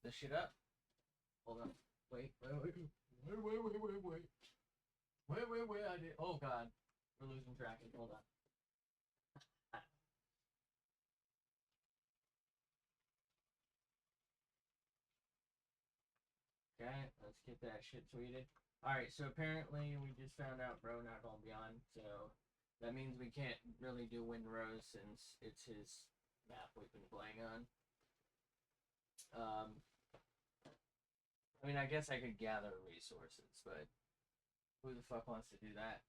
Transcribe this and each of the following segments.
this shit up. Hold on. Wait. Wait. I did. Oh god, we're losing track. Hold on. Okay, let's get that shit tweeted. Alright, so apparently we just found out bro not gonna be on, so that means we can't really do Windrose since it's his map we've been playing on. I mean, I guess I could gather resources, but who the fuck wants to do that?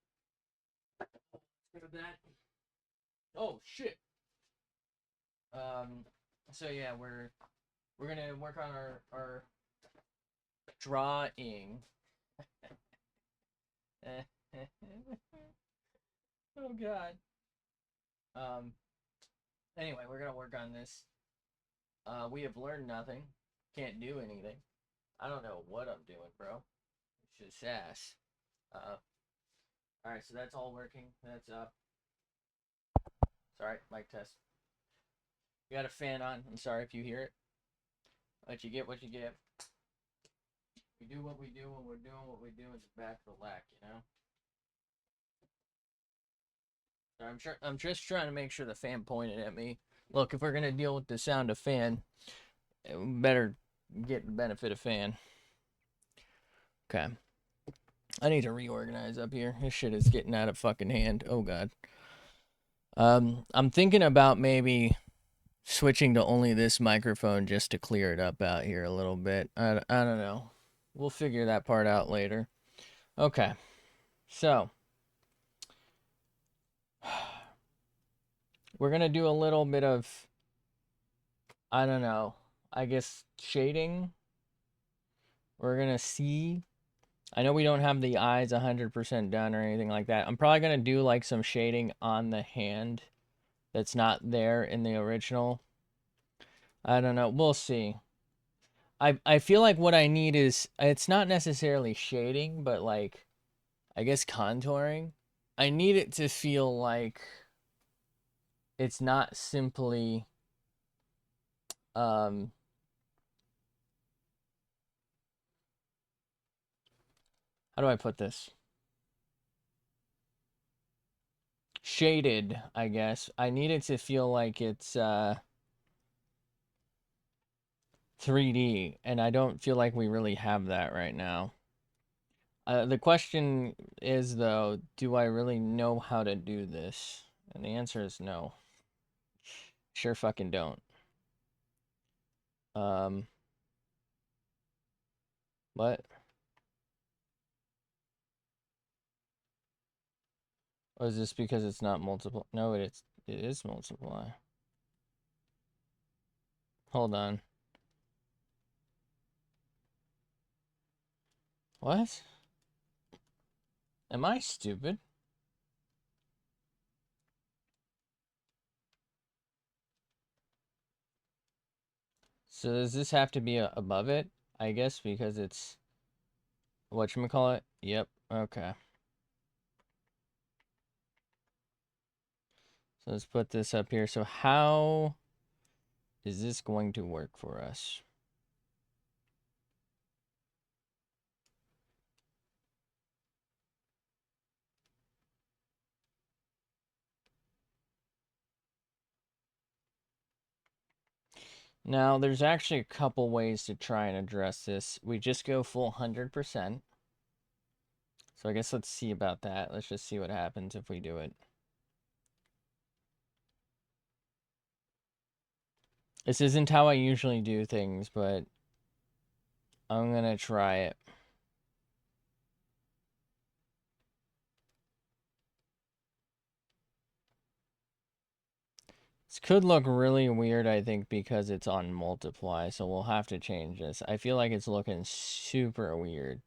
Let's go that. Oh shit. So yeah, we're gonna work on our drawing. Oh god. Um. Anyway, we're gonna work on this. We have learned nothing. Can't do anything. I don't know what I'm doing, bro. It's just ass. Alright, so that's all working. That's up. Sorry, mic test. You got a fan on. I'm sorry if you hear it. But you get what you get. We do what we do when we're doing what we do in the back of the lack, you know? So I'm just trying to make sure the fan pointed at me. Look, if we're gonna deal with the sound of fan, better get the benefit of fan. Okay. I need to reorganize up here. This shit is getting out of fucking hand. Oh god. I'm thinking about maybe switching to only this microphone just to clear it up out here a little bit. I don't know. We'll figure that part out later. Okay. So, we're going to do a little bit of, I don't know, I guess shading. We're going to see. I know we don't have the eyes 100% done or anything like that. I'm probably going to do like some shading on the hand that's not there in the original. I don't know. We'll see. I feel like what I need is, it's not necessarily shading, but like, I guess contouring. I need it to feel like it's not simply um how do I put this? Shaded, I guess. I need it to feel like it's 3D, and I don't feel like we really have that right now. The question is, though, do I really know how to do this? And the answer is no. Sure fucking don't. What? Or is this because it's not multiple? No, it is multiply. Hold on. What? Am I stupid? So does this have to be above it? I guess because it's whatchamacallit? Yep. Okay. So let's put this up here. So how is this going to work for us? Now, there's actually a couple ways to try and address this. We just go full 100%. So I guess let's see about that. Let's just see what happens if we do it. This isn't how I usually do things, but I'm gonna try it. This could look really weird, I think, because it's on multiply, so we'll have to change this. I feel like it's looking super weird.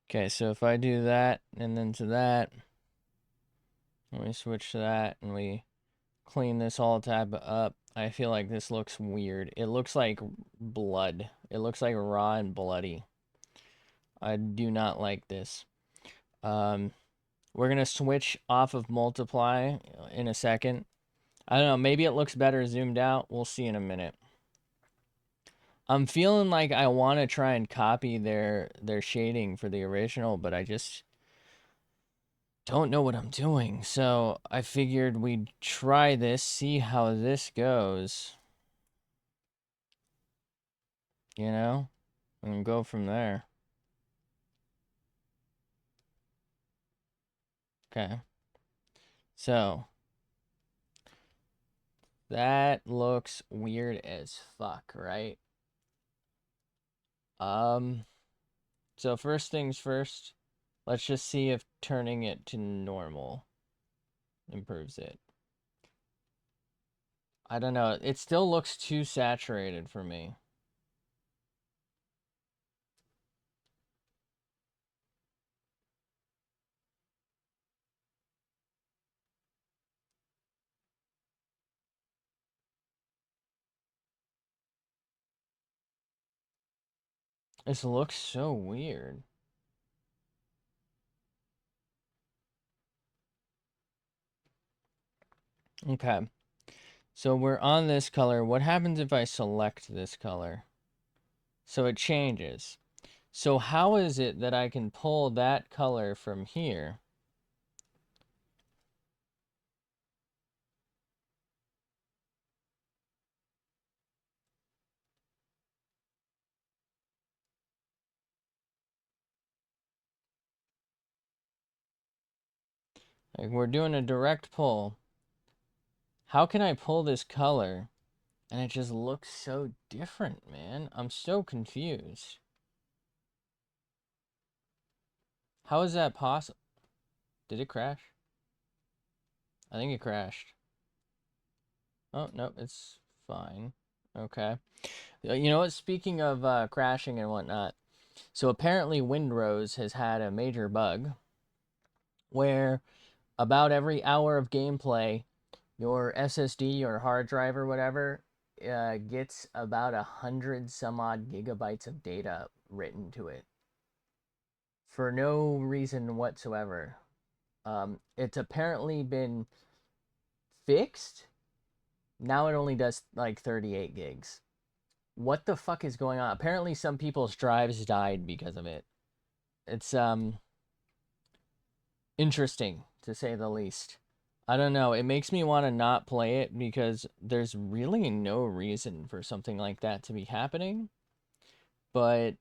Okay, so if I do that, and then to that, and we switch to that, and we clean this all tab up, I feel like this looks weird. It looks like blood. It looks like raw and bloody. I do not like this. We're going to switch off of multiply in a second. I don't know, maybe it looks better zoomed out. We'll see in a minute. I'm feeling like I want to try and copy their shading for the original, but I just don't know what I'm doing. So I figured we'd try this, see how this goes, you know, and go from there. Okay. So that looks weird as fuck, right? Um, so first things first, let's just see if turning it to normal improves it. I don't know. It still looks too saturated for me. This looks so weird. Okay. So we're on this color. What happens if I select this color? So it changes. So how is it that I can pull that color from here? Like we're doing a direct pull. How can I pull this color and it just looks so different, man? I'm so confused. How is that possible? Did it crash? I think it crashed. Oh, no, it's fine. Okay. You know what? Speaking of crashing and whatnot, so apparently Windrose has had a major bug where about every hour of gameplay, your SSD or hard drive or whatever gets about 100 some odd gigabytes of data written to it for no reason whatsoever. It's apparently been fixed. Now it only does like 38 gigs. What the fuck is going on? Apparently some people's drives died because of it. It's interesting to say the least. I don't know. It makes me want to not play it because there's really no reason for something like that to be happening. But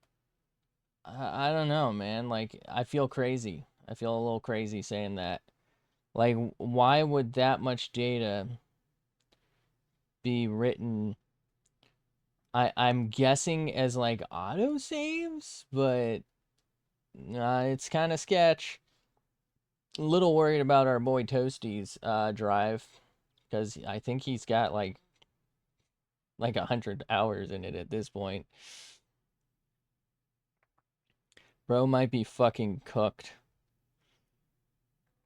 I don't know, man. Like, I feel crazy. I feel a little crazy saying that. Like, why would that much data be written? I'm guessing as like auto saves, but it's kind of sketch. A little worried about our boy Toasty's drive because I think he's got like 100 hours in it at this point. Bro might be fucking cooked.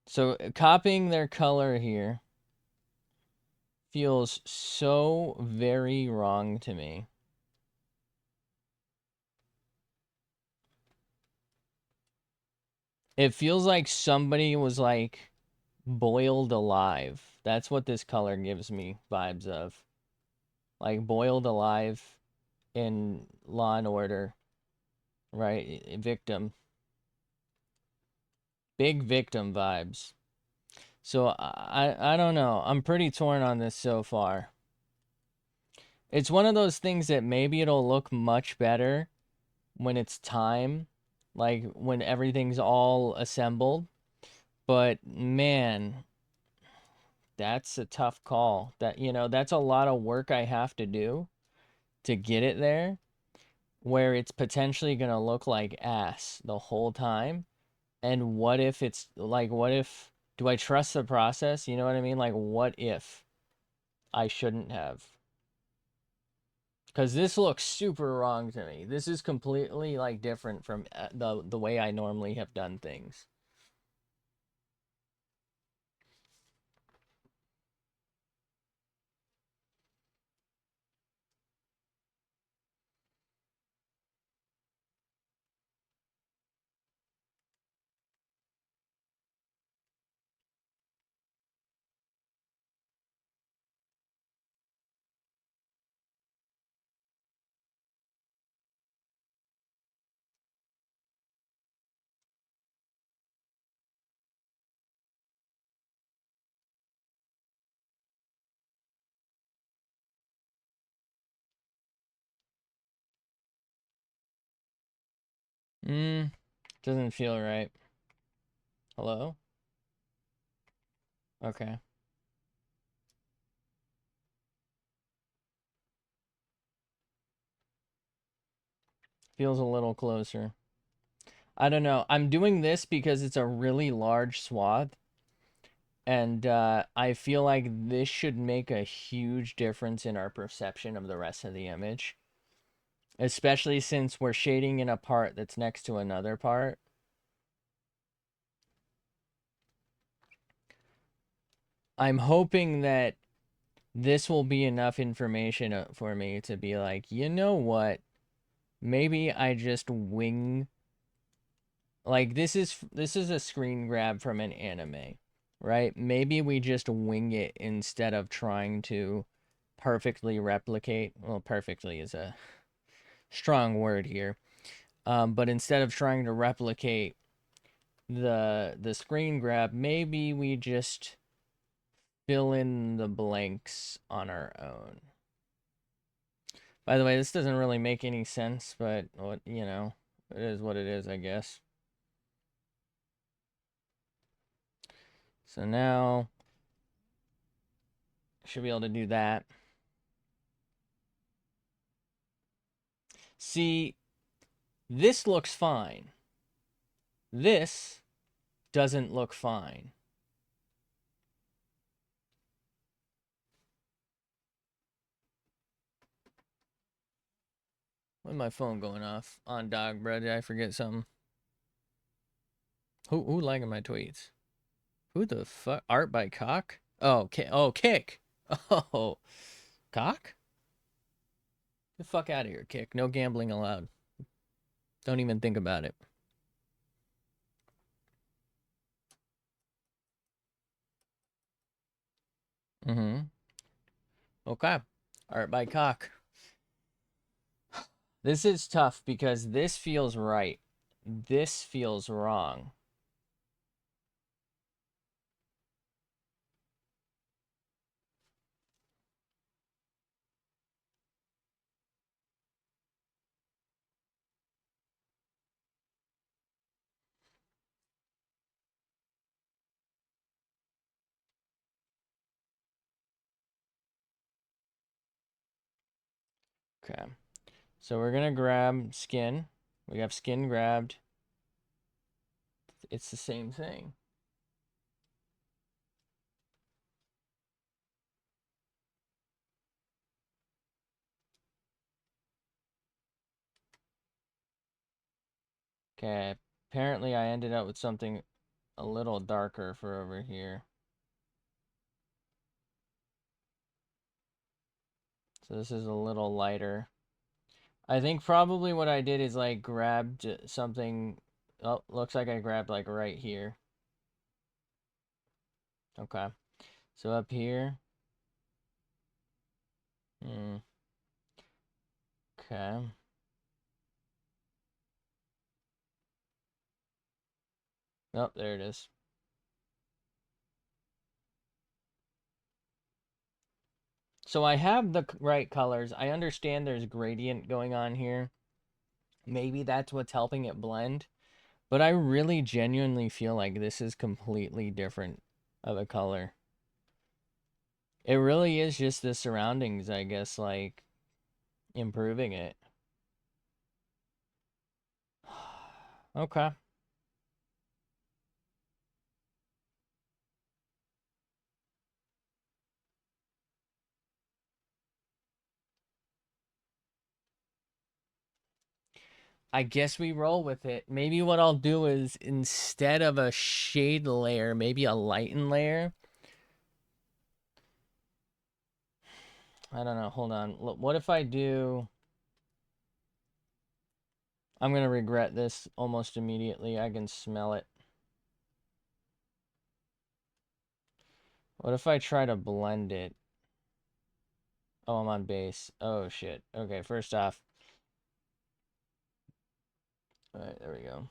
So copying their color here feels so very wrong to me. It feels like somebody was like boiled alive. That's what this color gives me vibes of. Like boiled alive in Law and Order, right? Victim. Big victim vibes. So I don't know. I'm pretty torn on this so far. It's one of those things that maybe it'll look much better when it's time, like when everything's all assembled. But man, that's a tough call. That's a lot of work I have to do to get it there where it's potentially going to look like ass the whole time. And what if it's like, do I trust the process? You know what I mean? Like, what if I shouldn't have? Because this looks super wrong to me. This is completely like different from the way I normally have done things. Doesn't feel right. Hello? Okay. Feels a little closer. I don't know. I'm doing this because it's a really large swath. And I feel like this should make a huge difference in our perception of the rest of the image. Especially since we're shading in a part that's next to another part. I'm hoping that this will be enough information for me to be like, you know what? Maybe I just wing. Like this is a screen grab from an anime, right? Maybe we just wing it instead of trying to perfectly replicate. Well, perfectly is a strong word here. But instead of trying to replicate the screen grab, maybe we just fill in the blanks on our own. By the way, this doesn't really make any sense, but what it is what it is, I guess. So now should be able to do that. See, this looks fine. This doesn't look fine. When's my phone going off? On dog, bro. Did I forget something? Who liking my tweets? Who the fuck? Art by Cock? Oh, Kick. Oh, Cock? Get the fuck out of here, Kick. No gambling allowed. Don't even think about it. Mm-hmm. Okay. Art by Cock. This is tough because this feels right. This feels wrong. Okay. So we're going to grab skin. We have skin grabbed. It's the same thing. Okay. Apparently I ended up with something a little darker for over here. So this is a little lighter. I think probably what I did is like grabbed something. Oh, looks like I grabbed like right here. Okay. So up here. Okay. Oh, there it is. So I have the right colors. I understand there's gradient going on here. Maybe that's what's helping it blend. But I really genuinely feel like this is completely different of a color. It really is just the surroundings, I guess, like improving it. Okay. I guess we roll with it. Maybe what I'll do is instead of a shade layer, maybe a lighten layer. I don't know. Hold on. Look, what if I do... I'm going to regret this almost immediately. I can smell it. What if I try to blend it? Oh, I'm on base. Oh, shit. Okay, first off. All right, there we go.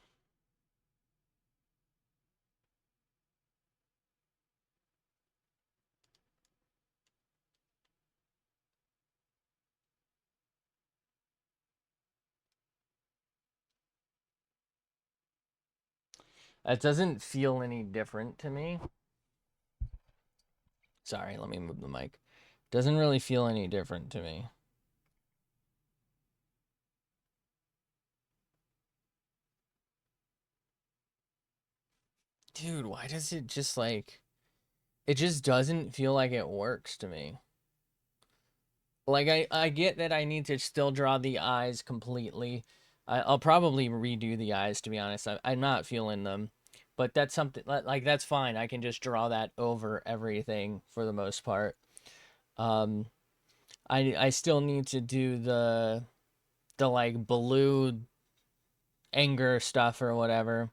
It doesn't feel any different to me. Sorry, let me move the mic. Doesn't really feel any different to me. Dude, why does it just like... It just doesn't feel like it works to me. Like, I get that I need to still draw the eyes completely. I'll probably redo the eyes, to be honest. I'm not feeling them. But that's something, like, that's fine. I can just draw that over everything for the most part. Um, I still need to do the like blue anger stuff or whatever.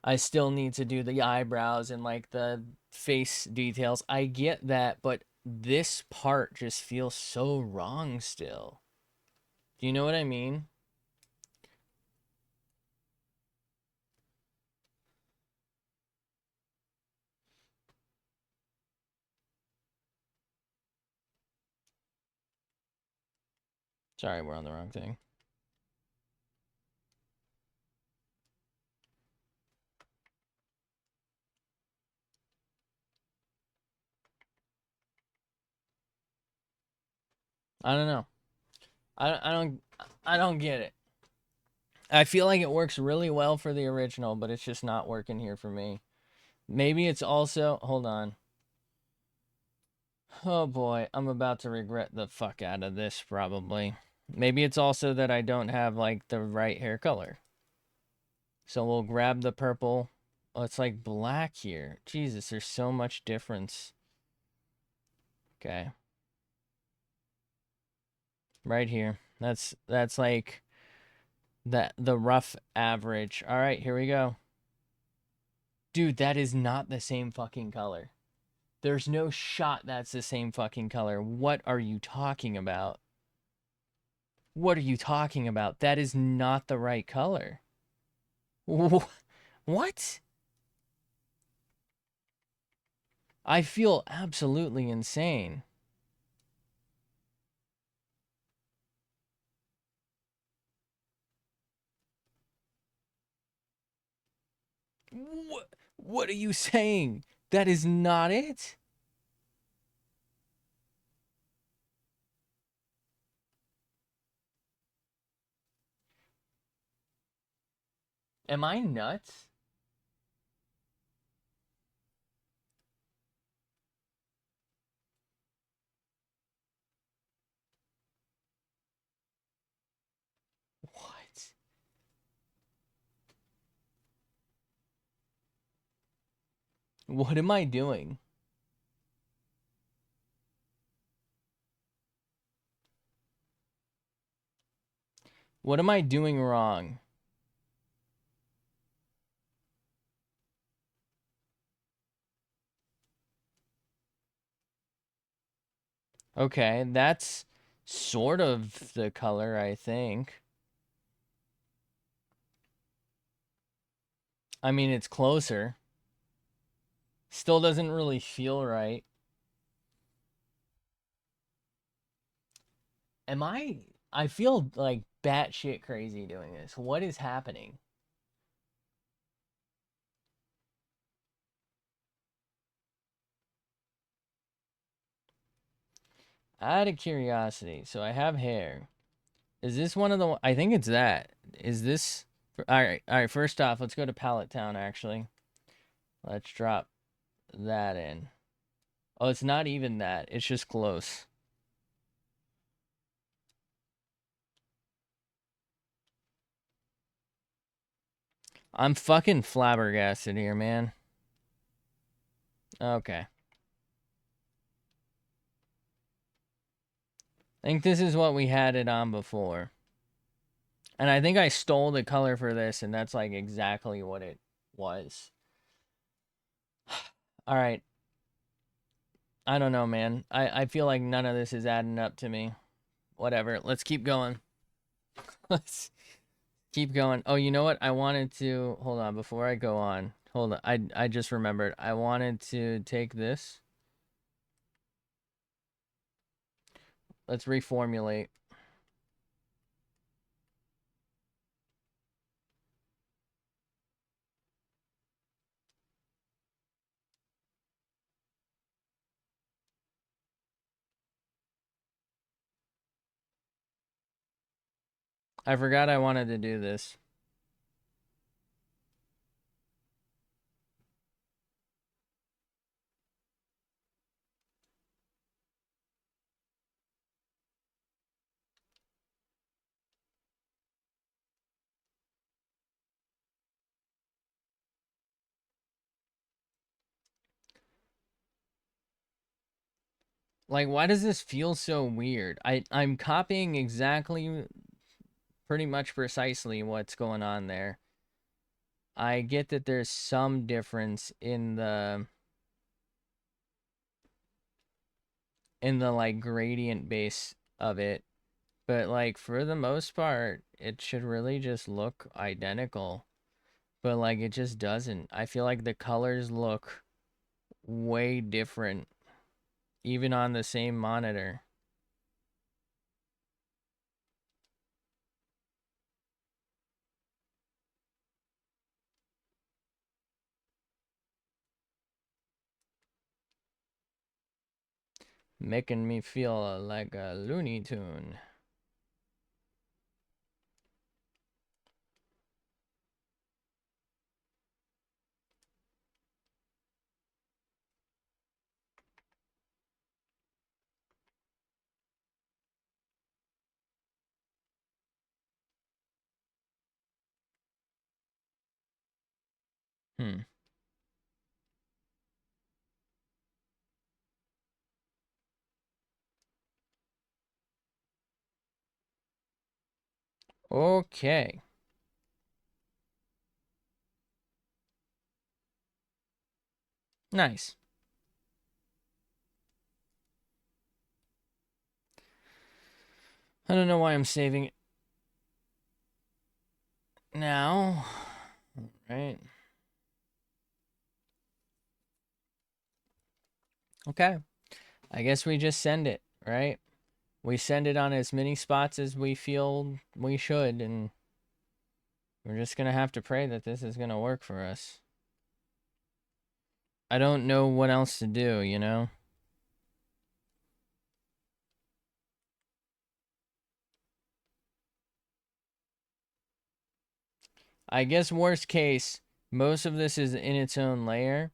I still need to do the eyebrows and like the face details. I get that, but this part just feels so wrong still. Do you know what I mean? Sorry, we're on the wrong thing. I don't know. I don't get it. I feel like it works really well for the original, but it's just not working here for me. Maybe it's also, hold on. Oh boy, I'm about to regret the fuck out of this probably. Maybe it's also that I don't have like the right hair color. So we'll grab the purple. Oh, it's like black here. Jesus, there's so much difference. Okay. Right here. That's like the rough average. All right, here we go. Dude, that is not the same fucking color. There's no shot that's the same fucking color. What are you talking about? What are you talking about? That is not the right color. What? I feel absolutely insane. What are you saying? That is not it. Am I nuts? What? What am I doing? What am I doing wrong? Okay, that's sort of the color, I think. I mean, it's closer. Still doesn't really feel right. Am I feel like batshit crazy doing this. What is happening? Out of curiosity, so I have hair. Is this one of the... I think it's that. Is this... All right, first off, let's go to Pallet Town, actually. Let's drop that in. Oh, it's not even that. It's just close. I'm fucking flabbergasted here, man. Okay. I think this is what we had it on before. And I think I stole the color for this, and that's like exactly what it was. All right. I don't know, man. I feel like none of this is adding up to me. Whatever. Let's keep going. Let's keep going. Oh, you know what? I wanted to... Hold on. Before I go on. Hold on. I just remembered. I wanted to take this. Let's reformulate. I forgot I wanted to do this. Like, why does this feel so weird? I'm copying exactly, pretty much precisely what's going on there. I get that there's some difference in the like gradient base of it, but like for the most part, it should really just look identical. But like it just doesn't. I feel like the colors look way different even on the same monitor. Making me feel like a Looney Tune. Hmm. Okay. Nice. I don't know why I'm saving it now. Right. Okay. I guess we just send it, right? We send it on as many spots as we feel we should, and we're just gonna have to pray that this is gonna work for us. I don't know what else to do, you know? I guess worst case, most of this is in its own layer.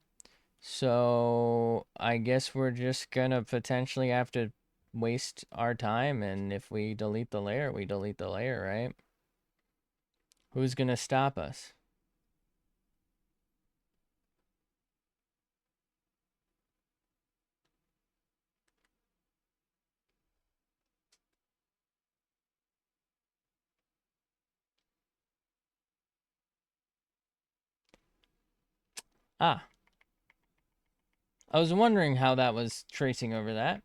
So I guess we're just gonna potentially have to waste our time, and if we delete the layer, we delete the layer, right? Who's gonna stop us? Ah, I was wondering how that was tracing over that.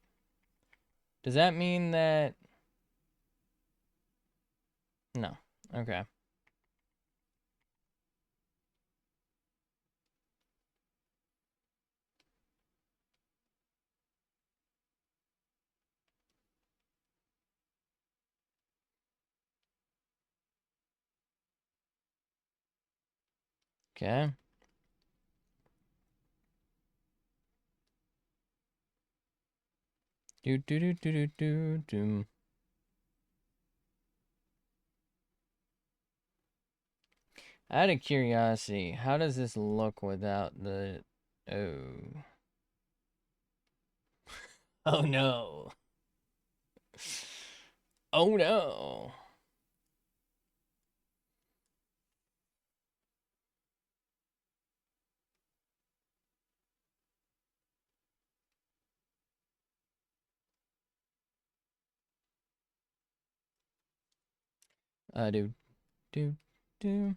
Does that mean that... No. Okay. Okay. Do do do do do do do. Out of curiosity, how does this look without the... Oh. Oh no. Oh no. Do do do.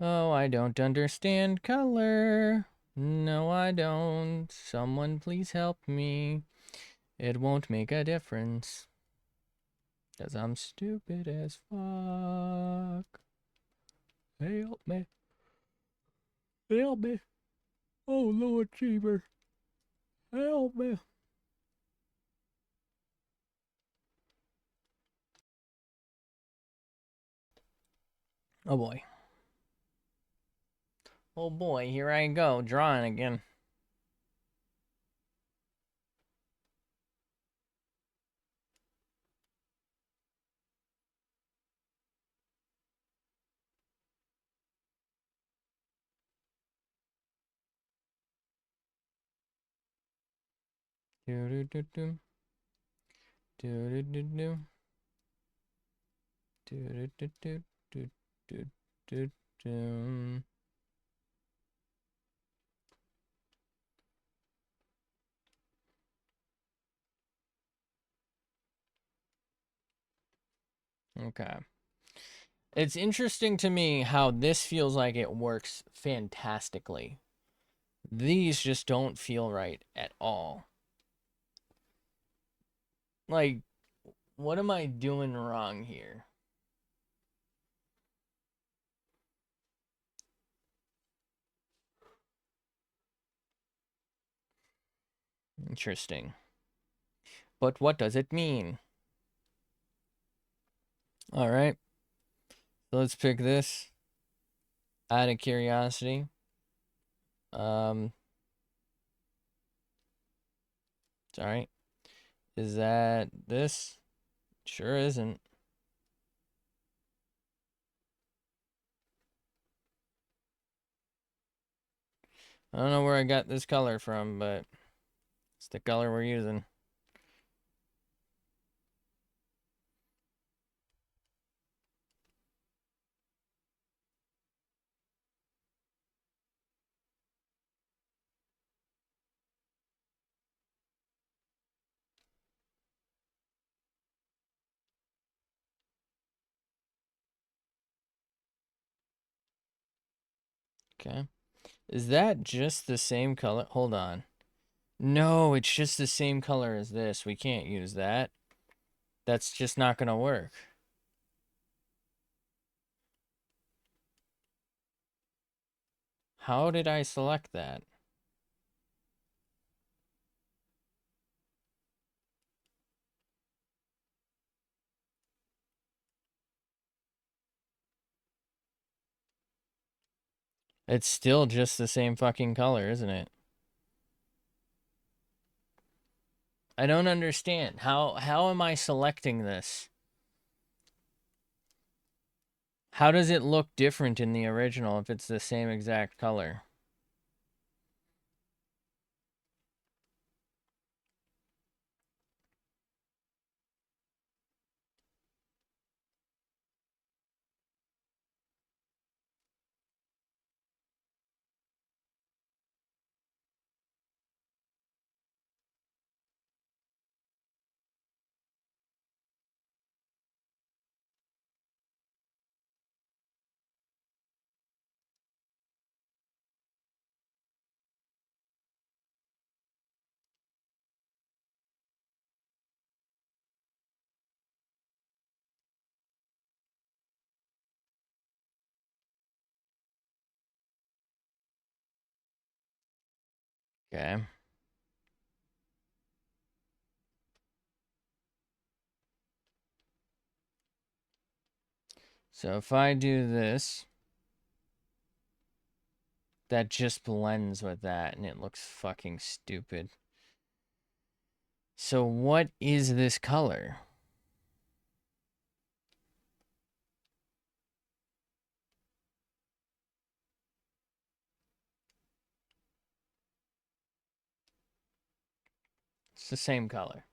Oh, I don't understand color. No, I don't. Someone please help me. It won't make a difference. 'Cause I'm stupid as fuck. Help me. Help me. Oh, Lord Cheever. Help me. Oh boy. Oh boy, here I go, drawing again. Do do do do do do do do do do do do do do. Okay. It's interesting to me how this feels like it works fantastically. These just don't feel right at all. Like, what am I doing wrong here? Interesting. But what does it mean? All right. So let's pick this out of curiosity. Sorry. Is that this? Sure isn't. I don't know where I got this color from, but it's the color we're using. Okay. Is that just the same color? Hold on. No, it's just the same color as this. We can't use that. That's just not going to work. How did I select that? It's still just the same fucking color, isn't it? I don't understand. How am I selecting this? How does it look different in the original if it's the same exact color? Okay. So if I do this, that just blends with that and it looks fucking stupid. So what is this color? It's the same color.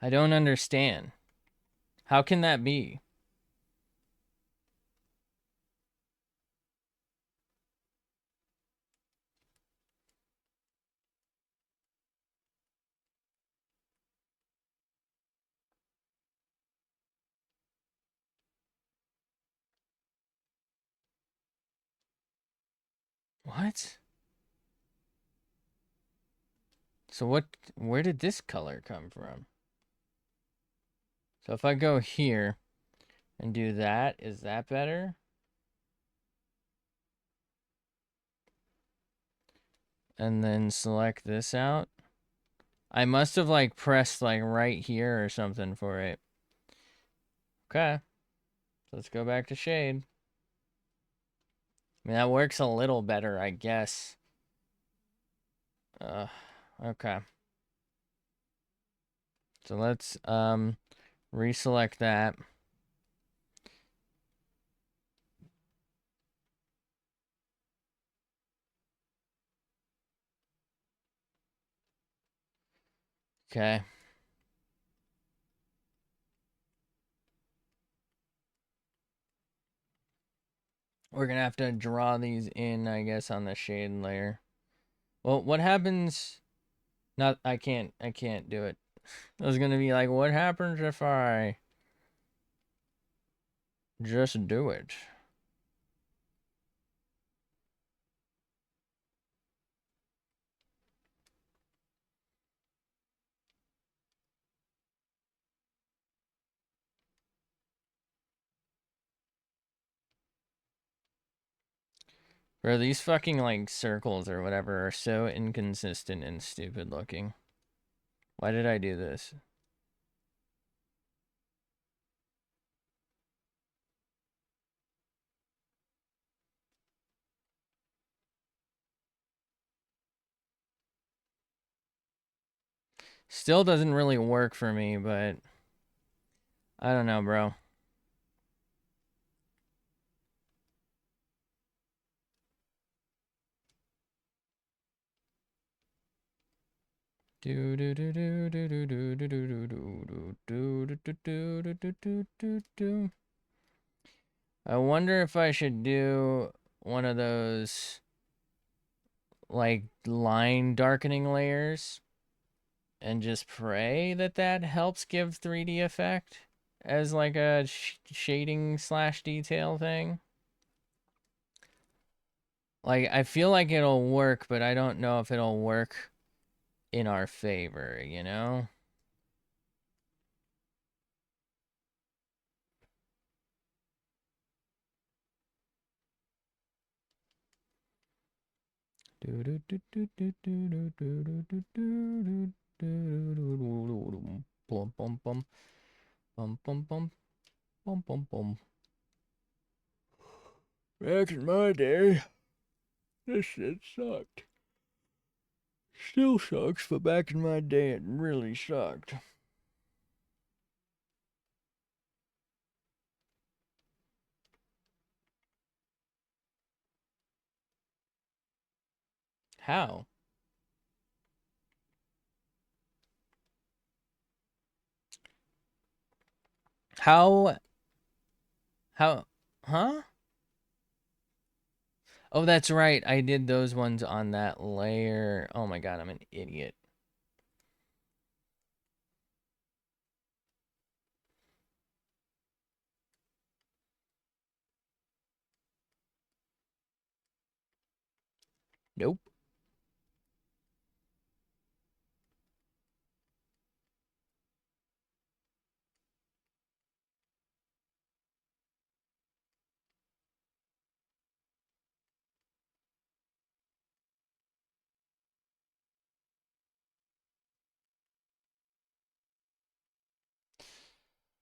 I don't understand. How can that be? What? So where did this color come from? So if I go here and do that, is that better? And then select this out. I must have like pressed like right here or something for it. Okay. So let's go back to shade. I mean, that works a little better, I guess. Okay. So let's reselect that. Okay. We're gonna have to draw these in, I guess, on the shade layer. Well, what happens? Not, I can't do it. I was gonna be like, what happens if I just do it? Bro, these fucking, like, circles or whatever are so inconsistent and stupid looking. Why did I do this? Still doesn't really work for me, but I don't know, bro. Do do do do do do do do do do do do do do do do do do do. I wonder if I should do one of those like line darkening layers and just pray that that helps give 3D effect as like a shading slash detail thing. Like I feel like it'll work, but I don't know if it'll work in our favor, you know? Bum bum bum bum bum bum bum bum bum. Back in my day, this shit sucked. Still sucks, but back in my day, it really sucked. How? How? How? Huh? Oh, that's right. I did those ones on that layer. Oh my god, I'm an idiot. Nope.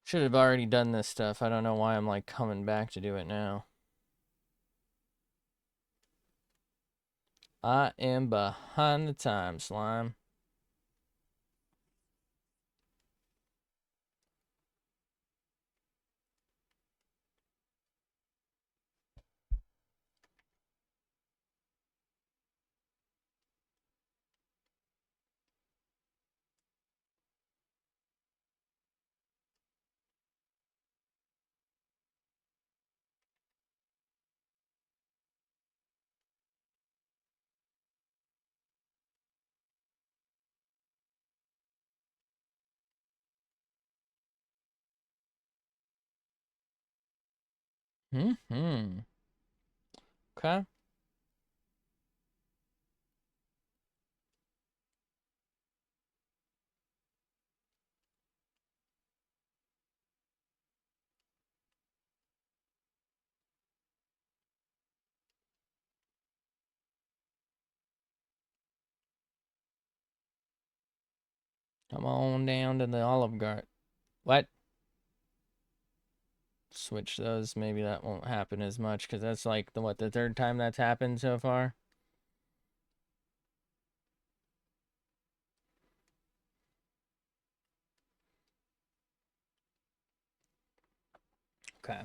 Should have already done this stuff. I don't know why I'm like coming back to do it now. I am behind the time, slime. Hmm. Okay. Come on down to the Olive Garden. What? Switch those. Maybe that won't happen as much because that's like the third time that's happened so far. Okay.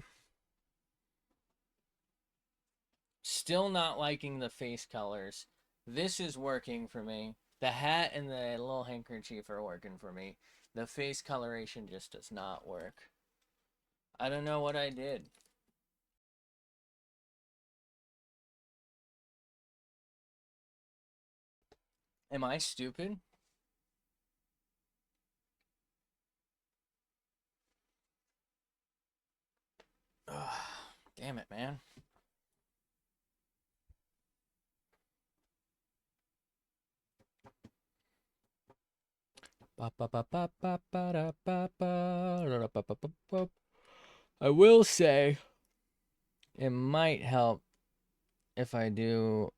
Still not liking the face colors. This is working for me. The hat and the little handkerchief are working for me. The face coloration just does not work. I don't know what I did. Am I stupid? Ugh, damn it, man. I will say it might help if I do.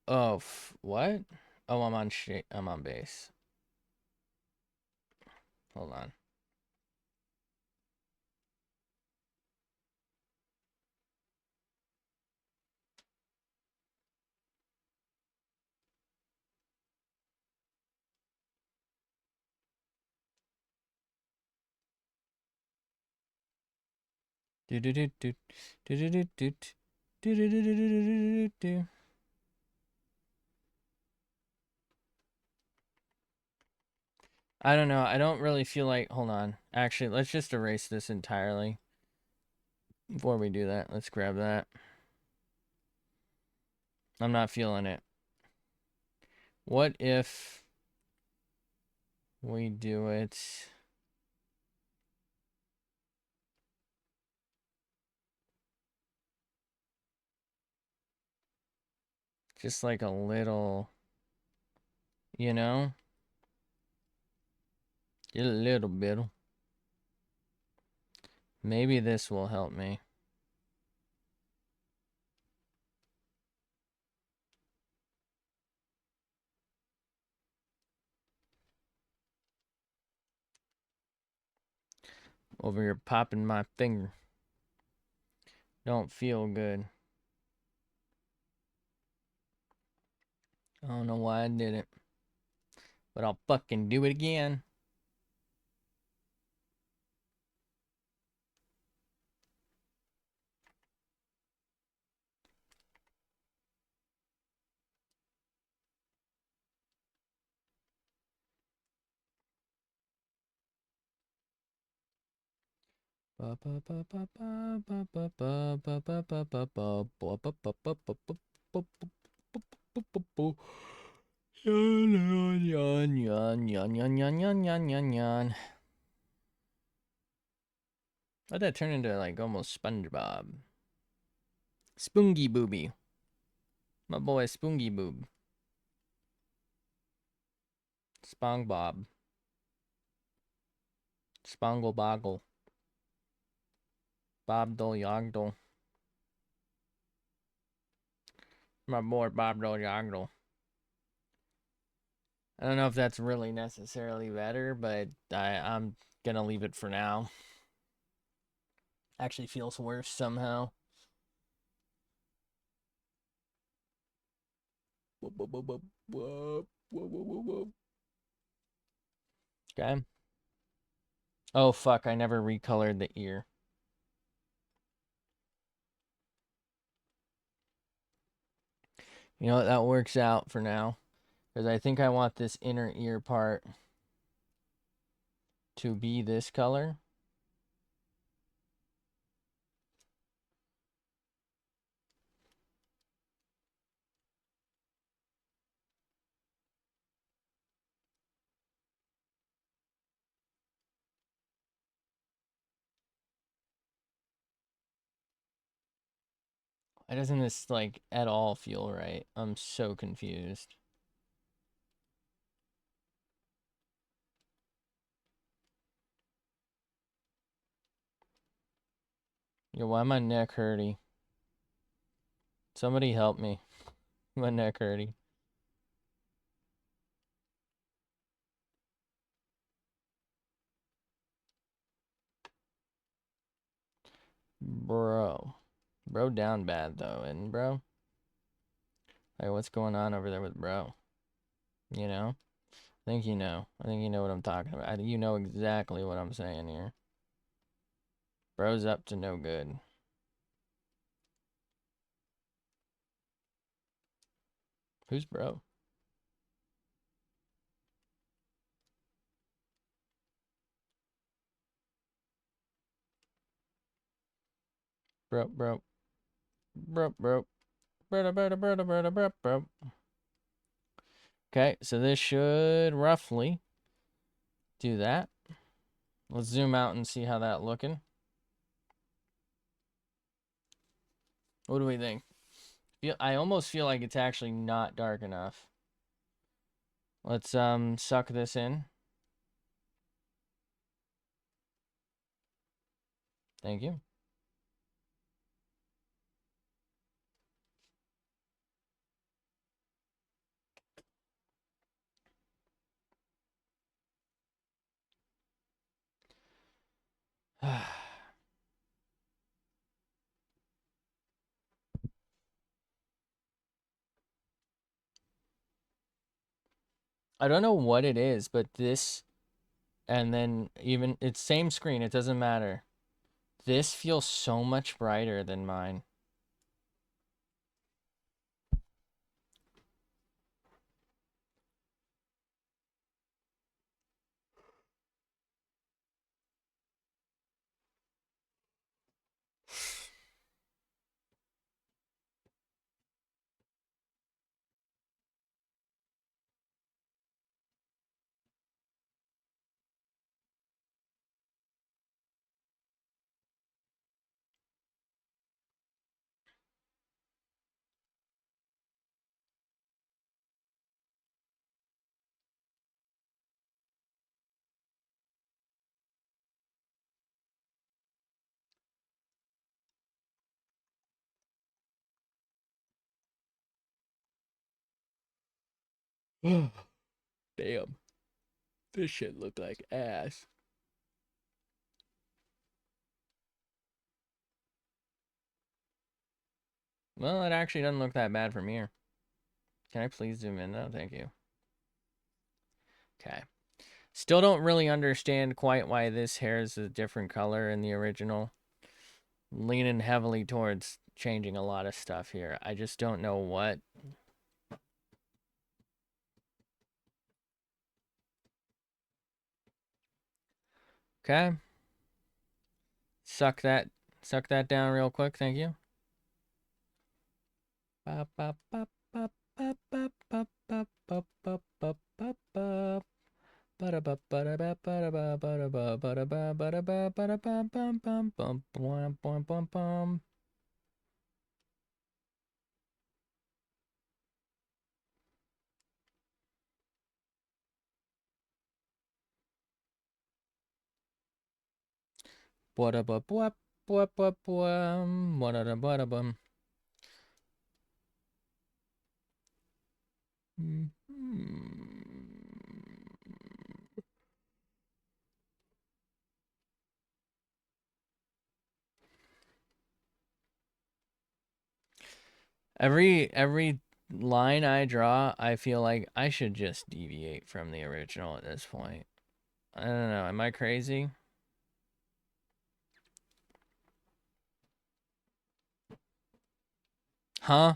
Oh, what? Oh, I'm on base. Hold on. Do do do do do do do do do do do do do. I don't know. I don't really feel like. Hold on. Actually, let's just erase this entirely. Before we do that, let's grab that. I'm not feeling it. What if we do it? Just like a little, you know? Just a little bit. Maybe this will help me. Over here popping my finger. Don't feel good. I don't know why I did it. But I'll fucking do it again. Yawn, yawn, yawn, yawn, yawn, yawn, yawn, yawn, yawn, yawn. Why'd that turn into like almost SpongeBob? Spoongy Booby. My boy Spoongy Boob. SpongeBob. Spongle Boggle. Bob Dole Yogdle. My boy Bob Dole Yogdle. I don't know if that's really necessarily better, but I'm gonna leave it for now. Actually feels worse somehow. Okay. Oh fuck, I never recolored the ear. You know what, that works out for now. Because I think I want this inner ear part to be this color. Why doesn't this like at all feel right? I'm so confused. Yo, why my neck hurty? Somebody help me. My neck hurty. Bro. Bro down bad though, and bro? Like what's going on over there with bro? You know? I think you know. I think you know what I'm talking about. You know exactly what I'm saying here. Bro's up to no good. Who's bro? Bro, bro, bro, bro, bro, bro, bro, bro, bro, bro. Okay, so this should roughly do that. Let's zoom out and see how that's looking. What do we think? I almost feel like it's actually not dark enough. Let's suck this in. Thank you. I don't know what it is, but this, and then even it's same screen, it doesn't matter. This feels so much brighter than mine. Damn. This shit look like ass. Well, it actually doesn't look that bad from here. Can I please zoom in though? Thank you. Okay. Still don't really understand quite why this hair is a different color in the original. Leaning heavily towards changing a lot of stuff here. I just don't know what. Okay. Suck that down real quick, thank you. Every line I draw, I feel like I should just deviate from the original at this point. I don't know. Am I crazy? Huh?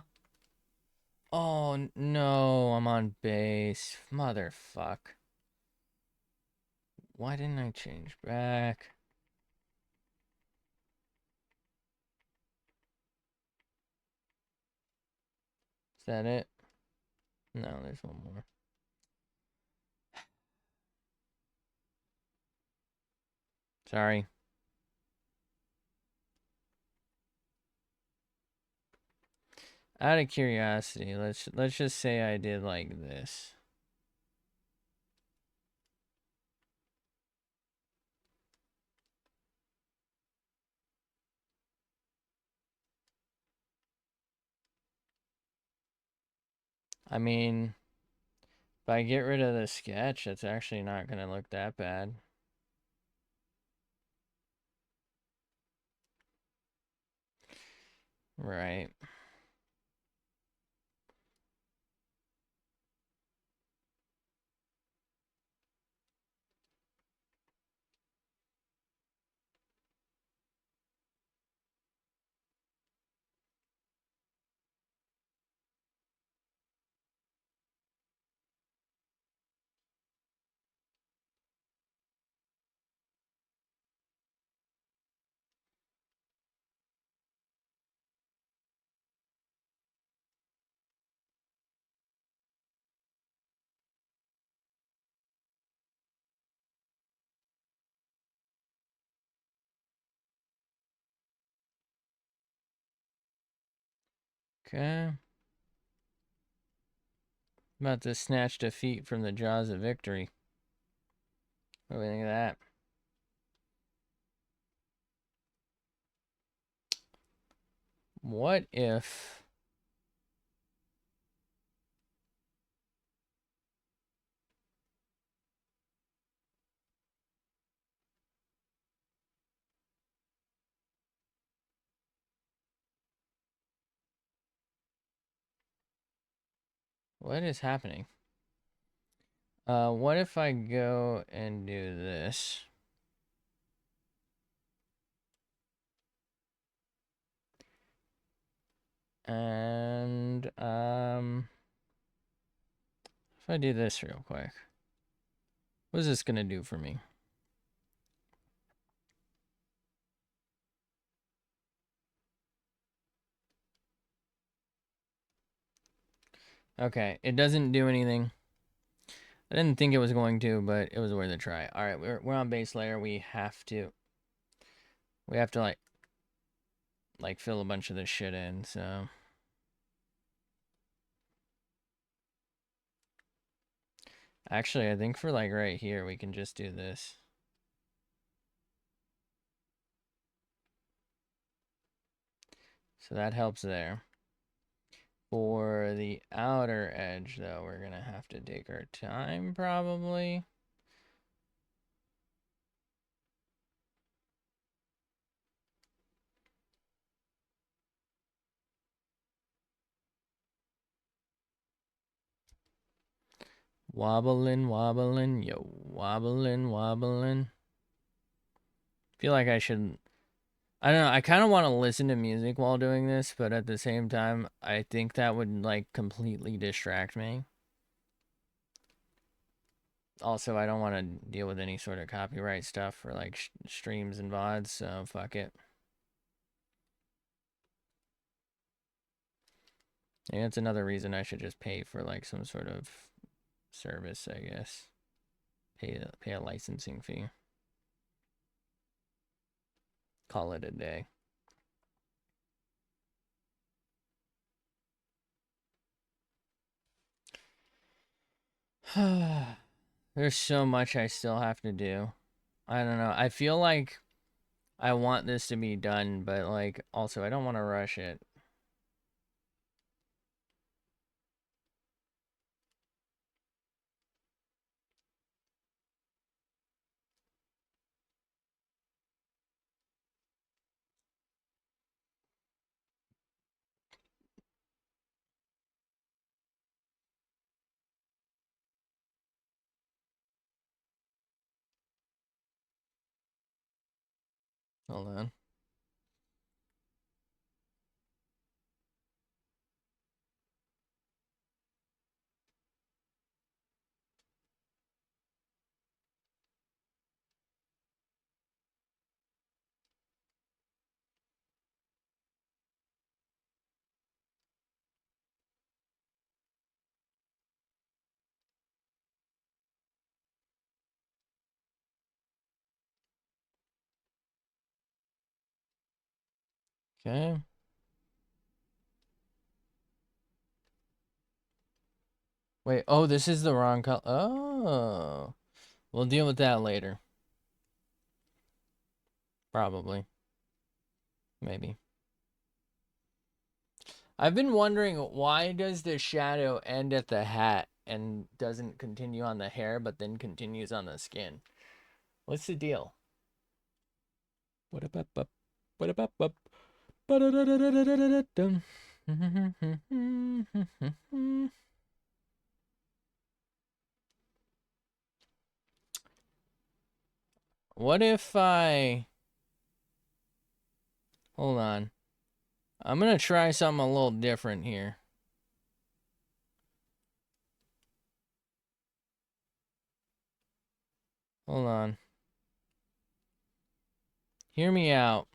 Oh, no. I'm on base. Motherfuck. Why didn't I change back? Is that it? No, there's one more. Sorry. Out of curiosity, let's just say I did like this. I mean, if I get rid of the sketch, it's actually not gonna look that bad. Right. Okay. About to snatch defeat from the jaws of victory. What do we think of that? What if... What is happening? What if I go and do this? And, if I do this real quick. What is this gonna do for me? Okay, it doesn't do anything. I didn't think it was going to, but it was worth a try. All right, we're on base layer. We have to like fill a bunch of this shit in. So actually, I think for like right here, we can just do this. So that helps there. For the outer edge, though, we're gonna have to take our time probably. Wobbling, wobbling, yo, wobbling, wobbling. Feel like I should. I don't know. I kind of want to listen to music while doing this, but at the same time, I think that would like completely distract me. Also, I don't want to deal with any sort of copyright stuff for like streams and VODs, so fuck it. And it's another reason I should just pay for like some sort of service, I guess. Pay a licensing fee. Call it a day. There's so much I still have to do. I don't know. I feel like I want this to be done, but like also I don't want to rush it. Hold on. Okay. Wait, oh, this is the wrong color. Oh. We'll deal with that later. Probably. Maybe. I've been wondering, why does the shadow end at the hat and doesn't continue on the hair, but then continues on the skin? What's the deal? What about up? What about up? What if I... Hold on. I'm gonna try something a little different here. Hold on. Hear me out.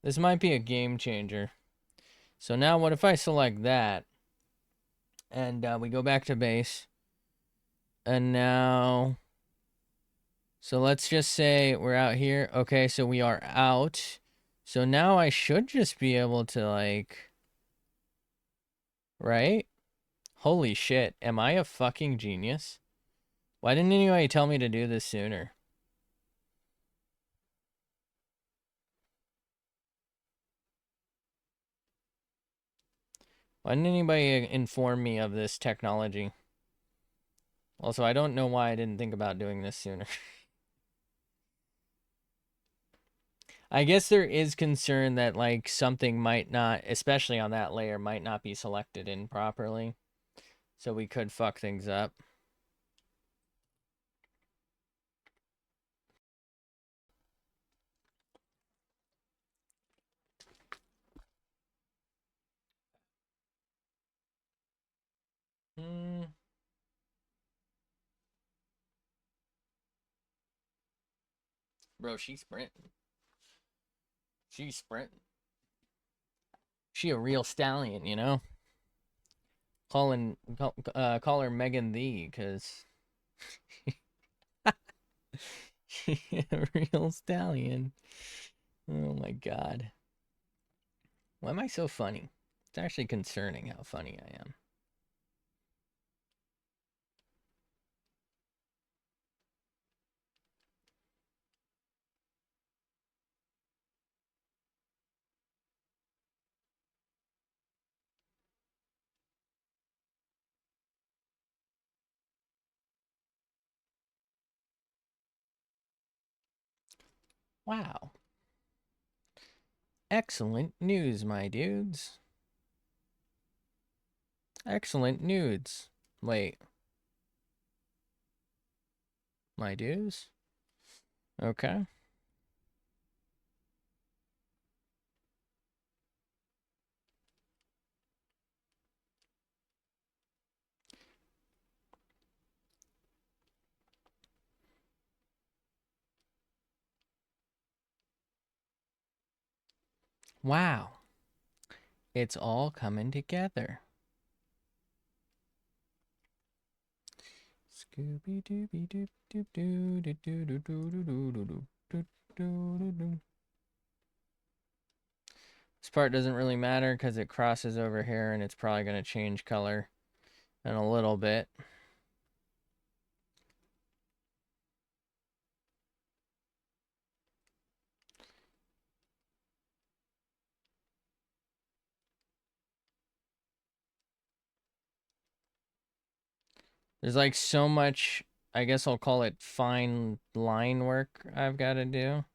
This might be a game changer. So now what if I select that and we go back to base, and now, so let's just say we're out here. Okay, so we are out. So now I should just be able to like, right? Holy shit, am I a fucking genius? Why didn't anybody tell me to do this sooner? Why didn't anybody inform me of this technology? Also, I don't know why I didn't think about doing this sooner. I guess there is concern that like something might not, especially on that layer, might not be selected in properly. So we could fuck things up. Hmm. Bro, she's sprinting. She's sprinting. She a real stallion, you know? Call her Megan the, cause she a real stallion. Oh my god. Why am I so funny? It's actually concerning how funny I am. Wow. Excellent news, my dudes. Excellent nudes. Wait, my dudes? Okay. Wow. It's all coming together. Scooby Dooby Doop Doop Doo Doo Doo Doo Doo Doo Doo Doo Doo Doo Doo. This part doesn't really matter because it crosses over here and it's probably going to change color in a little bit. There's like so much, I guess I'll call it fine line work I've got to do.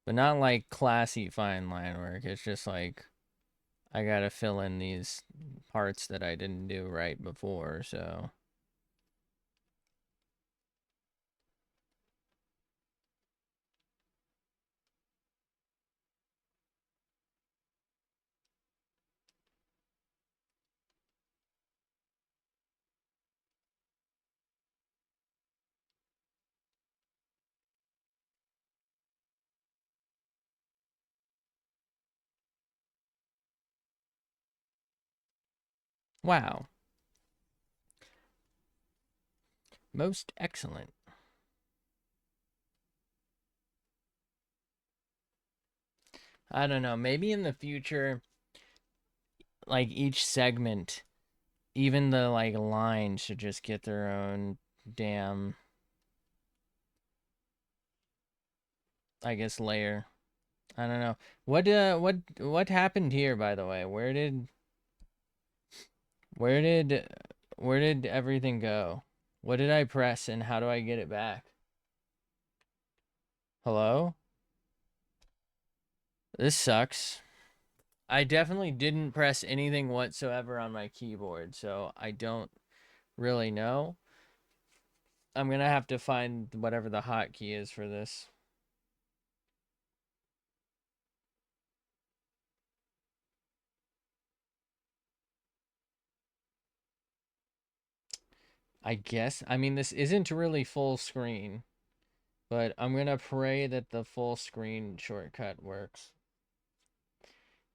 But not like classy fine line work. It's just like I got to fill in these parts that I didn't do right before, so. Wow. Most excellent. I don't know. Maybe in the future, like each segment, even the like lines should just get their own damn, I guess, layer. I don't know. What happened here, by the way? Where did where did everything go? What did I press and how do I get it back? Hello? This sucks. I definitely didn't press anything whatsoever on my keyboard, so I don't really know. I'm gonna have to find whatever the hotkey is for this. I guess. I mean, this isn't really full screen, but I'm gonna pray that the full screen shortcut works.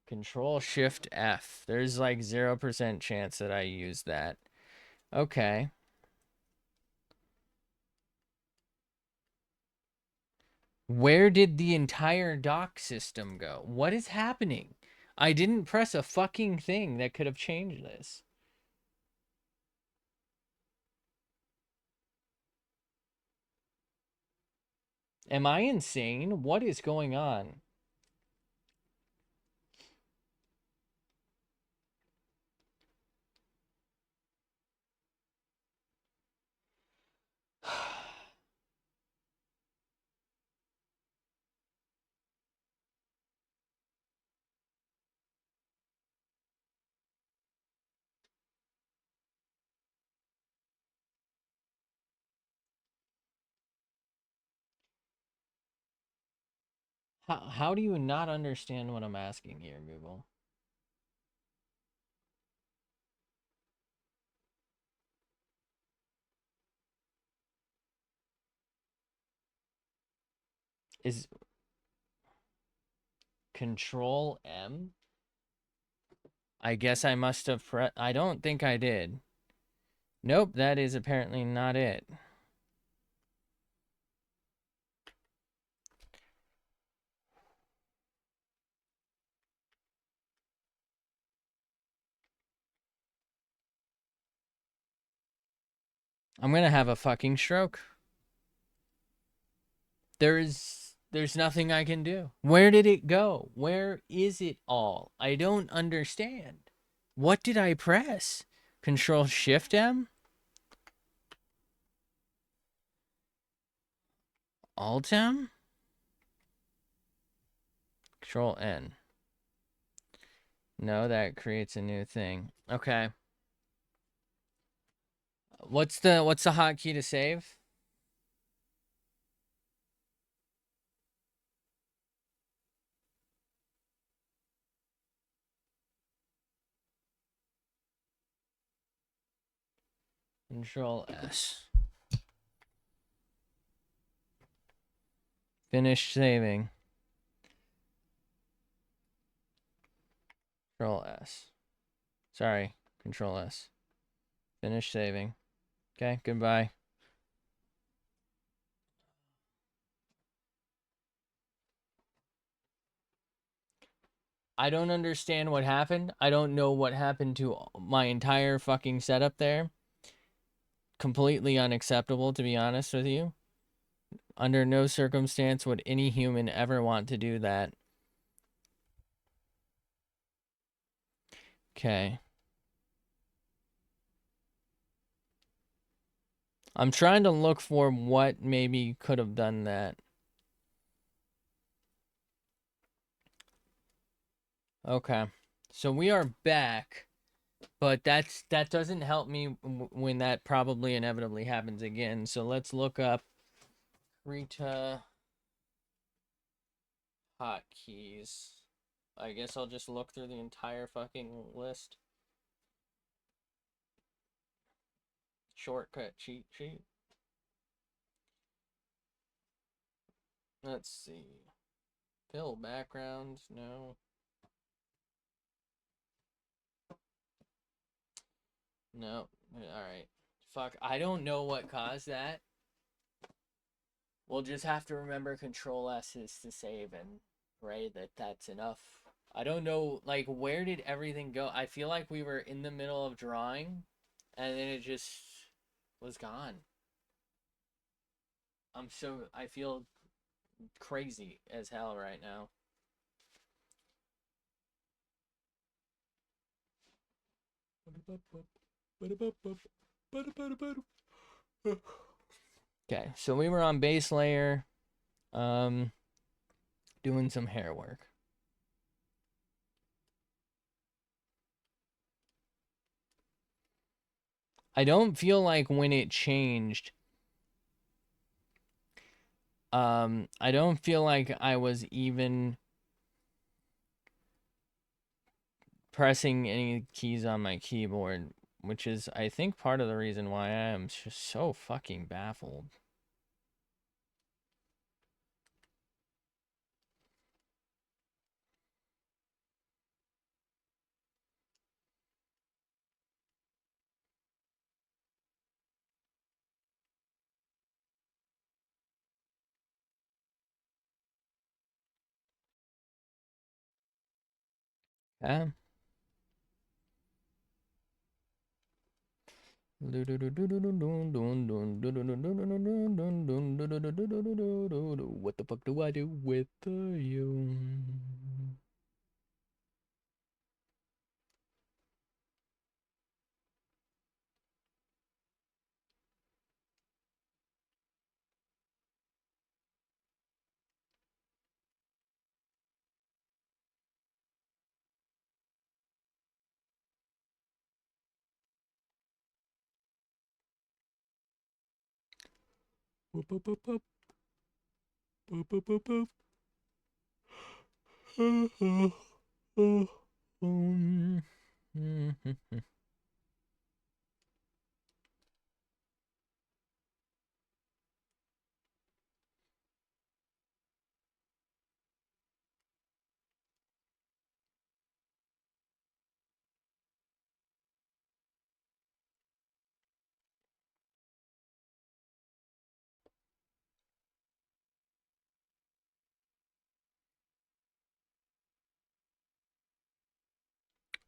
Control Shift F. There's like 0% chance that I use that. Okay. Where did the entire dock system go? What is happening? I didn't press a fucking thing that could have changed this. Am I insane? What is going on? How do you not understand what I'm asking here, Google? Is Control M? I guess I must have I don't think I did. Nope, that is apparently not it. I'm gonna have a fucking stroke. There's nothing I can do. Where did it go? Where is it all? I don't understand. What did I press? Control Shift M? Alt M? Control N. No, that creates a new thing. Okay. What's the hotkey to save? Control S. Finish saving. Control S. Sorry. Control S. Finish saving. Okay, goodbye. I don't understand what happened. I don't know what happened to my entire fucking setup there. Completely unacceptable, to be honest with you. Under no circumstance would any human ever want to do that. Okay. I'm trying to look for what maybe could have done that. Okay. So we are back, but that doesn't help me when that probably inevitably happens again. So let's look up Rita hotkeys. I guess I'll just look through the entire fucking list. Shortcut cheat sheet. Let's see. Fill background. No. No. Alright. Fuck. I don't know what caused that. We'll just have to remember Control S is to save and pray that that's enough. I don't know, like, where did everything go? I feel like we were in the middle of drawing and then it just was gone. I feel crazy as hell right now. Okay, so we were on base layer, doing some hair work. I don't feel like when it changed, I don't feel like I was even pressing any keys on my keyboard, which is, I think, part of the reason why I am just so fucking baffled. Huh? What the fuck do I do with you? Whoop, whoop, whoop, whoop. Whoop, whoop, whoop, whoop.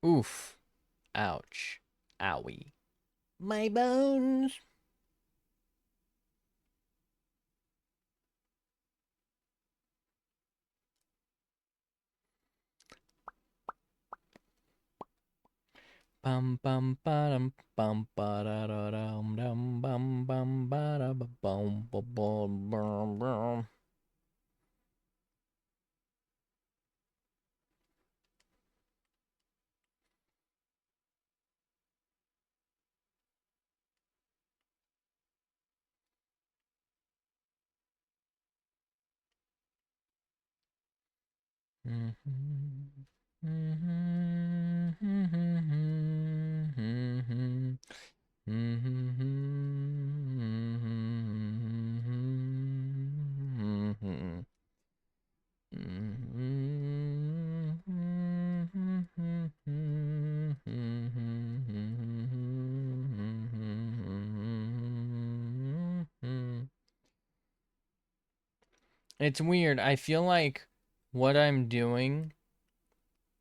Oof. Ouch. Owie. My bones. Bum bum bum bum ba da da dum dum bum bum ba da ba bum bum bum bum bum. It's weird. I feel like what I'm doing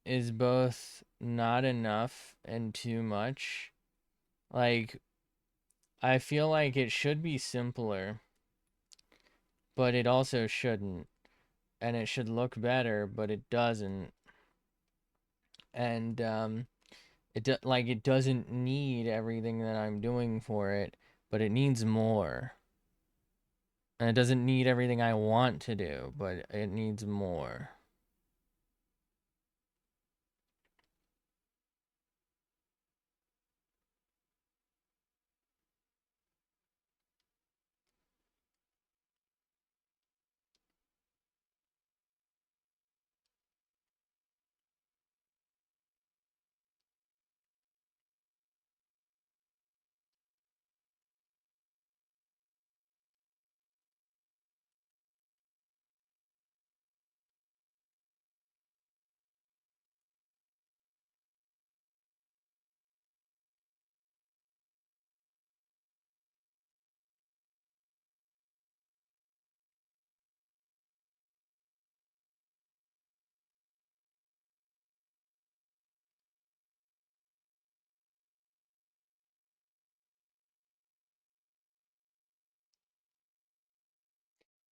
is both not enough and too much. Like, I feel like it should be simpler, but it also shouldn't. And it should look better, but it doesn't. And it doesn't need everything that I'm doing for it, but it needs more. And it doesn't need everything I want to do, but it needs more.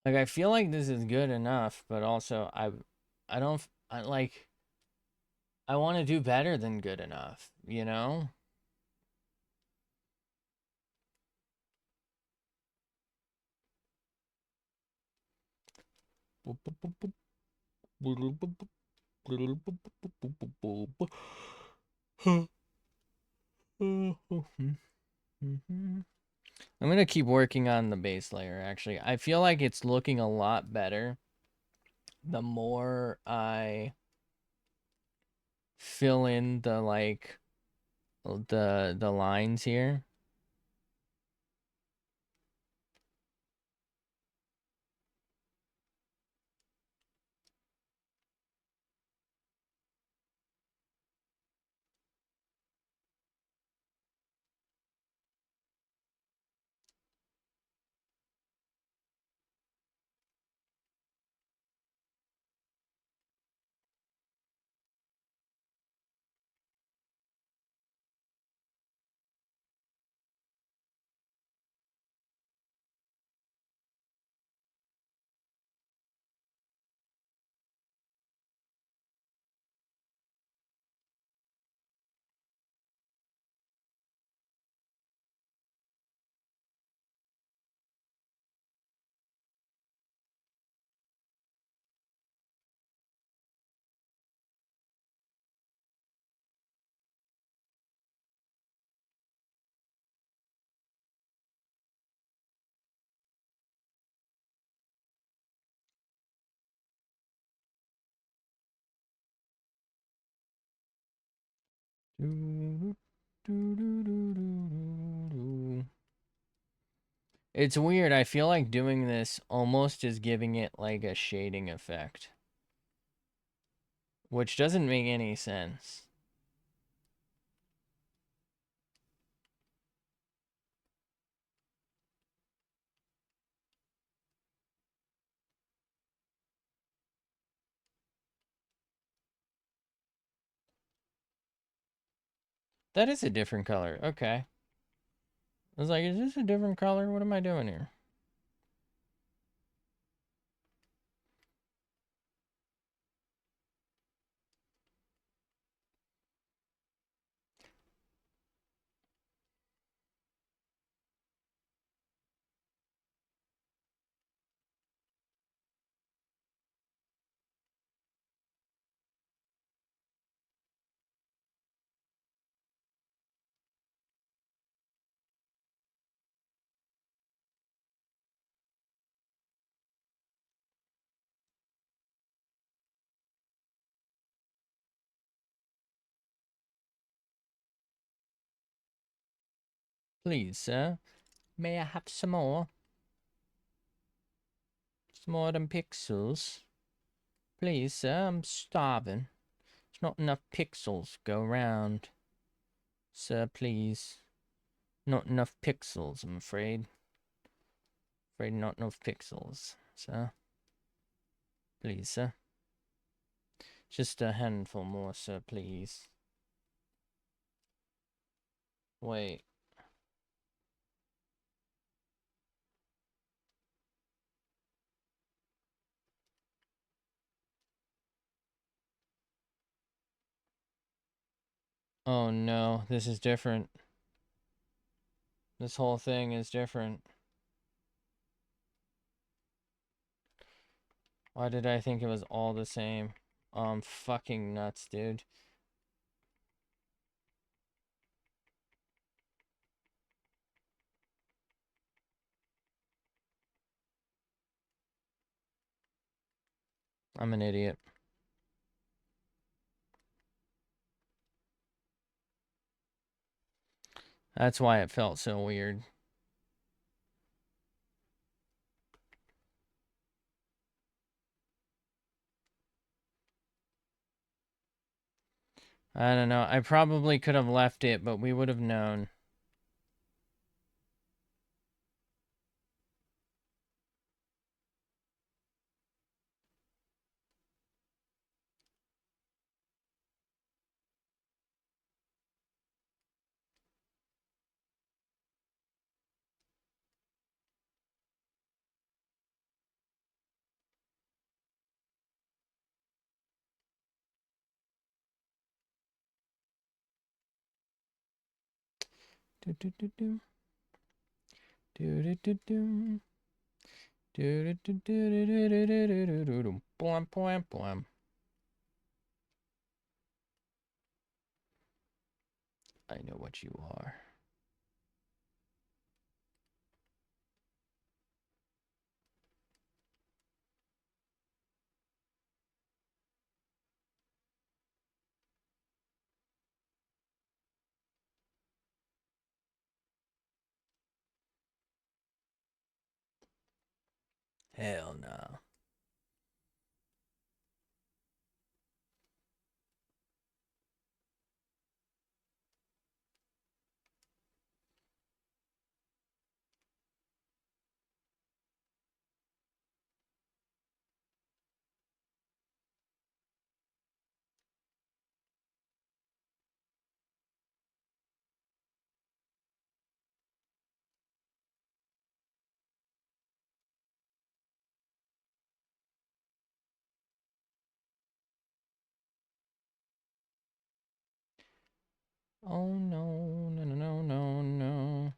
Like, I feel like this is good enough, but also I don't I like I want to do better than good enough, you know? I'm gonna keep working on the base layer, actually. I feel like it's looking a lot better the more I fill in the, like, the lines here. It's weird. I feel like doing this almost is giving it like a shading effect, which doesn't make any sense. That is a different color. Okay. I was like, is this a different color? What am I doing here? Please, sir. May I have some more? Some more than pixels. Please, sir. I'm starving. There's not enough pixels to go around. Sir, please. Not enough pixels, I'm afraid. Afraid not enough pixels, sir. Please, sir. Just a handful more, sir, please. Wait. Oh no, this is different. This whole thing is different. Why did I think it was all the same? I'm fucking nuts, dude. I'm an idiot. That's why it felt so weird. I don't know. I probably could have left it, but we would have known. Do do do do. Do do do do. Do do do do do do do do do do do. Boom boom boom. I know what you are. Hell no. Oh no, no, no, no, no, no.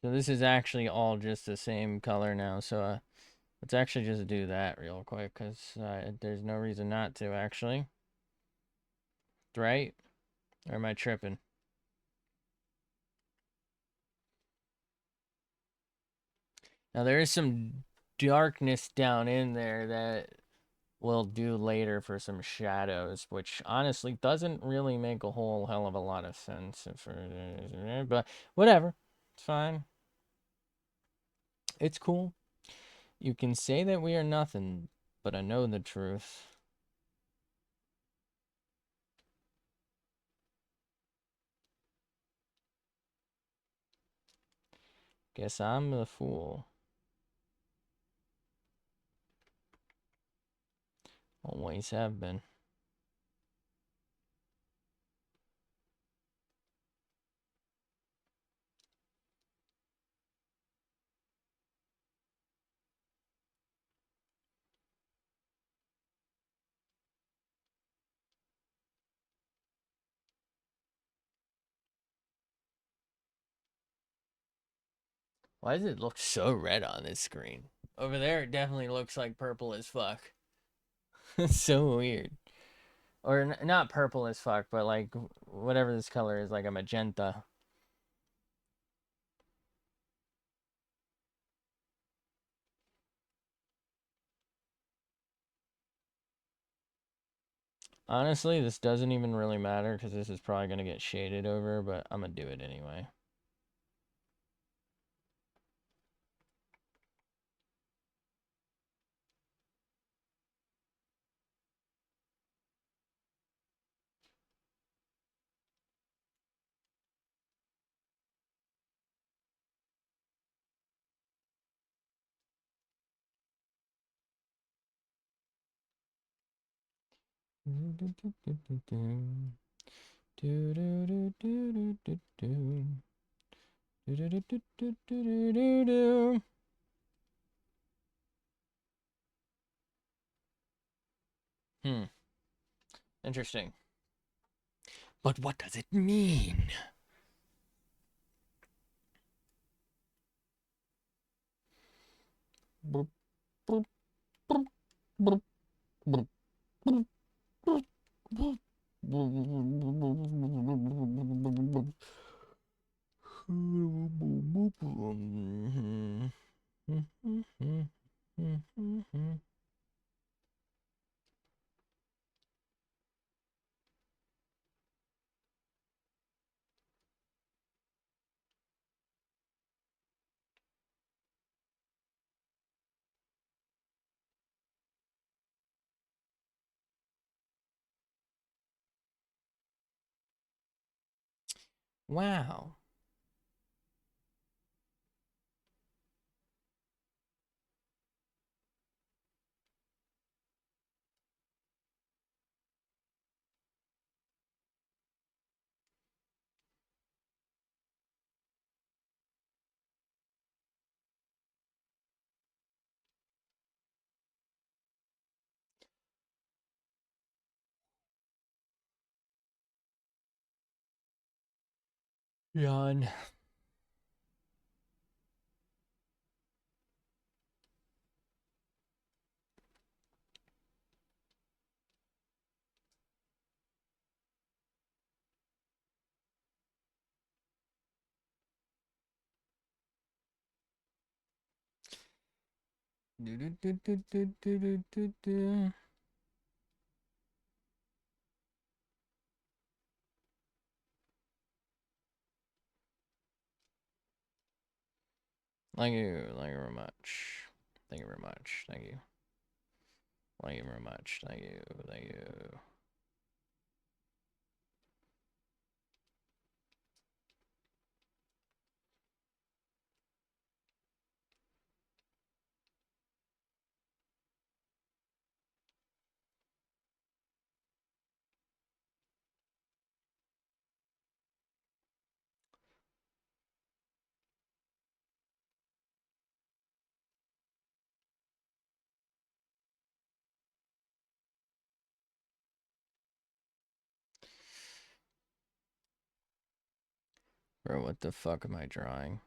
So this is actually all just the same color now. So let's actually just do that real quick, because there's no reason not to, actually. Right? Or am I tripping? Now there is some darkness down in there that we'll do later for some shadows, which honestly doesn't really make a whole hell of a lot of sense. But whatever, it's fine. It's cool. You can say that we are nothing, but I know the truth. Guess I'm the fool. Always have been. Why does it look so red on this screen? Over there, it definitely looks like purple as fuck. It's so weird. Or not purple as fuck, but like whatever this color is, like a magenta. Honestly, this doesn't even really matter because this is probably going to get shaded over, but I'm going to do it anyway. Hmm. Interesting. But what does it mean? Wow. Yawn. Thank you. Thank you very much. Thank you very much. Thank you. Thank you very much. Thank you. Thank you. Bro, what the fuck am I drawing?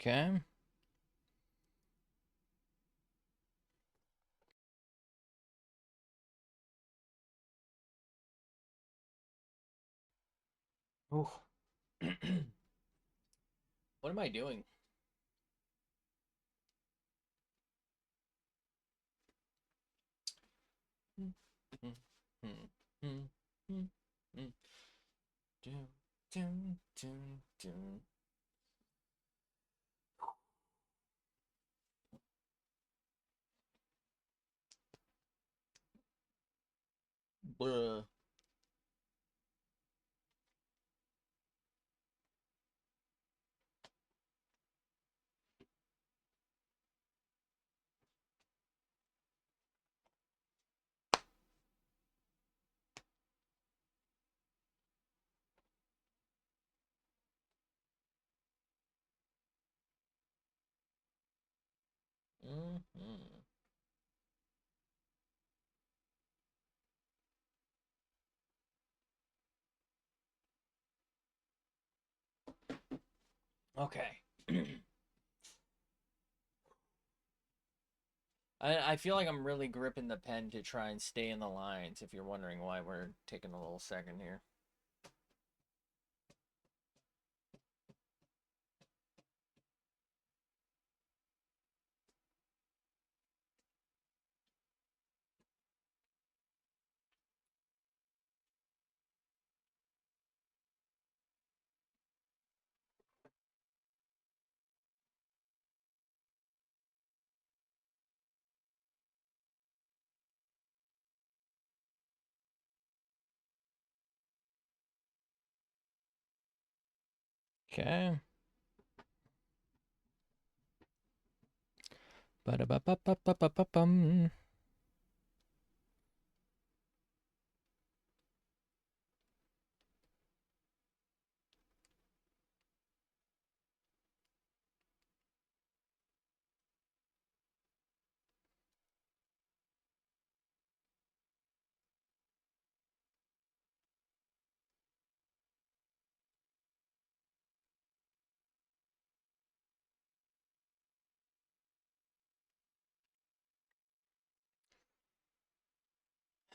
Okay. Ooh. What am I doing? Bruh. Mhm. Okay. I feel like I'm really gripping the pen to try and stay in the lines, if you're wondering why we're taking a little second here. Okay. Ba-da-ba-ba-ba-ba-ba-bum.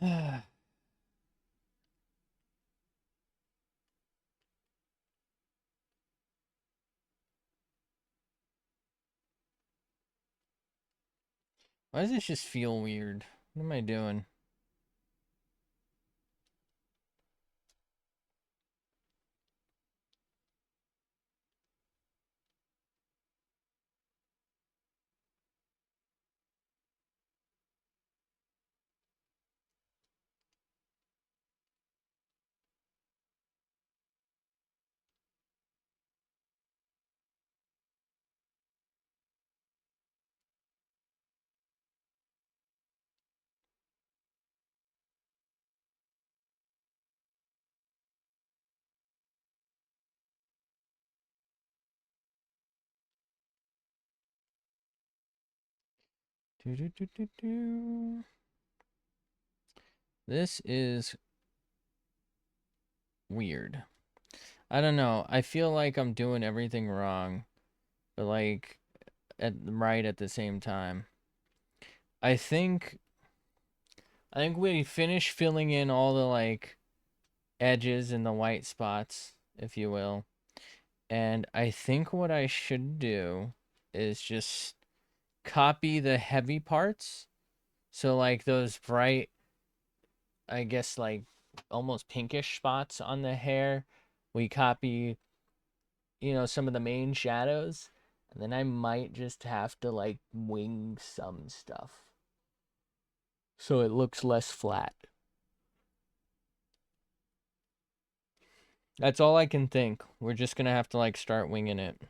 Why does this just feel weird? What am I doing? Do-do-do-do-do. This is weird. I don't know. I feel like I'm doing everything wrong, but like right at the same time. I think we finish filling in all the like edges and the white spots, if you will. And I think what I should do is just copy the heavy parts. So like those bright, I guess like almost pinkish spots on the hair, we copy, some of the main shadows. And then I might just have to like wing some stuff so it looks less flat. That's all I can think. We're just gonna have to like start winging it.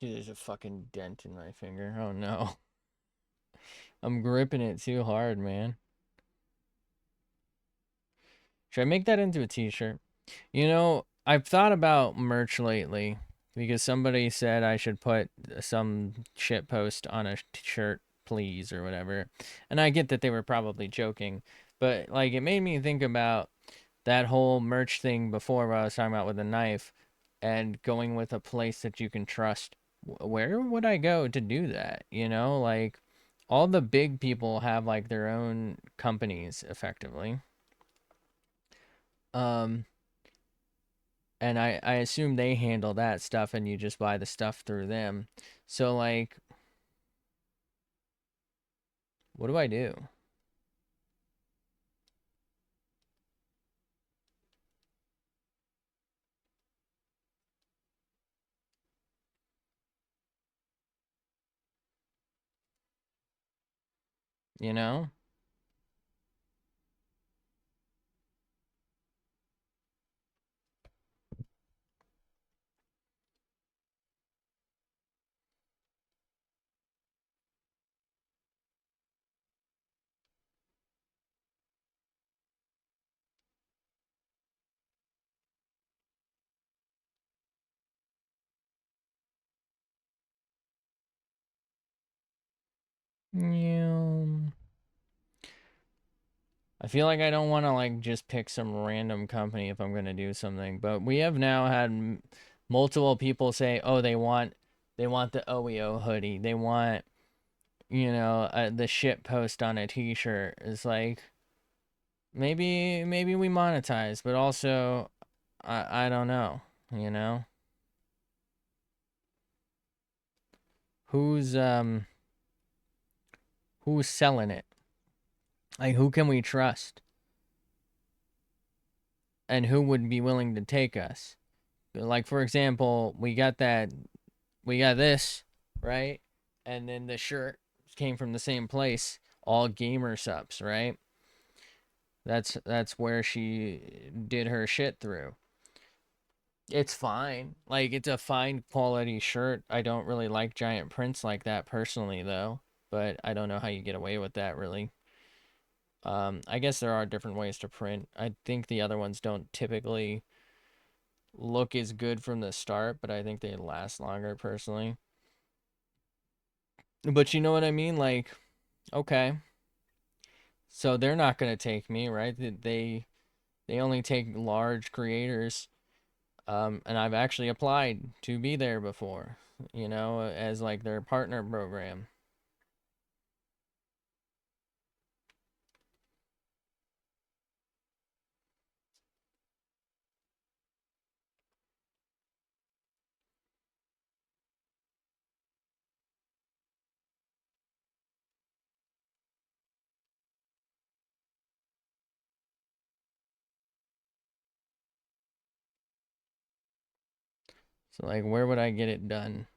Dude, there's a fucking dent in my finger. Oh no. I'm gripping it too hard, man. Should I make that into a t-shirt? You know, I've thought about merch lately because somebody said I should put some shit post on a shirt, please, or whatever. And I get that they were probably joking, but like it made me think about that whole merch thing before what I was talking about with the knife and going with a place that you can trust. Where would I go to do that? You know, like all the big people have like their own companies effectively. Um, and I assume they handle that stuff and you just buy the stuff through them. So like, what do I do? You know? Yeah. I feel like I don't want to like just pick some random company if I'm going to do something, but we have now had multiple people say, "Oh, they want the OEO hoodie. They want, the shit post on a t-shirt." It's like maybe we monetize, but also I don't know, you know? Who's um who's selling it? Like who can we trust? And who would be willing to take us? Like for example, we got this, right? And then the shirt came from the same place, all gamer subs, right? That's where she did her shit through. It's fine. Like it's a fine quality shirt. I don't really like giant prints like that personally though, but I don't know how you get away with that really. I guess there are different ways to print. I think the other ones don't typically look as good from the start, but I think they last longer personally. But you know what I mean? Like, okay, so they're not gonna take me, right? They only take large creators. And I've actually applied to be there before, as like their partner program. So like, where would I get it done?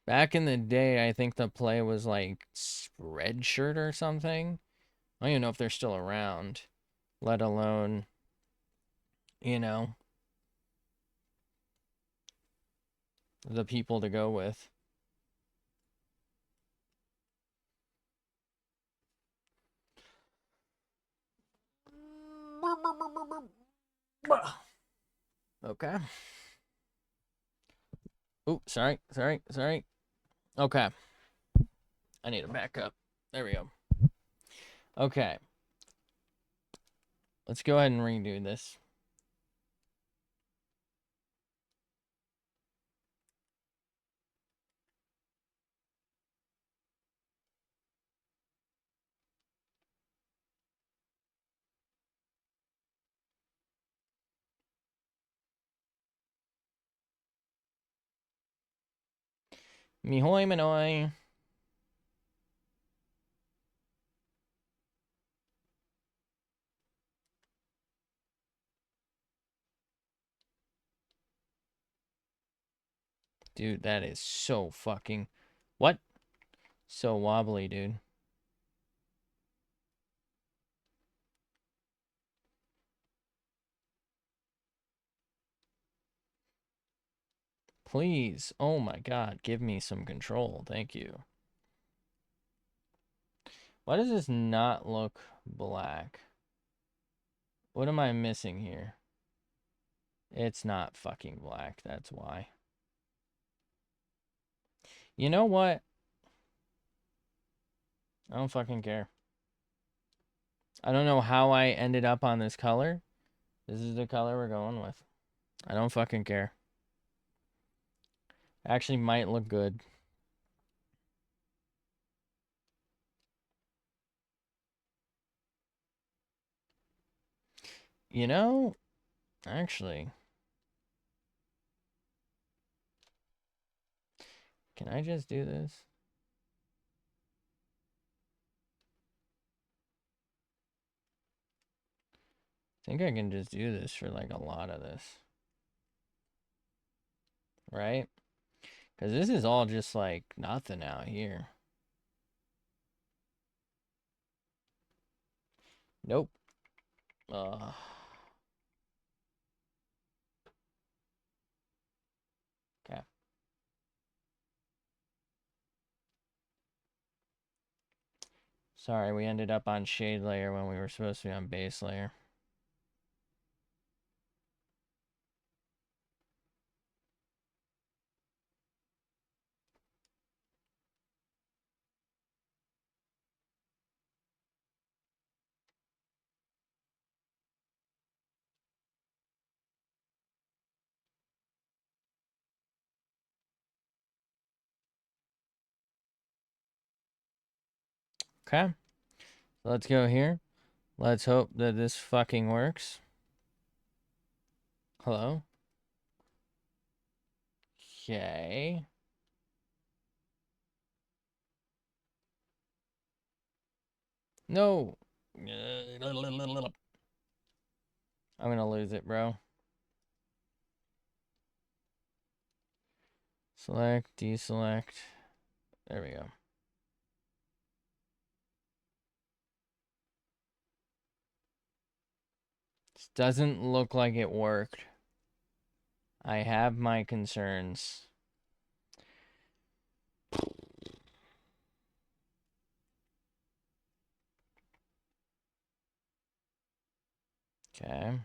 Back in the day, I think the play was like Spreadshirt or something. I don't even know if they're still around, let alone, you know, the people to go with. Okay. Oh, sorry. Okay. I need to back up. There we go. Okay. Let's go ahead and redo this. Mihoy Manoy. Dude, that is so fucking... What? So wobbly, dude. Please. Oh my God. Give me some control. Thank you. Why does this not look black? What am I missing here? It's not fucking black. That's why. You know what? I don't fucking care. I don't know how I ended up on this color. This is the color we're going with. I don't fucking care. Actually might look good. You know, actually, can I just do this? I think I can just do this for like a lot of this. Right? Because this is all just like nothing out here. Nope. Okay. Sorry, we ended up on shade layer when we were supposed to be on base layer. Okay. So let's go here. Let's hope that this fucking works. Hello? Okay. No. I'm gonna lose it, bro. Select, deselect. There we go. This doesn't look like it worked. I have my concerns. Okay.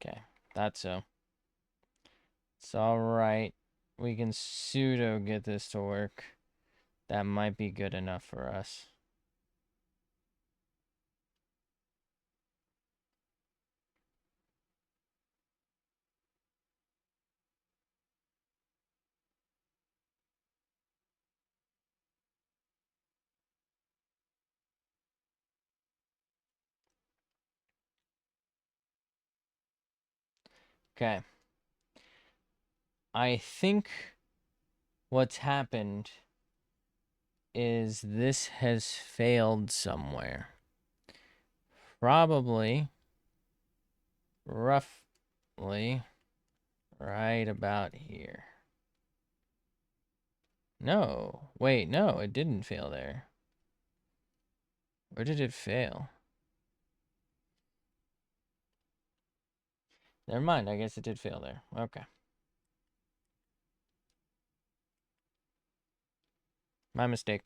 Okay. That's so. It's alright. We can pseudo get this to work. That might be good enough for us. Okay. I think what's happened is this has failed somewhere. Probably, roughly, right about here. No, wait, no, it didn't fail there. Where did it fail? Never mind, I guess it did fail there. Okay. My mistake.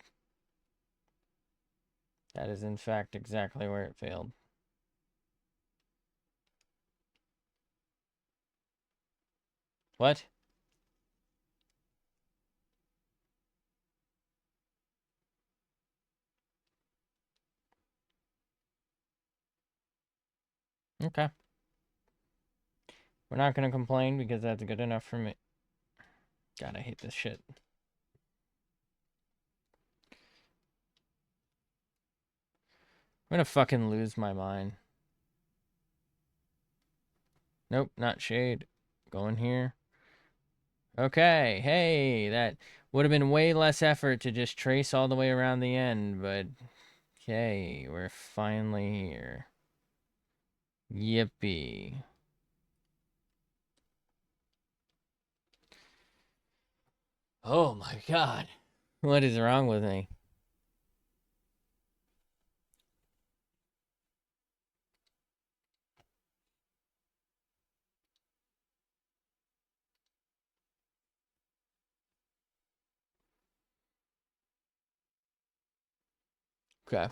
That is, in fact, exactly where it failed. What? Okay. We're not going to complain because that's good enough for me. God, I hate this shit. I'm going to fucking lose my mind. Nope, not shade. Going here. Okay, hey, that would have been way less effort to just trace all the way around the end, but okay, we're finally here. Yippee. Oh my god. What is wrong with me? Okay.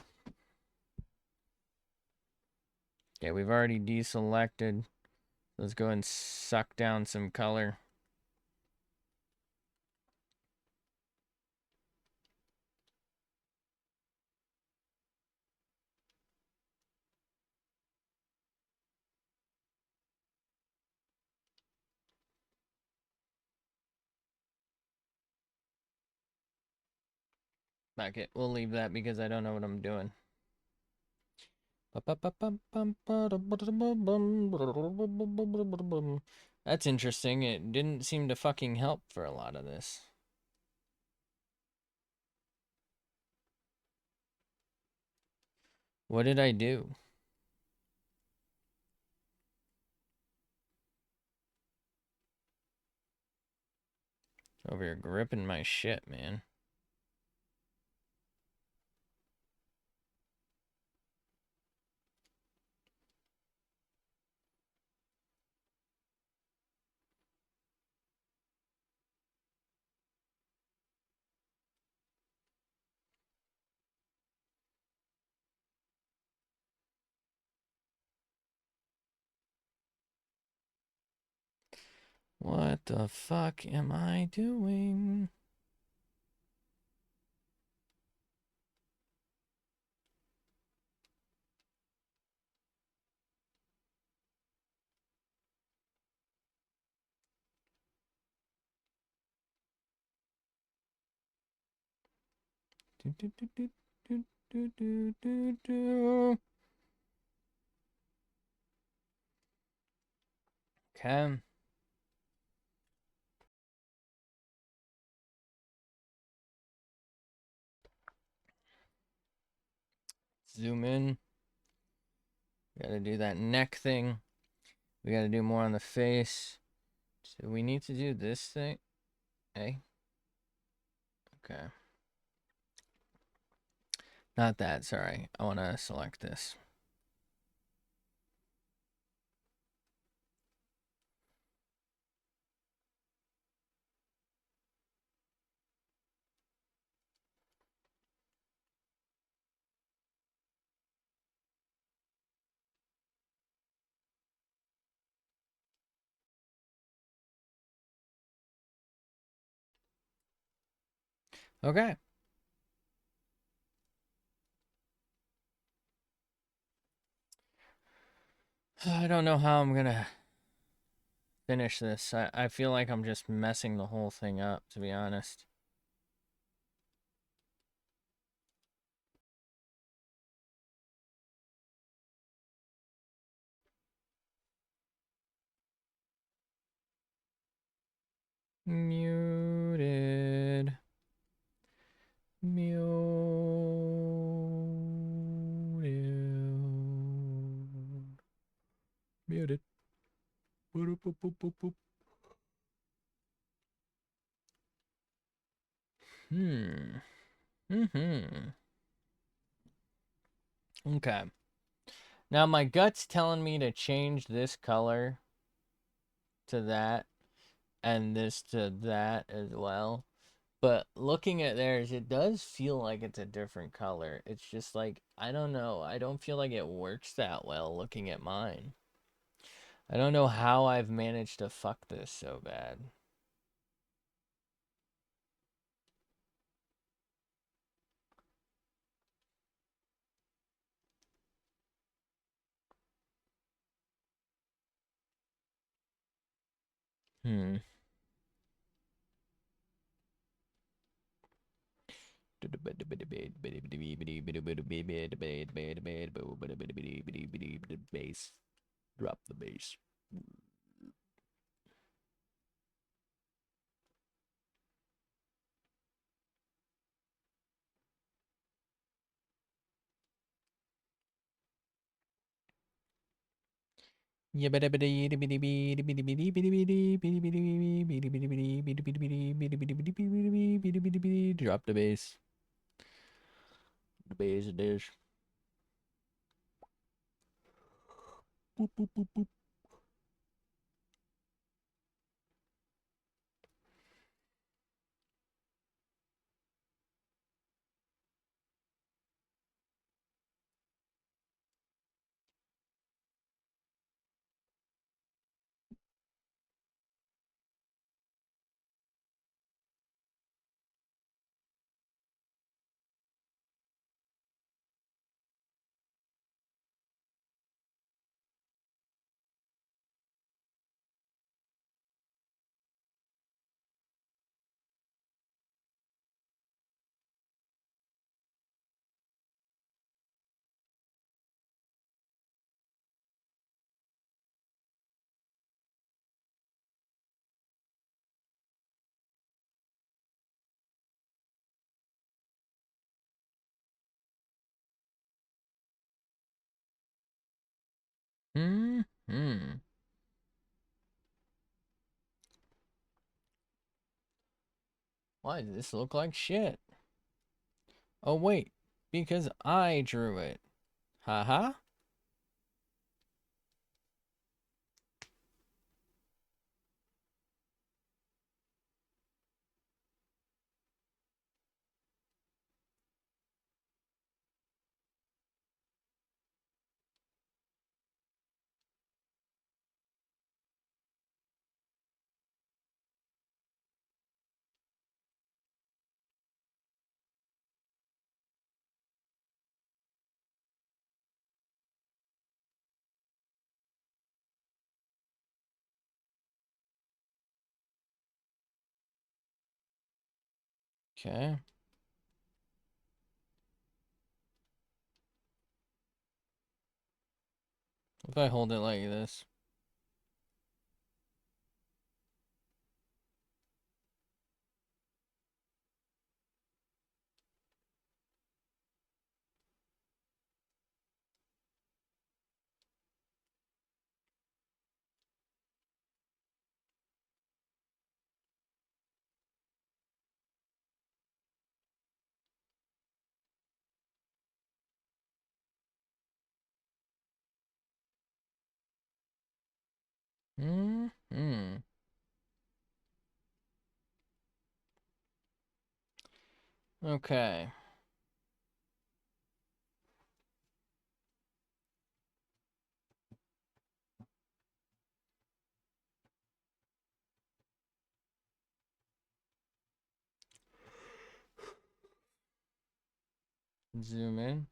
Okay, we've already deselected. Let's go and suck down some color. Fuck it. We'll leave that because I don't know what I'm doing. That's interesting. It didn't seem to fucking help for a lot of this. What did I do? Over here gripping my shit, man. What the fuck am I doing? Okay. Zoom in. Gotta do that neck thing. We gotta do more on the face. So we need to do this thing. Hey. Okay. Not that, sorry. I wanna select this. Okay. I don't know how I'm gonna finish this. I feel like I'm just messing the whole thing up, to be honest. Muted. Muted. Muted. Boop, boop, boop, boop, boop. Mm-hmm. Okay. Now my gut's telling me to change this color to that and this to that as well. But looking at theirs, it does feel like it's a different color. It's just like, I don't know. I don't feel like it works that well looking at mine. I don't know how I've managed to fuck this so bad. Hmm. Bass. Drop the bass. Drop the bass. The bass dish. Boop, boop, boop, boop. Hmm. Hmm. Why does this look like shit? Oh, wait. Because I drew it. Haha. Okay. If I hold it like this. Hmm. Hmm. Okay. Zoom in.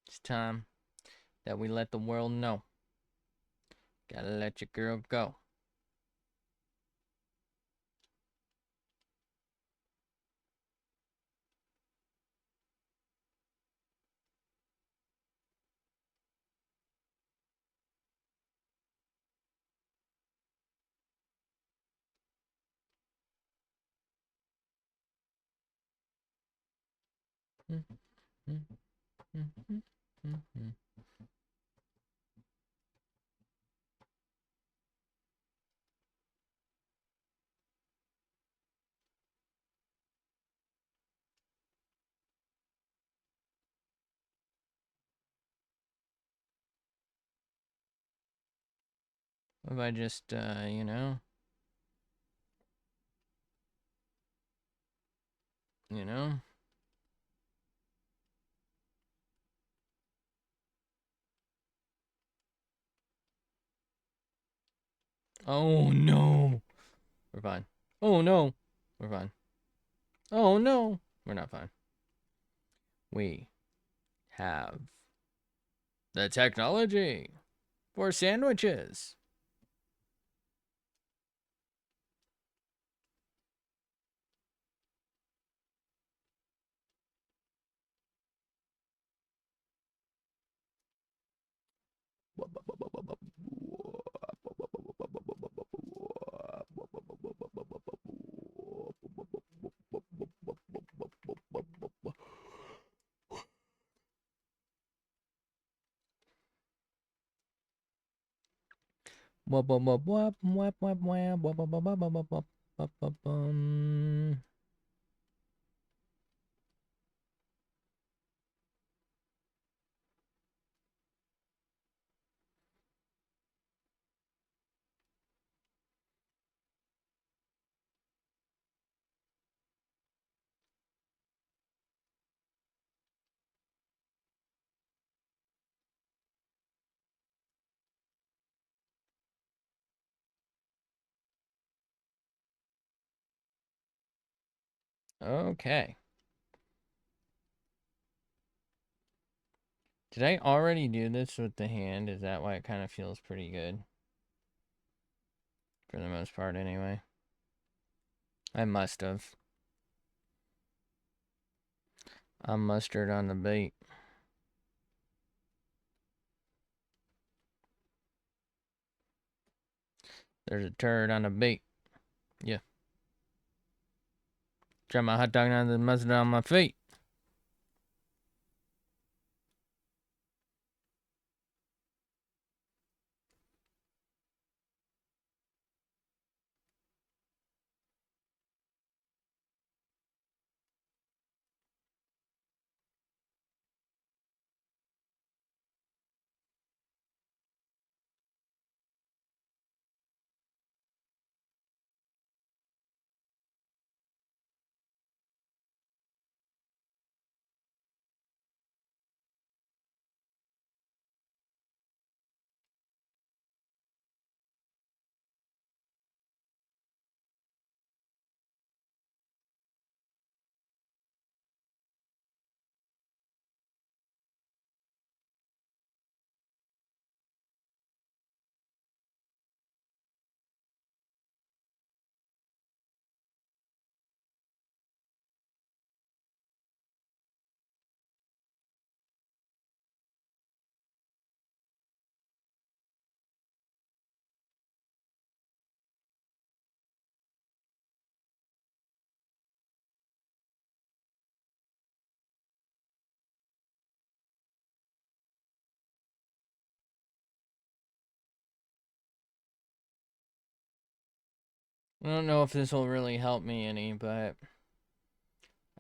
It's time that we let the world know. Gotta let your girl go. If I just, you know. You know? Oh no. We're fine. Oh no. We're fine. Oh no. We're not fine. We have the technology for sandwiches. Okay. Did I already do this with the hand? Is that why it kind of feels pretty good? For the most part, anyway. I must have. I'm mustard on the bait. There's a turd on the bait. Yeah. Try my hot dog on the mustard on my feet. I don't know if this will really help me any, but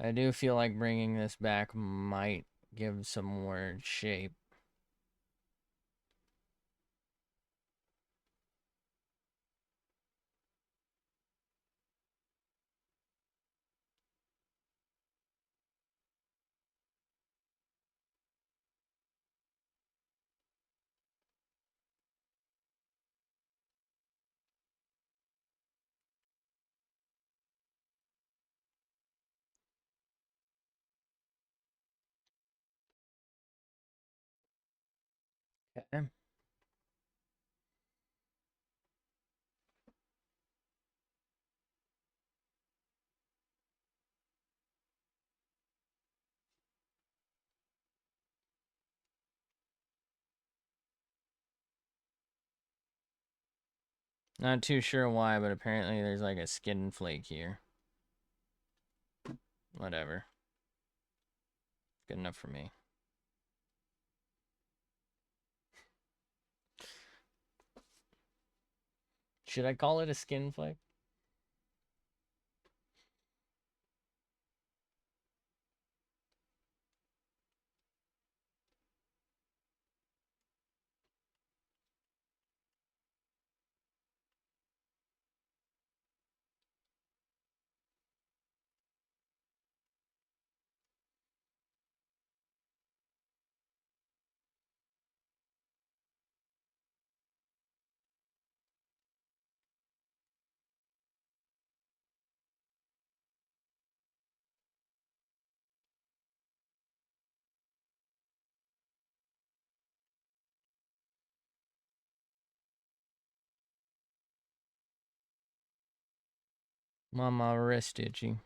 I do feel like bringing this back might give some more shape. Okay. Not too sure why, but apparently there's like a skin flake here. Whatever. Good enough for me. Should I call it a skin flake? My wrist itchy.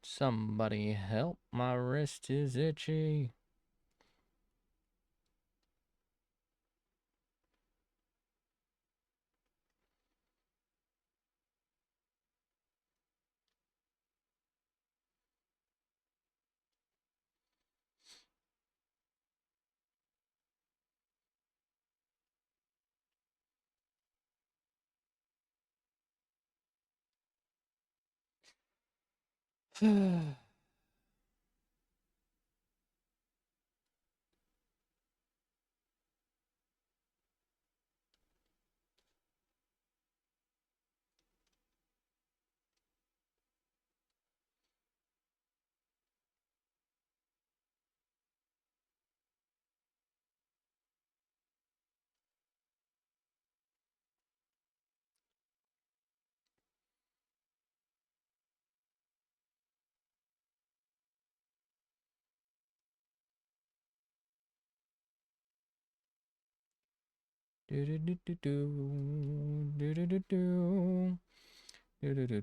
Somebody help, my wrist is itchy. Do do do do do do do do do. Do do do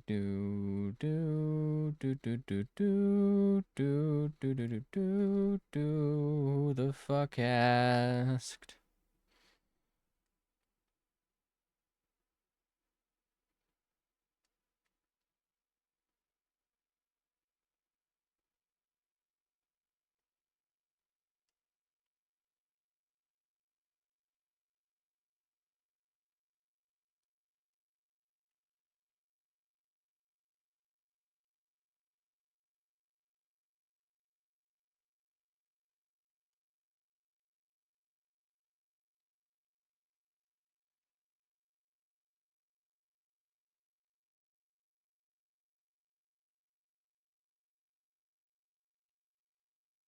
do do do do do do do do do do do the fuck asked.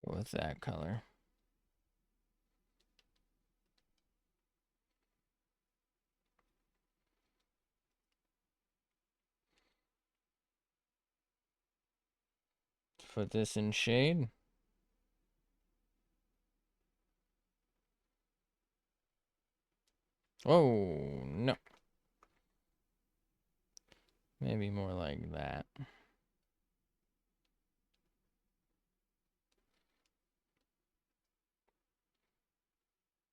With that color. Put this in shade. Oh, no. Maybe more like that.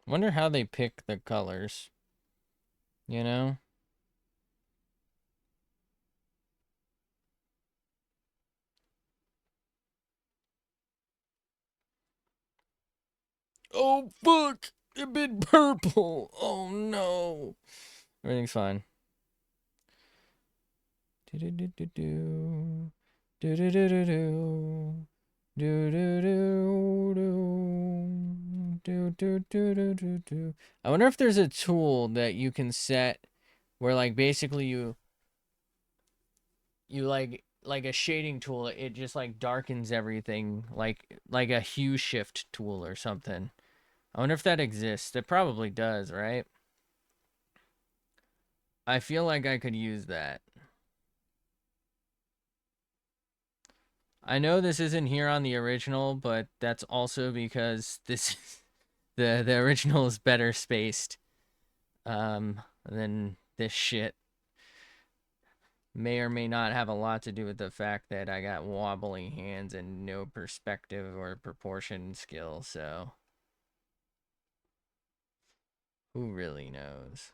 Wonder how they pick the colors. You know? Oh, fuck! It been purple! Oh, no! Everything's fine. Do do do do do. Do do do do do. Do do do do. Do do do do do do. I wonder if there's a tool that you can set where like basically you like a shading tool, it just like darkens everything like a hue shift tool or something. I wonder if that exists. It probably does, right? I feel like I could use that. I know this isn't here on the original, but that's also because this the original is better spaced than this shit. May or may not have a lot to do with the fact that I got wobbly hands and no perspective or proportion skill, so who really knows?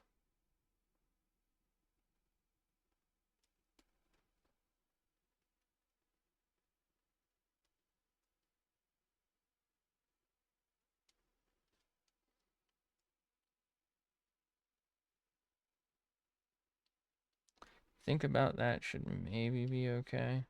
Think about that should maybe be okay.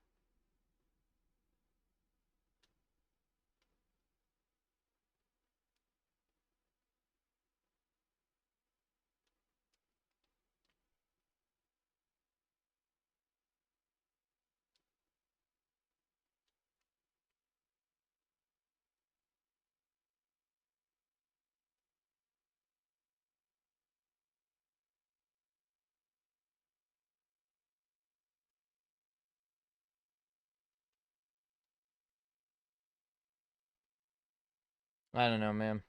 I don't know, man.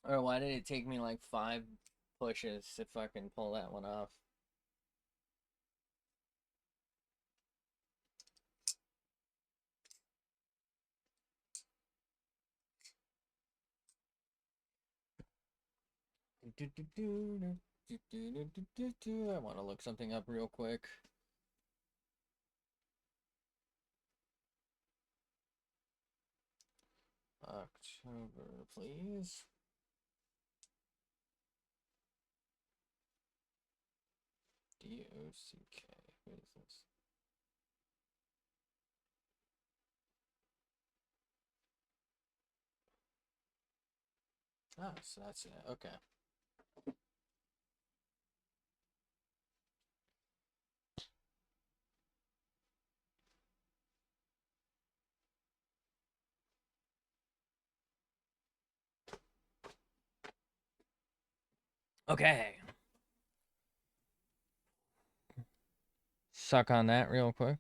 Or why did it take me like 5 pushes to fucking pull that one off? I want to look something up real quick. October, please. DOCK. What is this? Oh, so that's it. Okay. Okay. suck on that real quick.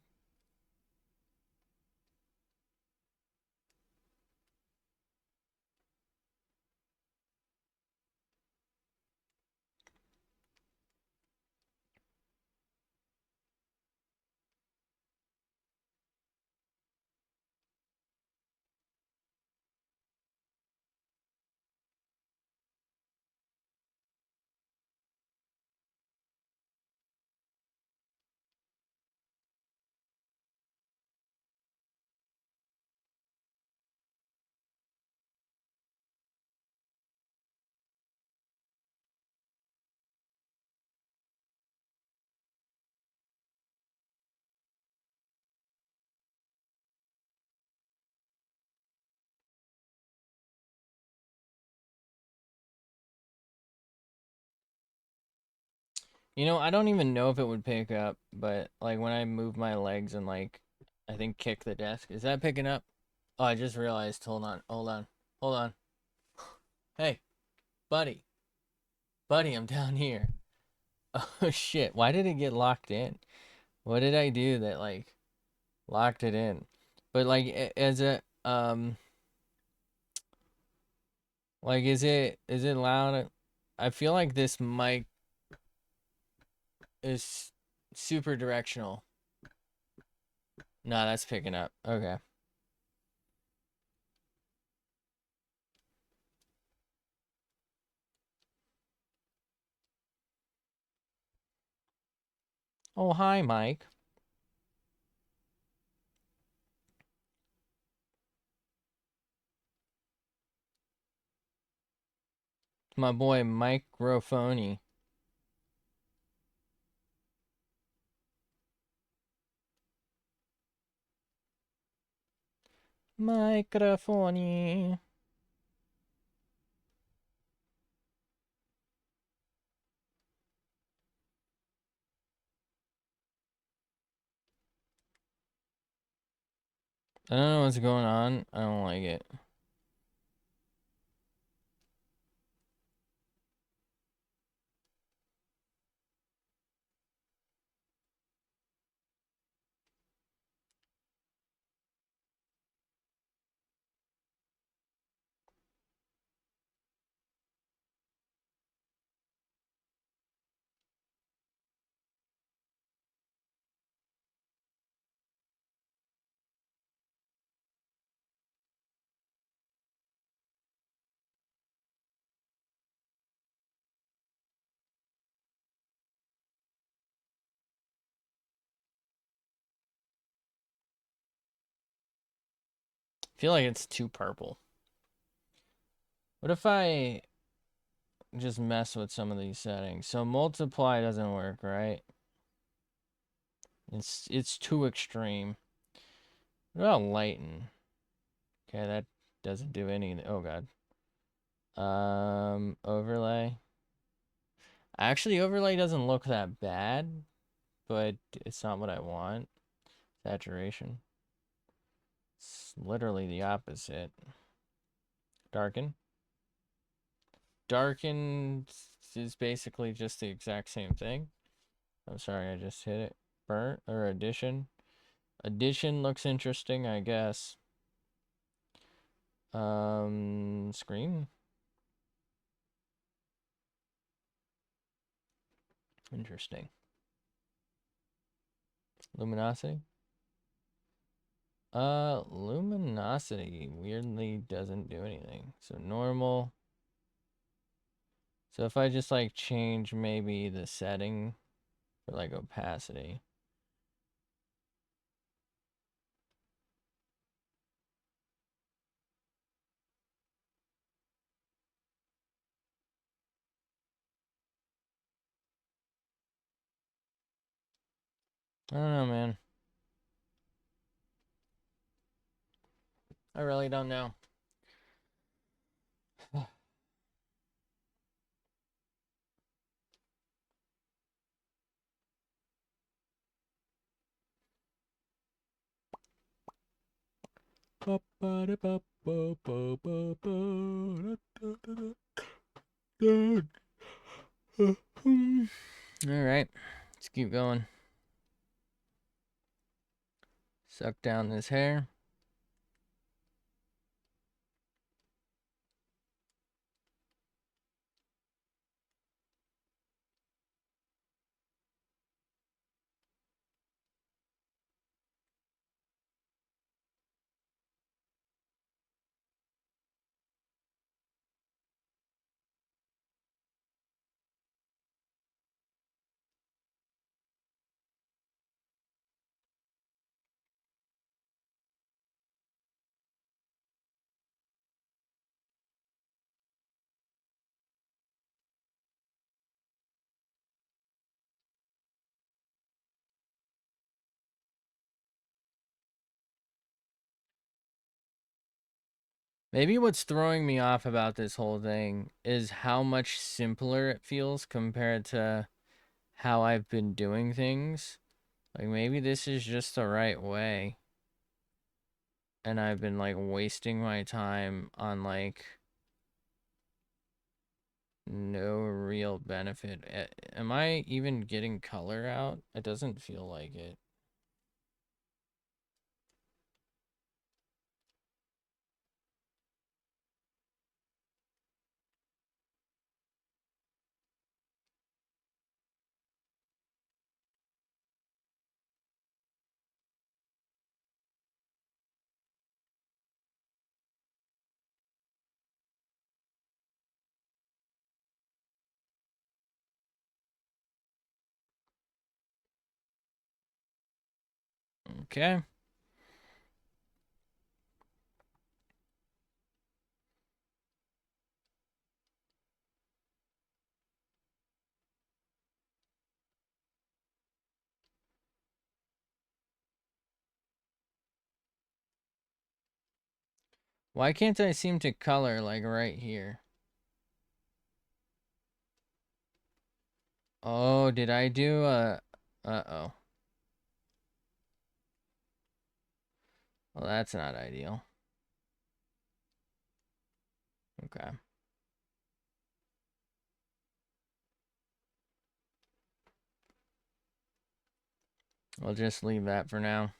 You know, I don't even know if it would pick up, but like when I move my legs and like I think kick the desk, is that picking up? Oh, I just realized. Hold on, hold on, hold on. Hey, buddy, buddy, I'm down here. Oh shit, why did it get locked in? What did I do that like locked it in? But like as a like is it loud? I feel like this mic is super directional. No, that's picking up. Okay. Oh, hi, Mike. My boy Microphony. Microphony. I don't know what's going on. I don't like it. I feel like it's too purple. What if I just mess with some of these settings? So multiply doesn't work, right? It's too extreme. What about lighten? Okay, that doesn't do anything. Oh god. Overlay. Actually, overlay doesn't look that bad, but it's not what I want. Saturation. It's literally the opposite. Darken. Darken is basically just the exact same thing. I'm sorry, I just hit it. Burnt or addition. Addition looks interesting, I guess. Screen. Interesting. Luminosity. Luminosity weirdly doesn't do anything. So normal. So if I just like change maybe the setting for like opacity. I don't know, man. I really don't know. All right, let's keep going. Suck down this hair. Maybe what's throwing me off about this whole thing is how much simpler it feels compared to how I've been doing things. Like, maybe this is just the right way. And I've been, like, wasting my time on, like, no real benefit. Am I even getting color out? It doesn't feel like it. Okay. Why can't I seem to color, like, right here? Oh, did I do a... Uh-oh. Well, that's not ideal. Okay. We'll just leave that for now.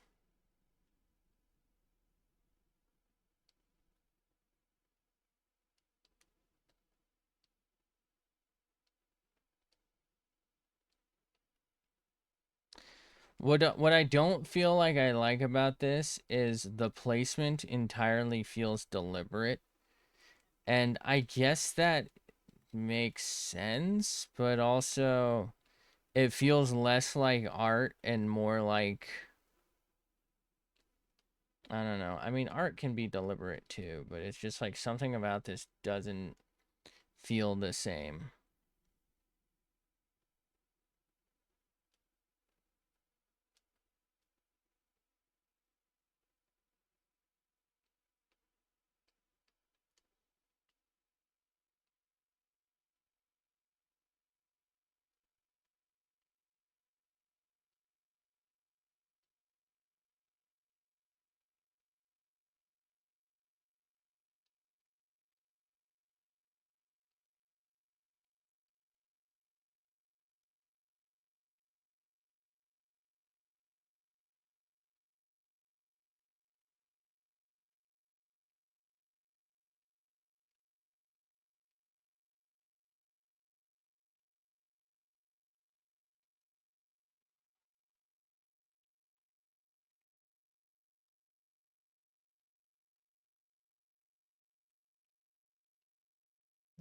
What I don't feel like I like about this is the placement entirely feels deliberate. And I guess that makes sense, but also it feels less like art and more like, I don't know. I mean, art can be deliberate too, but it's just like something about this doesn't feel the same.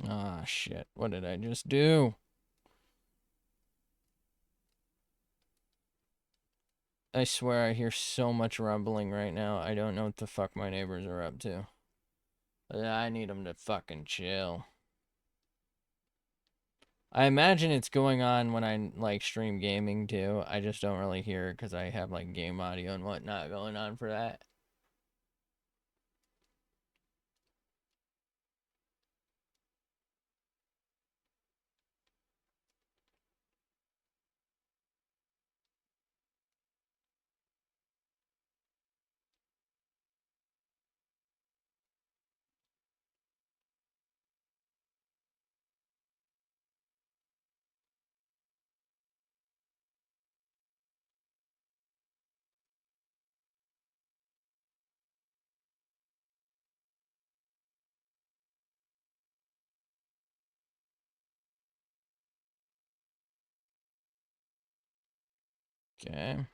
Ah, shit. What did I just do? I swear I hear so much rumbling right now. I don't know what the fuck my neighbors are up to. I need them to fucking chill. I imagine it's going on when I, like, stream gaming, too. I just don't really hear it because I have, like, game audio and whatnot going on for that. Okay.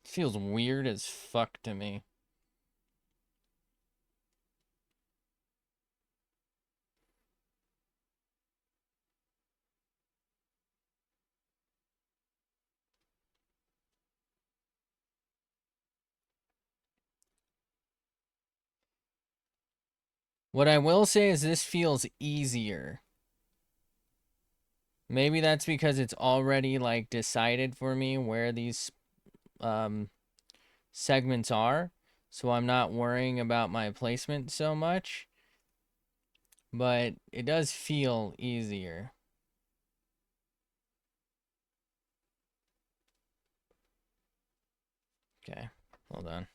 Feels weird as fuck to me. What I will say is this feels easier. Maybe that's because it's already like decided for me where these um segments are, so I'm not worrying about my placement so much, but it does feel easier. Okay, hold on.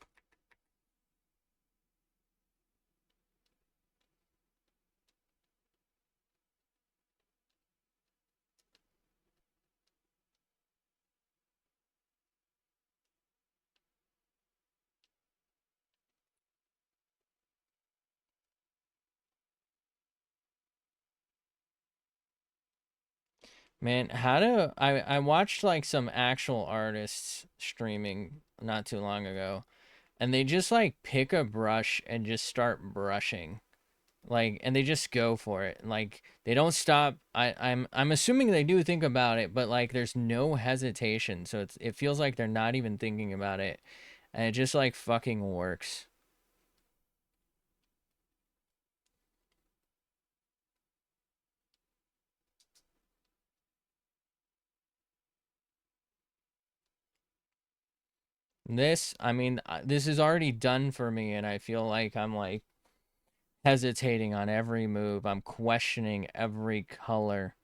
Man, how do I watched like some actual artists streaming not too long ago, and they just like pick a brush and just start brushing. Like, and they just go for it. Like, they don't stop. I'm assuming they do think about it, but like there's no hesitation. So it feels like they're not even thinking about it. And it just like fucking works. This, I mean, this is already done for me, and I feel like I'm like hesitating on every move. I'm questioning every color.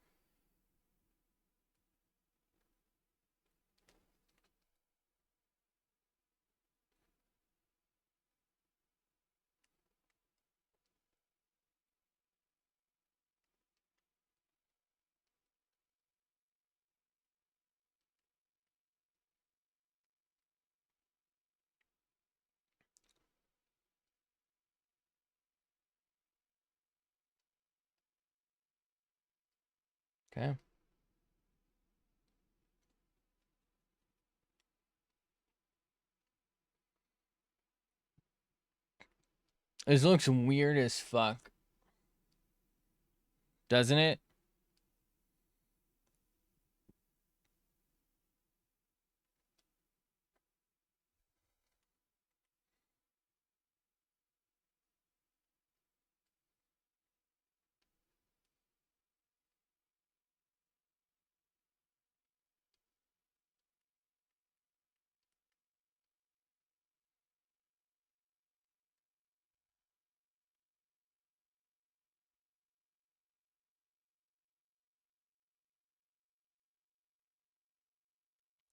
Okay. This looks weird as fuck, doesn't it?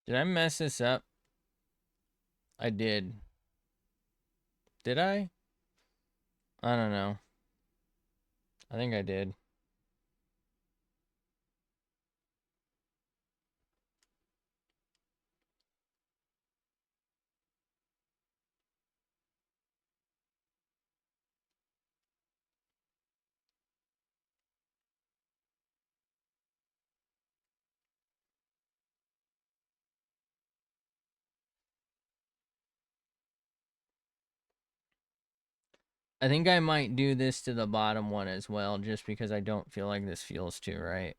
Did I mess this up? I did. Did I? I don't know. I think I did. I think I might do this to the bottom one as well, just because I don't feel like this feels too right.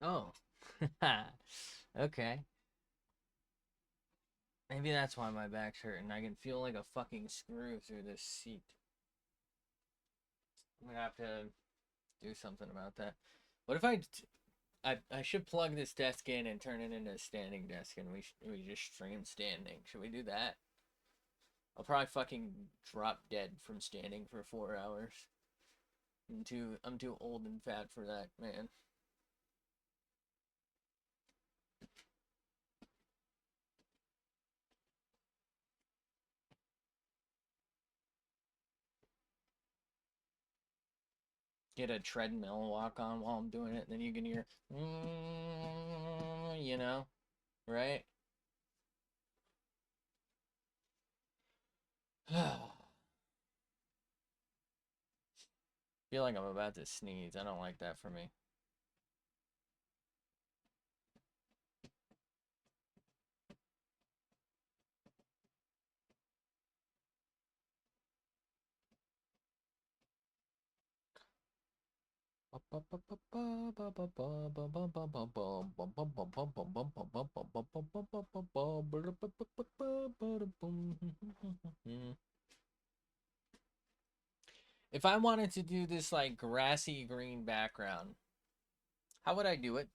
Oh. Okay. Maybe that's why my back's hurting. I can feel like a fucking screw through this seat. I'm gonna have to do something about that. What if I should plug this desk in and turn it into a standing desk, and we just stream standing. Should we do that? I'll probably fucking drop dead from standing for 4 hours. I'm too old and fat for that, man. Get a treadmill walk on while I'm doing it, and then you can hear, you know, right? Feel like I'm about to sneeze. I don't like that for me. If I wanted to do this like grassy green background, how would I do it?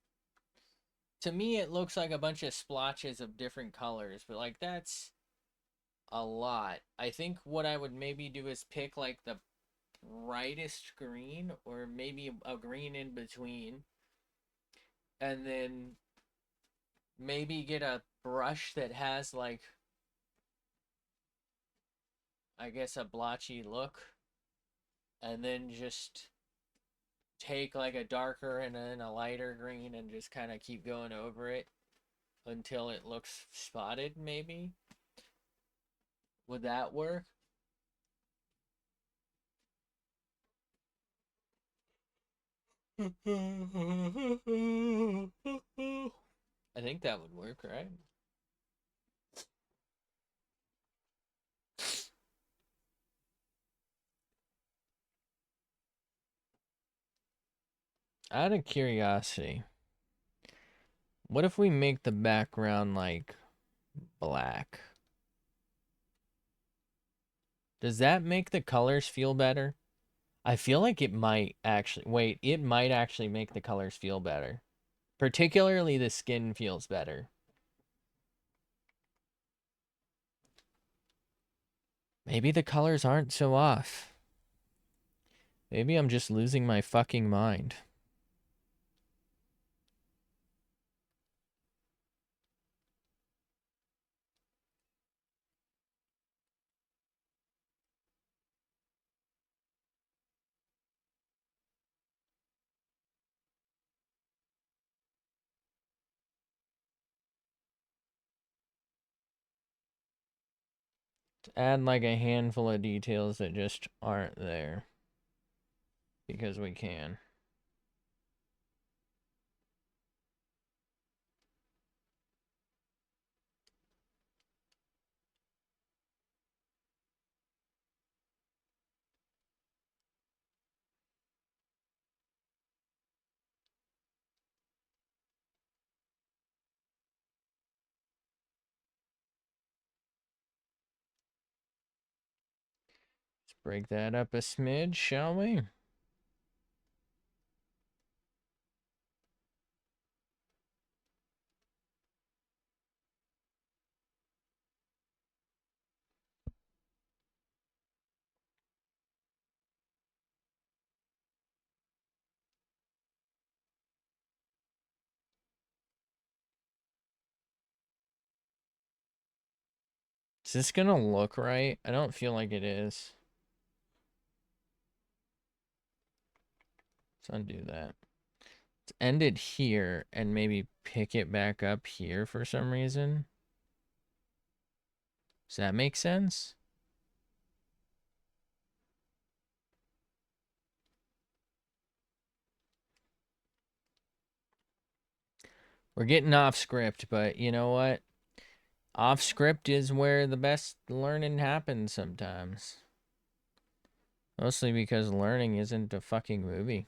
To me, it looks like a bunch of splotches of different colors, but like that's a lot. I think what I would maybe do is pick like the brightest green or maybe a green in between, and then maybe get a brush that has like, I guess, a blotchy look, and then just take like a darker and then a lighter green and just kind of keep going over it until it looks spotted, maybe. Would that work? I think that would work, right? Out of curiosity, what if we make the background like black? Does that make the colors feel better? I feel like it might actually. Wait, it might actually make the colors feel better. Particularly the skin feels better. Maybe the colors aren't so off. Maybe I'm just losing my fucking mind. Add like a handful of details that just aren't there. Because we can. Let's break that up a smidge, shall we? Is this gonna look right? I don't feel like it is. Let's undo that. Let's end it here and maybe pick it back up here for some reason. Does that make sense? We're getting off script, but you know what? Off script is where the best learning happens sometimes. Mostly because learning isn't a fucking movie.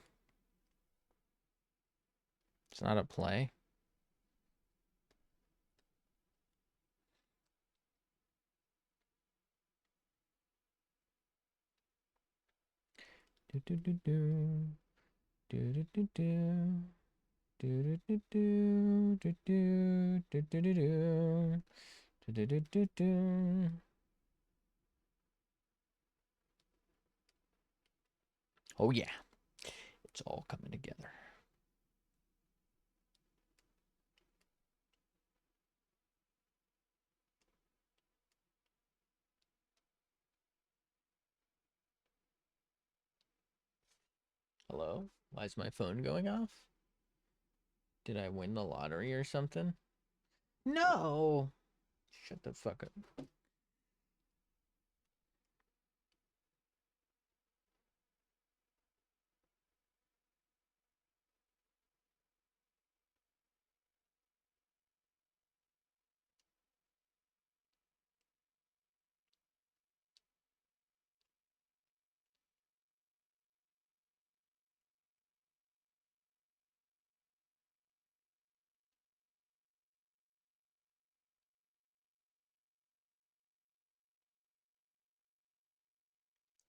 It's not a play. Do do do do. Do do do do. Do do do do do do do do do. Do do do do. Oh yeah. It's all coming together. Hello? Why is my phone going off? Did I win the lottery or something? No! Shut the fuck up.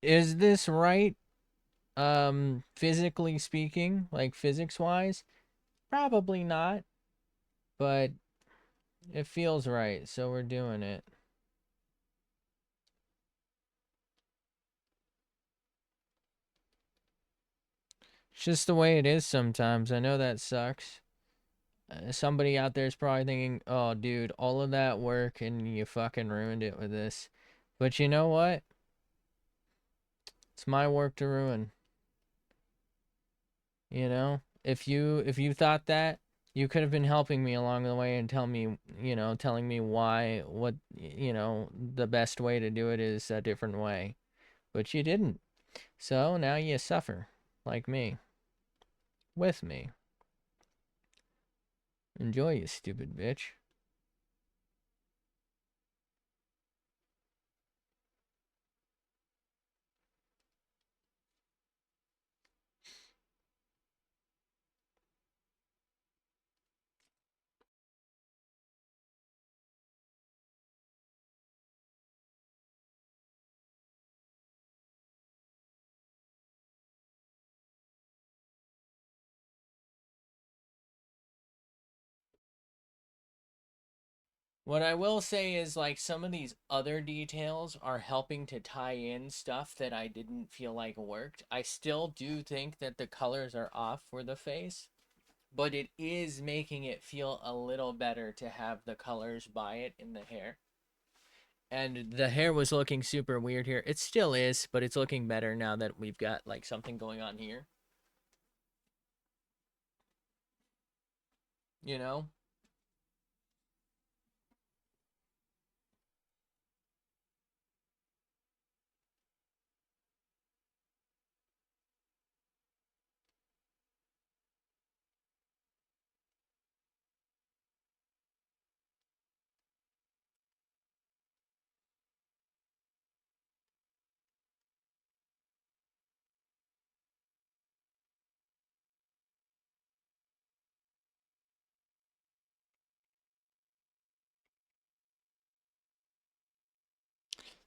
Is this right? Physically speaking, like physics wise? Probably not, but it feels right, so we're doing it. It's just the way it is sometimes. I know that sucks. Somebody out there is probably thinking, oh, dude, all of that work and you fucking ruined it with this. But you know what? It's my work to ruin. You know? If you thought that, you could have been helping me along the way and telling me why the best way to do it is a different way. But you didn't. So now you suffer like me. With me. Enjoy, you stupid bitch. What I will say is, like, some of these other details are helping to tie in stuff that I didn't feel like worked. I still do think that the colors are off for the face, but it is making it feel a little better to have the colors by it in the hair. And the hair was looking super weird here. It still is, but it's looking better now that we've got, like, something going on here. You know?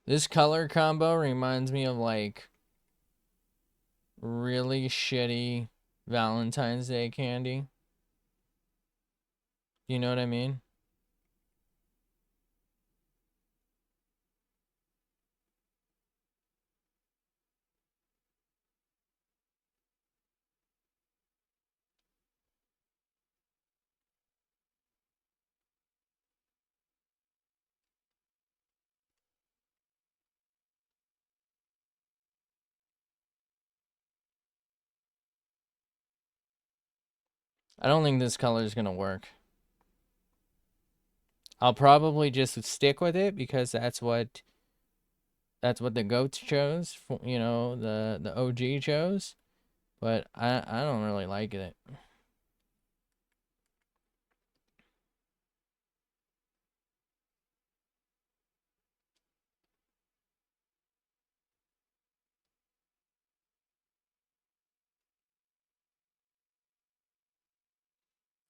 This color combo reminds me of, like, really shitty Valentine's Day candy. You know what I mean? I don't think this color is gonna work. I'll probably just stick with it because that's what the goats chose. The OG chose. But I don't really like it.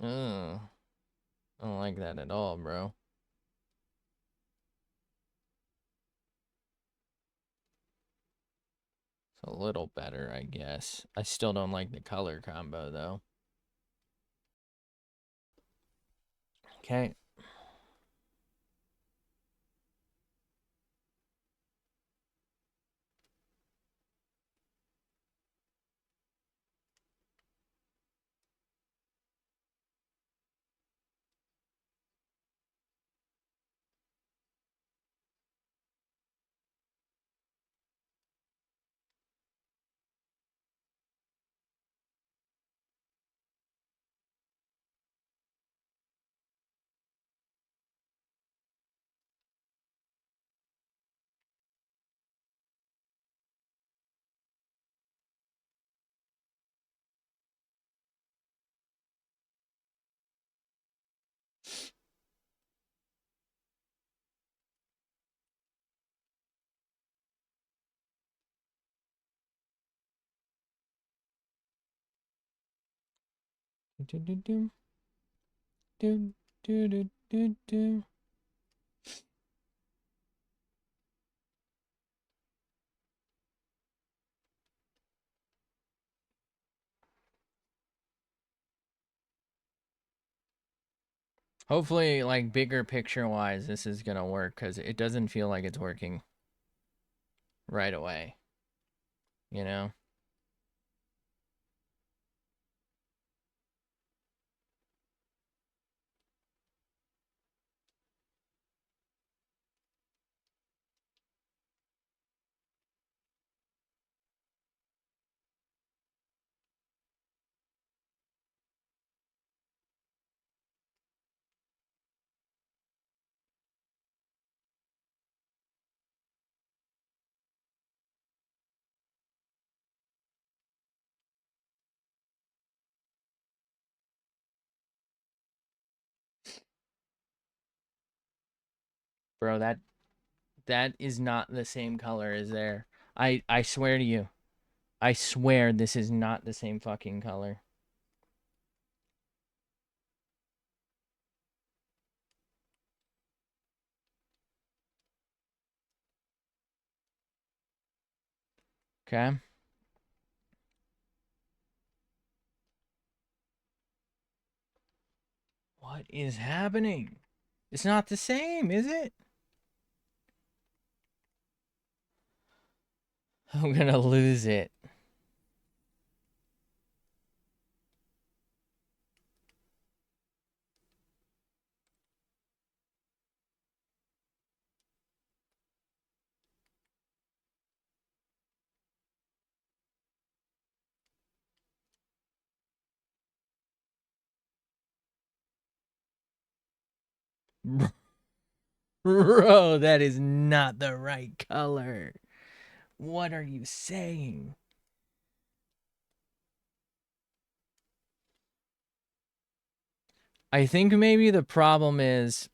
Ugh. I don't like that at all, bro. It's a little better, I guess. I still don't like the color combo, though. Okay. Do, do, do, do, do, do, do, do. Hopefully, like, bigger picture-wise, this is gonna work, because it doesn't feel like it's working right away. You know? Bro, that is not the same color as there. I swear to you. I swear this is not the same fucking color. Okay? What is happening? It's not the same, is it? I'm gonna lose it. Bro, that is not the right color. What are you saying? I think maybe the problem is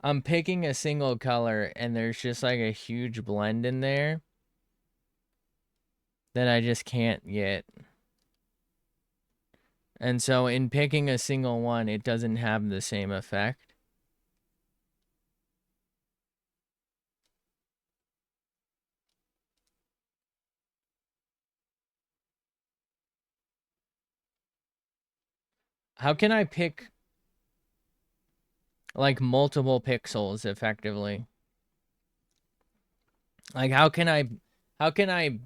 I'm picking a single color and there's just like a huge blend in there that I just can't get. And so in picking a single one, it doesn't have the same effect. How can I pick like multiple pixels effectively? Like how can I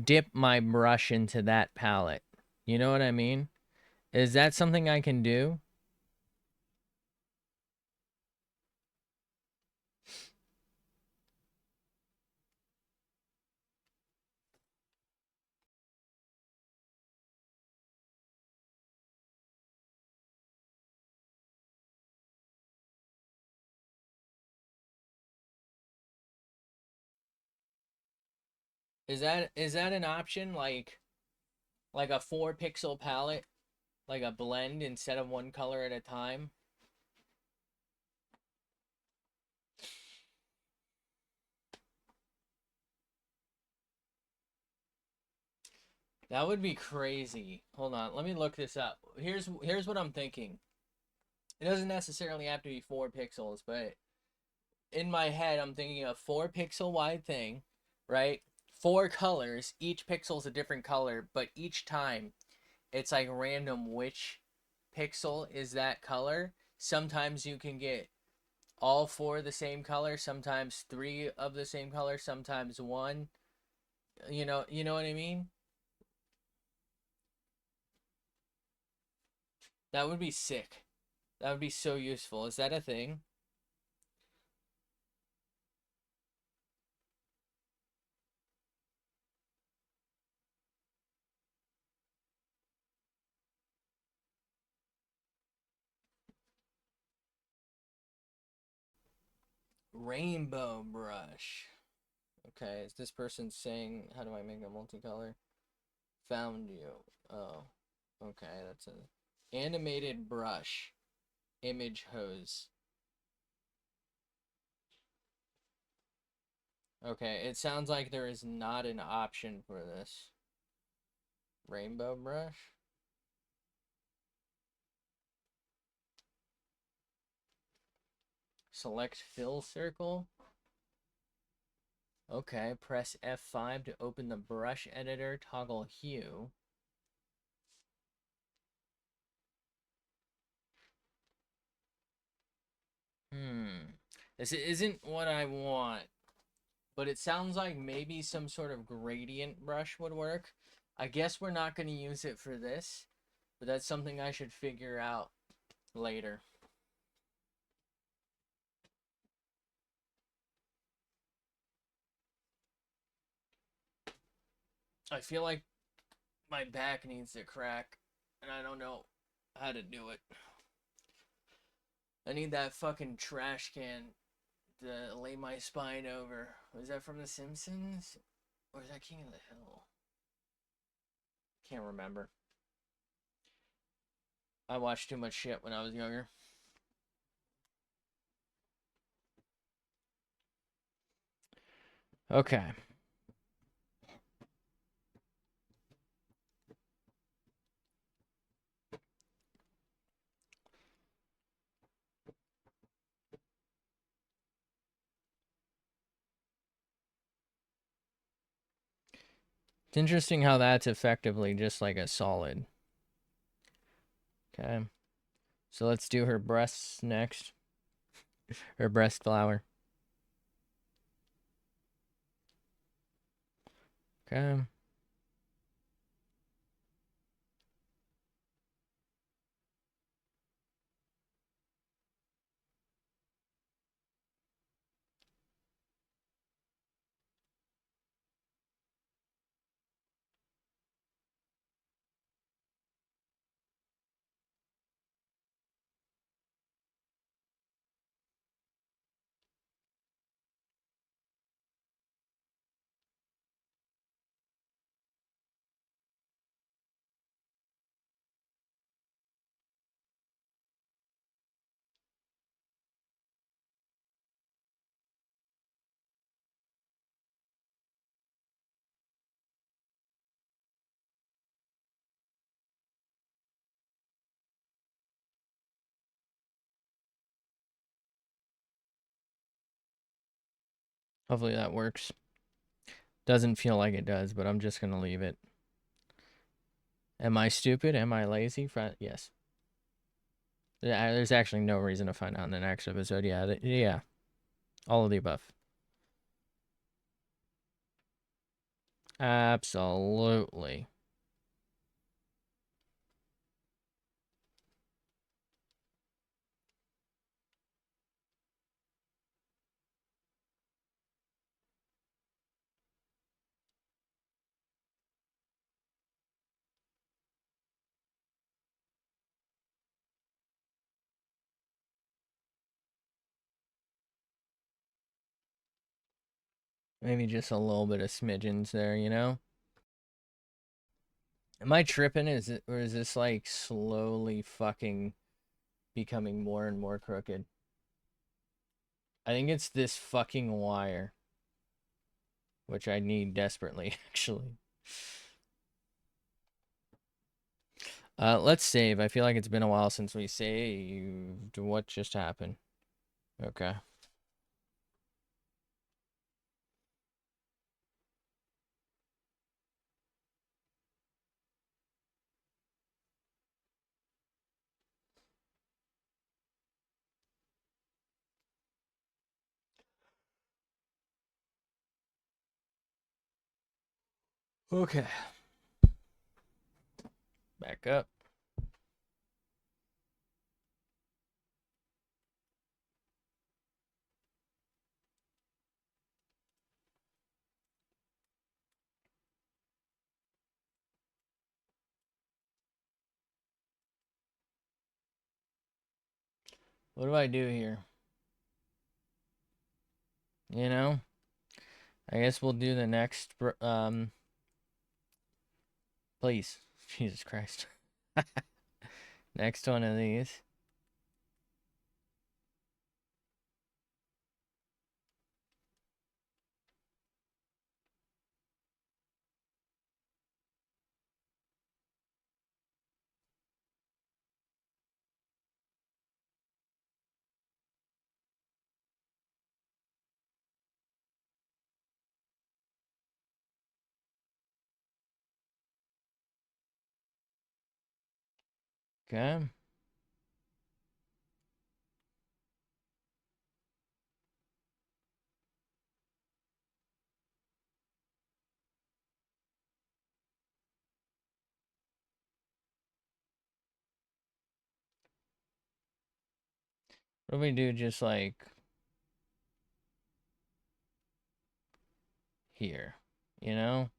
dip my brush into that palette? You know what I mean? Is that something I can do? Is that an option like a 4 pixel palette, like a blend instead of one color at a time? That would be crazy. Hold on, let me look this up. Here's what I'm thinking. It doesn't necessarily have to be 4 pixels, but in my head, I'm thinking a 4 pixel wide thing, right? 4 colors. Each pixel's a different color, but each time it's like random which pixel is that color. Sometimes you can get all four the same color, sometimes three of the same color, sometimes one. You know what I mean? That would be sick. That would be so useful. Is that a thing? Rainbow brush. Okay, is this person saying, how do I make a multicolor? Found you. Oh, okay, that's a animated brush. Image hose. Okay, it sounds like there is not an option for this. Rainbow brush? Select fill circle. Okay, press F5 to open the brush editor, toggle hue. This isn't what I want, but it sounds like maybe some sort of gradient brush would work. I guess we're not going to use it for this, but that's something I should figure out later. I feel like my back needs to crack, and I don't know how to do it. I need that fucking trash can to lay my spine over. Was that from The Simpsons? Or is that King of the Hill? Can't remember. I watched too much shit when I was younger. Okay. It's interesting how that's effectively just like a solid. Okay. So let's do her breasts next. Her breast flower. Okay. Hopefully that works. Doesn't feel like it does, but I'm just going to leave it. Am I stupid? Am I lazy? Yes. There's actually no reason to find out in the next episode. Yeah. All of the above. Absolutely. Maybe just a little bit of smidgens there, you know? Am I tripping? Or is this like slowly fucking becoming more and more crooked? I think it's this fucking wire, which I need desperately, actually. Let's save. I feel like it's been a while since we saved. What just happened? Okay. Okay. Back up. What do I do here? You know? I guess we'll do the next, please. Jesus Christ. Next one of these. Okay. What do we do just like here? You know?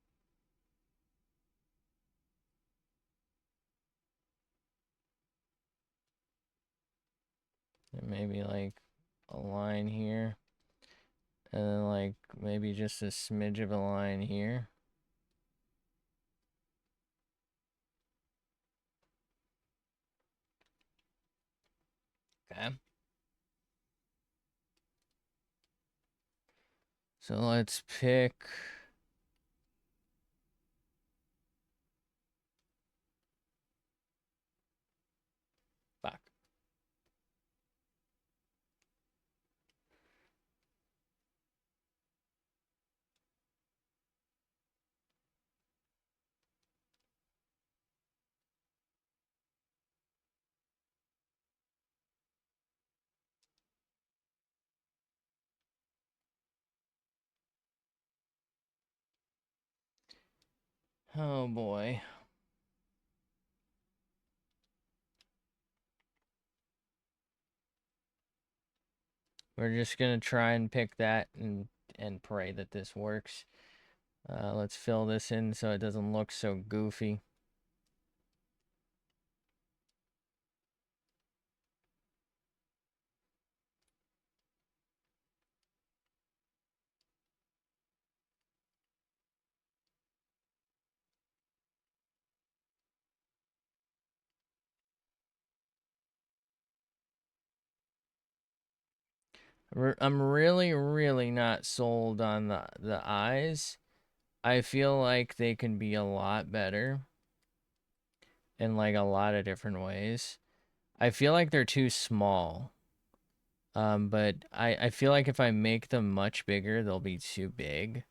And maybe like a line here. And then like maybe just a smidge of a line here. Okay. So let's pick. Fuck. Oh boy. We're just gonna try and pick that and pray that this works. Let's fill this in so it doesn't look so goofy. I'm really, really not sold on the eyes. I feel like they can be a lot better in like a lot of different ways. I feel like they're too small. But I feel like if I make them much bigger, they'll be too big.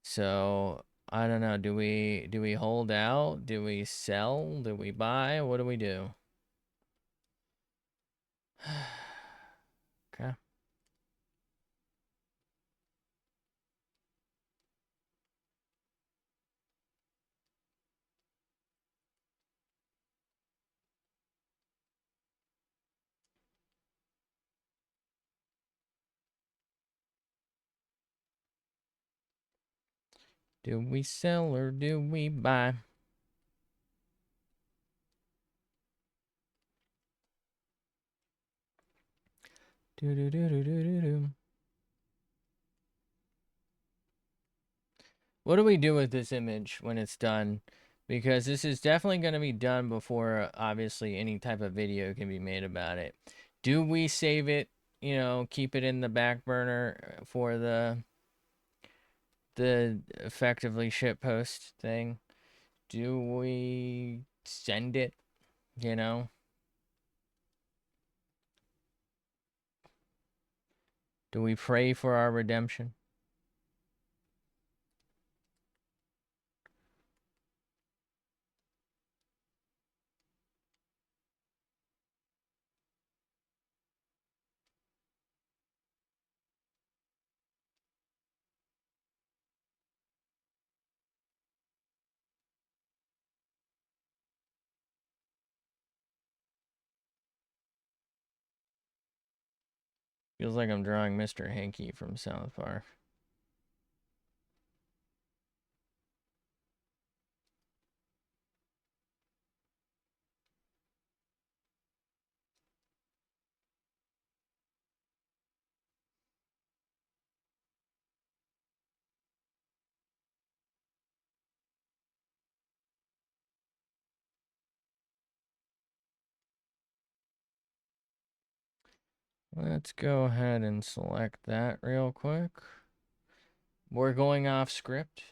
So I don't know. Do we hold out? Do we sell? Do we buy? What do we do? Okay. Do we sell or do we buy? Do do do do do do do. What do we do with this image when it's done? Because this is definitely going to be done before, obviously, any type of video can be made about it. Do we save it, keep it in the back burner for the effectively shitpost thing? Do we send it, you know? Do we pray for our redemption? Feels like I'm drawing Mr. Hanky from South Park. Let's go ahead and select that real quick. We're going off script.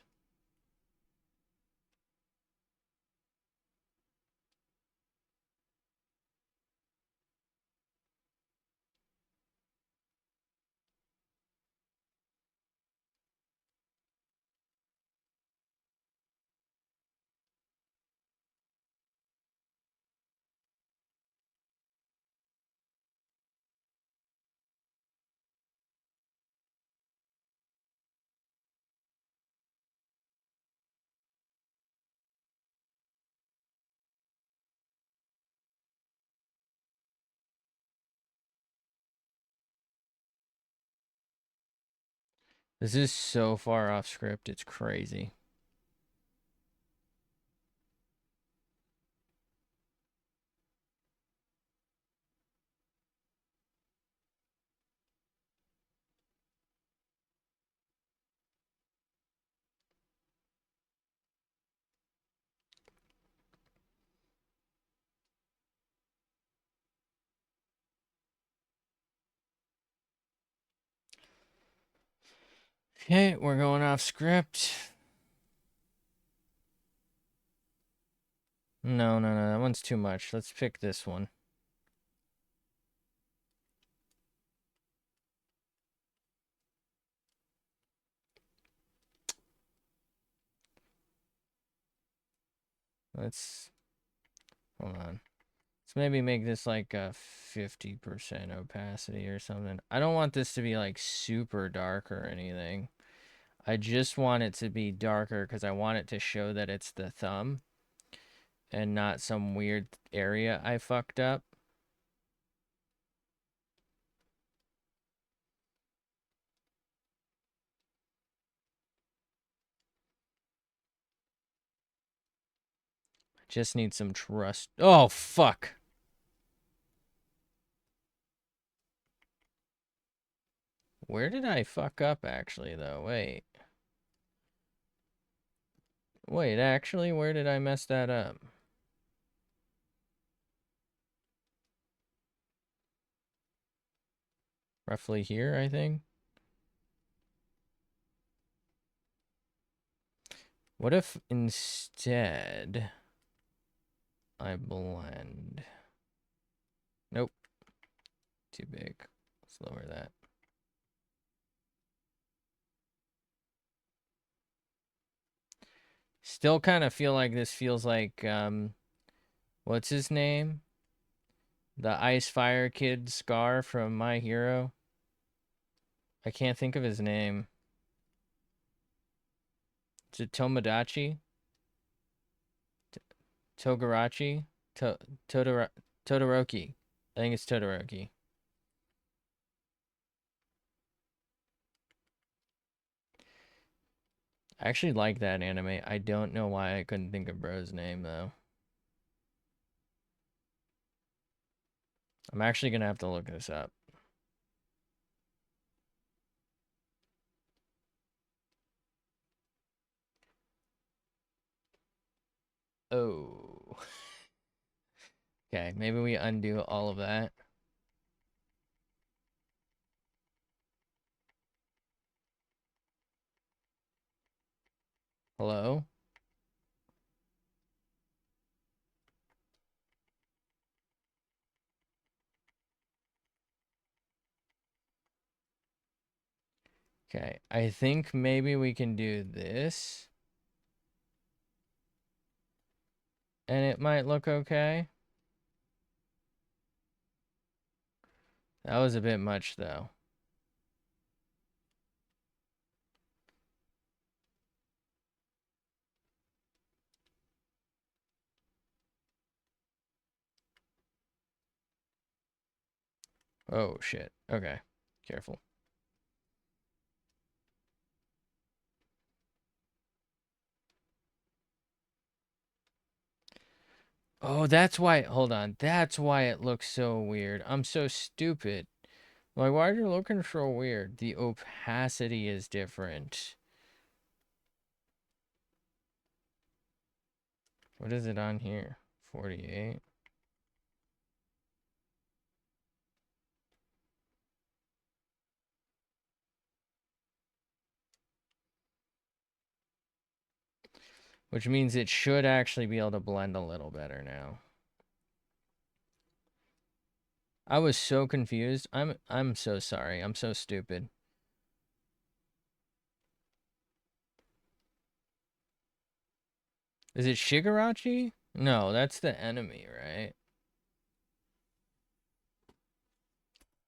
This is so far off script, it's crazy. Okay, we're going off script. No, that one's too much. Let's pick this one. Hold on. Let's maybe make this like a 50% opacity or something. I don't want this to be like super dark or anything. I just want it to be darker because I want it to show that it's the thumb and not some weird area I fucked up. Just need some trust. Oh, fuck. Where did I fuck up actually though? Wait. Wait, actually, where did I mess that up? Roughly here, I think. What if instead I blend? Nope, too big. Let's lower that. Still kind of feel like this feels like, what's his name? The Ice Fire Kid Scar from My Hero. I can't think of his name. Is it Tomodachi? Togarachi? Todoroki. I think it's Todoroki. I actually like that anime. I don't know why I couldn't think of bro's name, though. I'm actually going to have to look this up. Oh. Okay, maybe we undo all of that. Hello? Okay, I think maybe we can do this. And it might look okay. That was a bit much, though. Oh, shit. Okay. Careful. Oh, that's why. Hold on. That's why it looks so weird. I'm so stupid. Like, why are you looking so weird? The opacity is different. What is it on here? 48. Which means it should actually be able to blend a little better now. I was so confused. I'm so sorry. I'm so stupid. Is it Shigarachi? No, that's the enemy, right?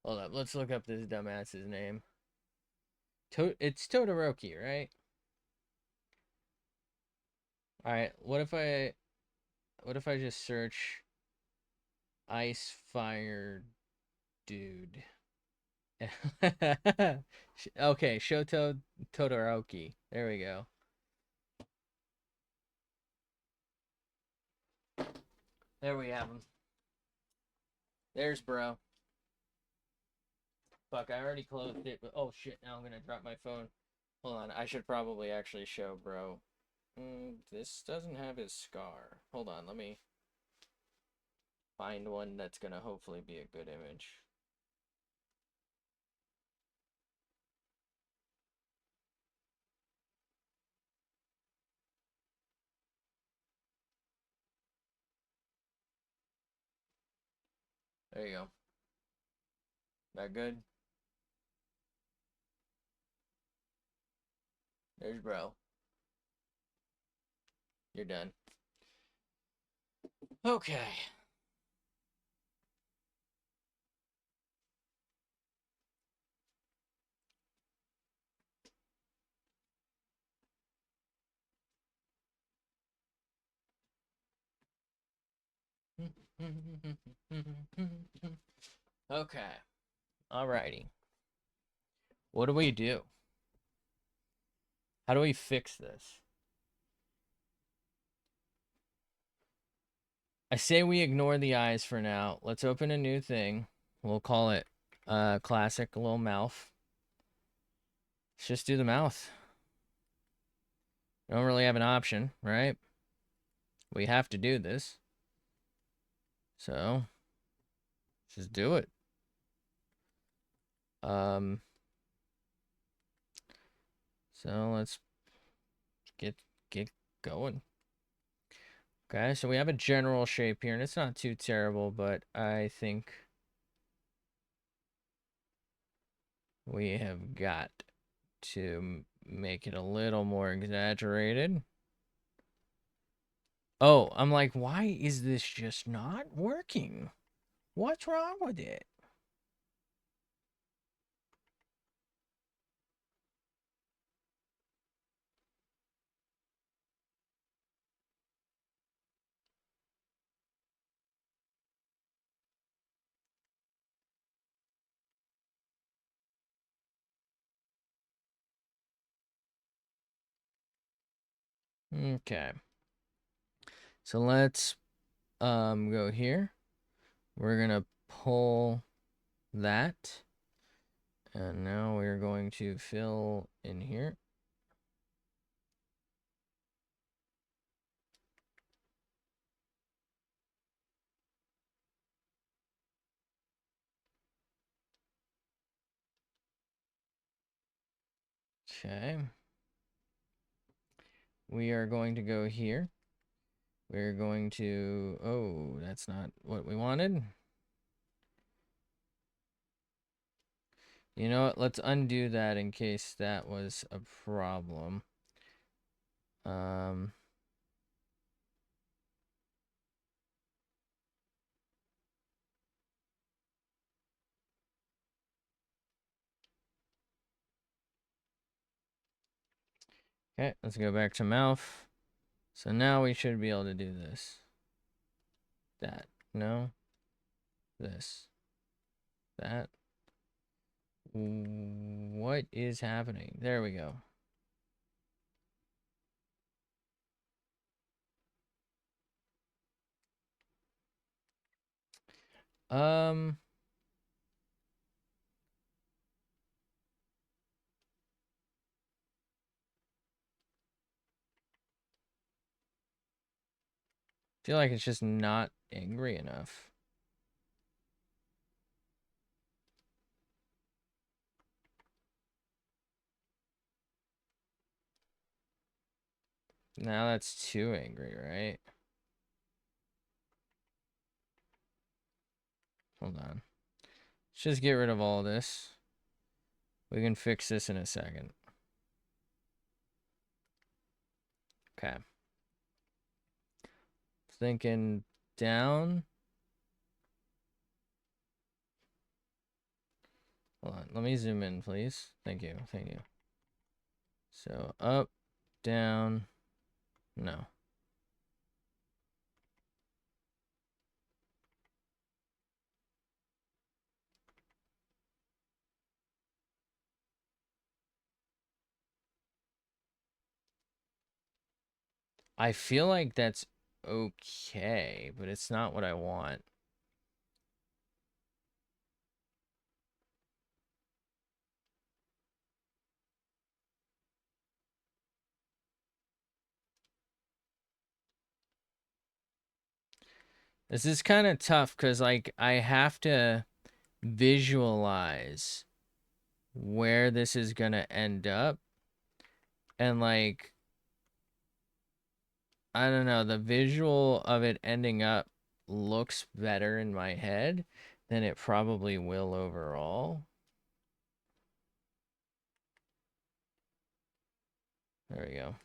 Hold up, let's look up this dumbass's name. It's Todoroki, right? Alright, what if I just search Ice Fire Dude? Okay, Shoto Todoroki. There we go. There we have him. There's bro. Fuck, I already closed it, but oh shit, now I'm gonna drop my phone. Hold on, I should probably actually show bro. This doesn't have his scar. Hold on, let me find one that's gonna hopefully be a good image. There you go. That good? There's bro. You're done. Okay. Okay. Alrighty. What do we do? How do we fix this? I say we ignore the eyes for now. Let's open a new thing. We'll call it classic little mouth. Let's just do the mouth. We don't really have an option, right? We have to do this. So, just do it. So let's get going. Okay, so we have a general shape here, and it's not too terrible, but I think we have got to make it a little more exaggerated. Oh, I'm like, why is this just not working? What's wrong with it? Okay. So let's go here. We're gonna pull that. And now we're going to fill in here. Okay. We are going to go here. We're going to, oh, that's not what we wanted. You know what? Let's undo that in case that was a problem. Um, okay, let's go back to mouth. So now we should be able to do this. That. No. This. That. What is happening? There we go. Um, feel like it's just not angry enough. Now that's too angry, right? Hold on. Let's just get rid of all this. We can fix this in a second. Okay. Thinking down. Hold on. Let me zoom in, please. Thank you. Thank you. So up, down. No. I feel like that's okay, but it's not what I want. This is kind of tough because, like, I have to visualize where this is going to end up. And, like, I don't know, the visual of it ending up looks better in my head than it probably will overall. There we go.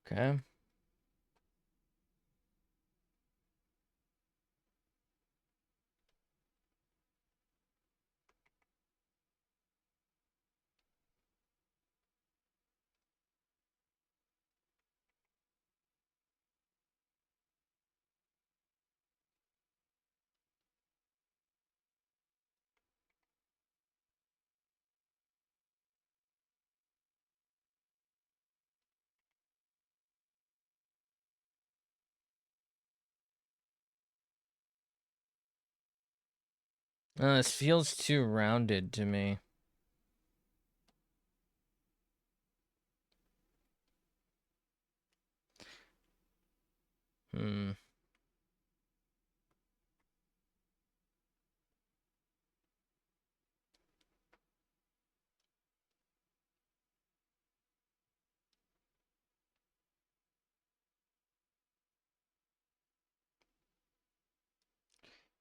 Okay. This feels too rounded to me. Hmm.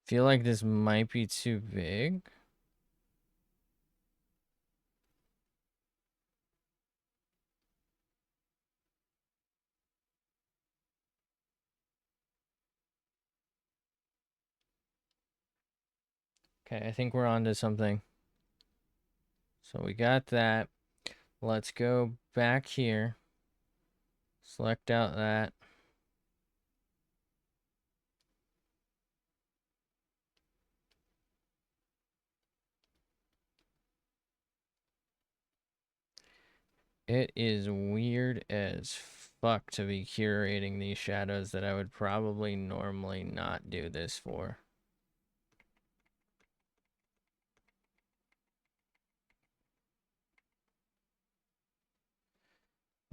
Feel like this might be too big. Okay, I think we're onto something. So we got that. Let's go back here. Select out that. It is weird as fuck to be curating these shadows that I would probably normally not do this for.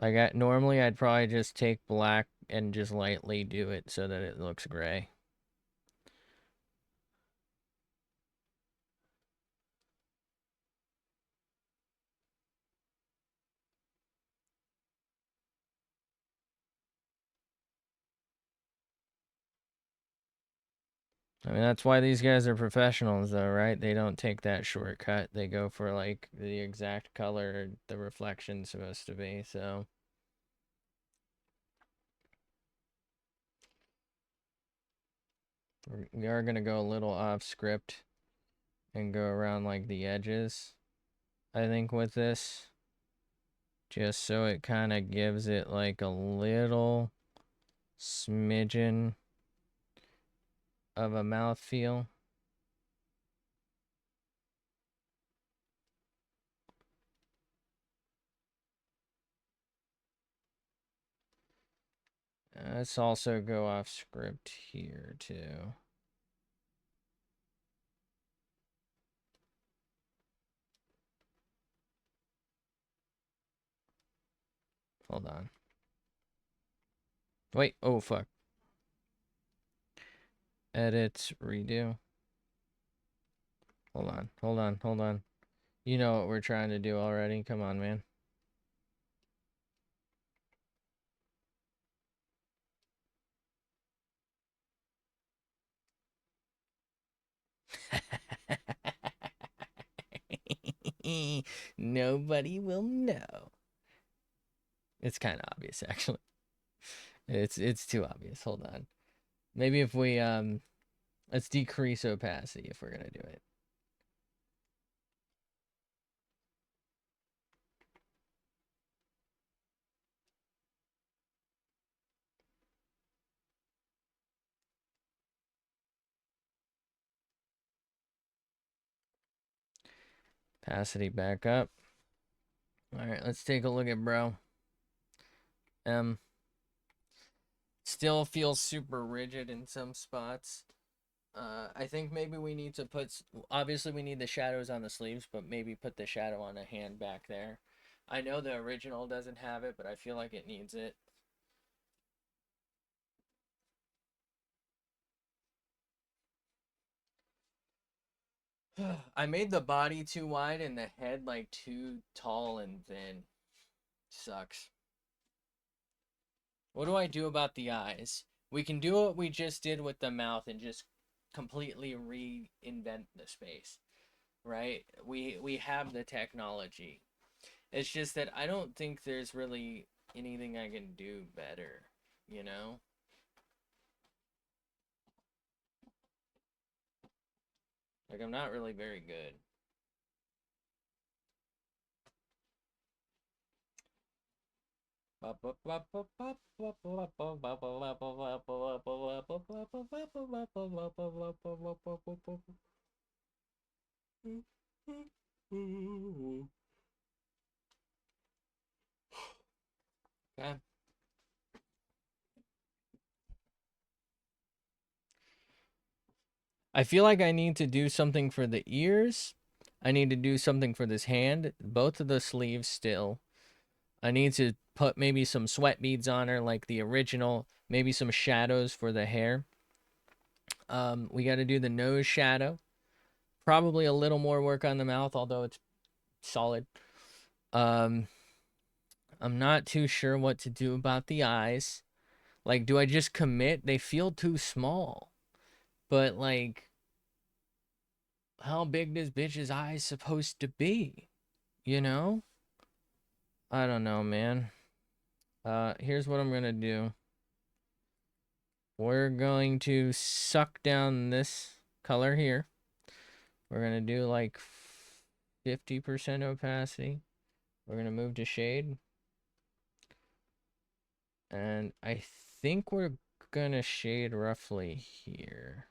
Like, normally I'd probably just take black and just lightly do it so that it looks gray. I mean, that's why these guys are professionals, though, right? They don't take that shortcut. They go for, like, the exact color the reflection's supposed to be, so. We are going to go a little off script and go around, like, the edges, I think, with this. Just so it kind of gives it, like, a little smidgen of a mouthfeel. Let's also go off script here, too. Hold on. Wait, oh, fuck. Edit, redo. Hold on, hold on, hold on. You know what we're trying to do already. Come on, man. Nobody will know. It's kind of obvious, actually. It's too obvious. Hold on. Maybe if we let's decrease opacity if we're gonna do it. Opacity back up. All right, let's take a look at bro. Still feels super rigid in some spots. I think maybe we need to put, obviously we need the shadows on the sleeves, but maybe put the shadow on a hand back there. I know the original doesn't have it, but I feel like it needs it. I made the body too wide and the head like too tall and thin. Sucks. What do I do about the eyes? We can do what we just did with the mouth and just completely reinvent the space, right? We have the technology. It's just that I don't think there's really anything I can do better, you know? Like, I'm not really very good. Okay. I feel like I need to do something for the ears. I need to do something for this hand. Both of the sleeves still. I need to put maybe some sweat beads on her like the original. Maybe some shadows for the hair. We got to do the nose shadow. Probably a little more work on the mouth, although it's solid. Um, I'm not too sure what to do about the eyes. Like, do I just commit? They feel too small. But, like, how big this bitch's eyes supposed to be? You know? I don't know, man. Here's what I'm gonna do. We're going to suck down this color here. We're gonna do like 50% opacity. We're gonna move to shade. And I think we're gonna shade roughly here.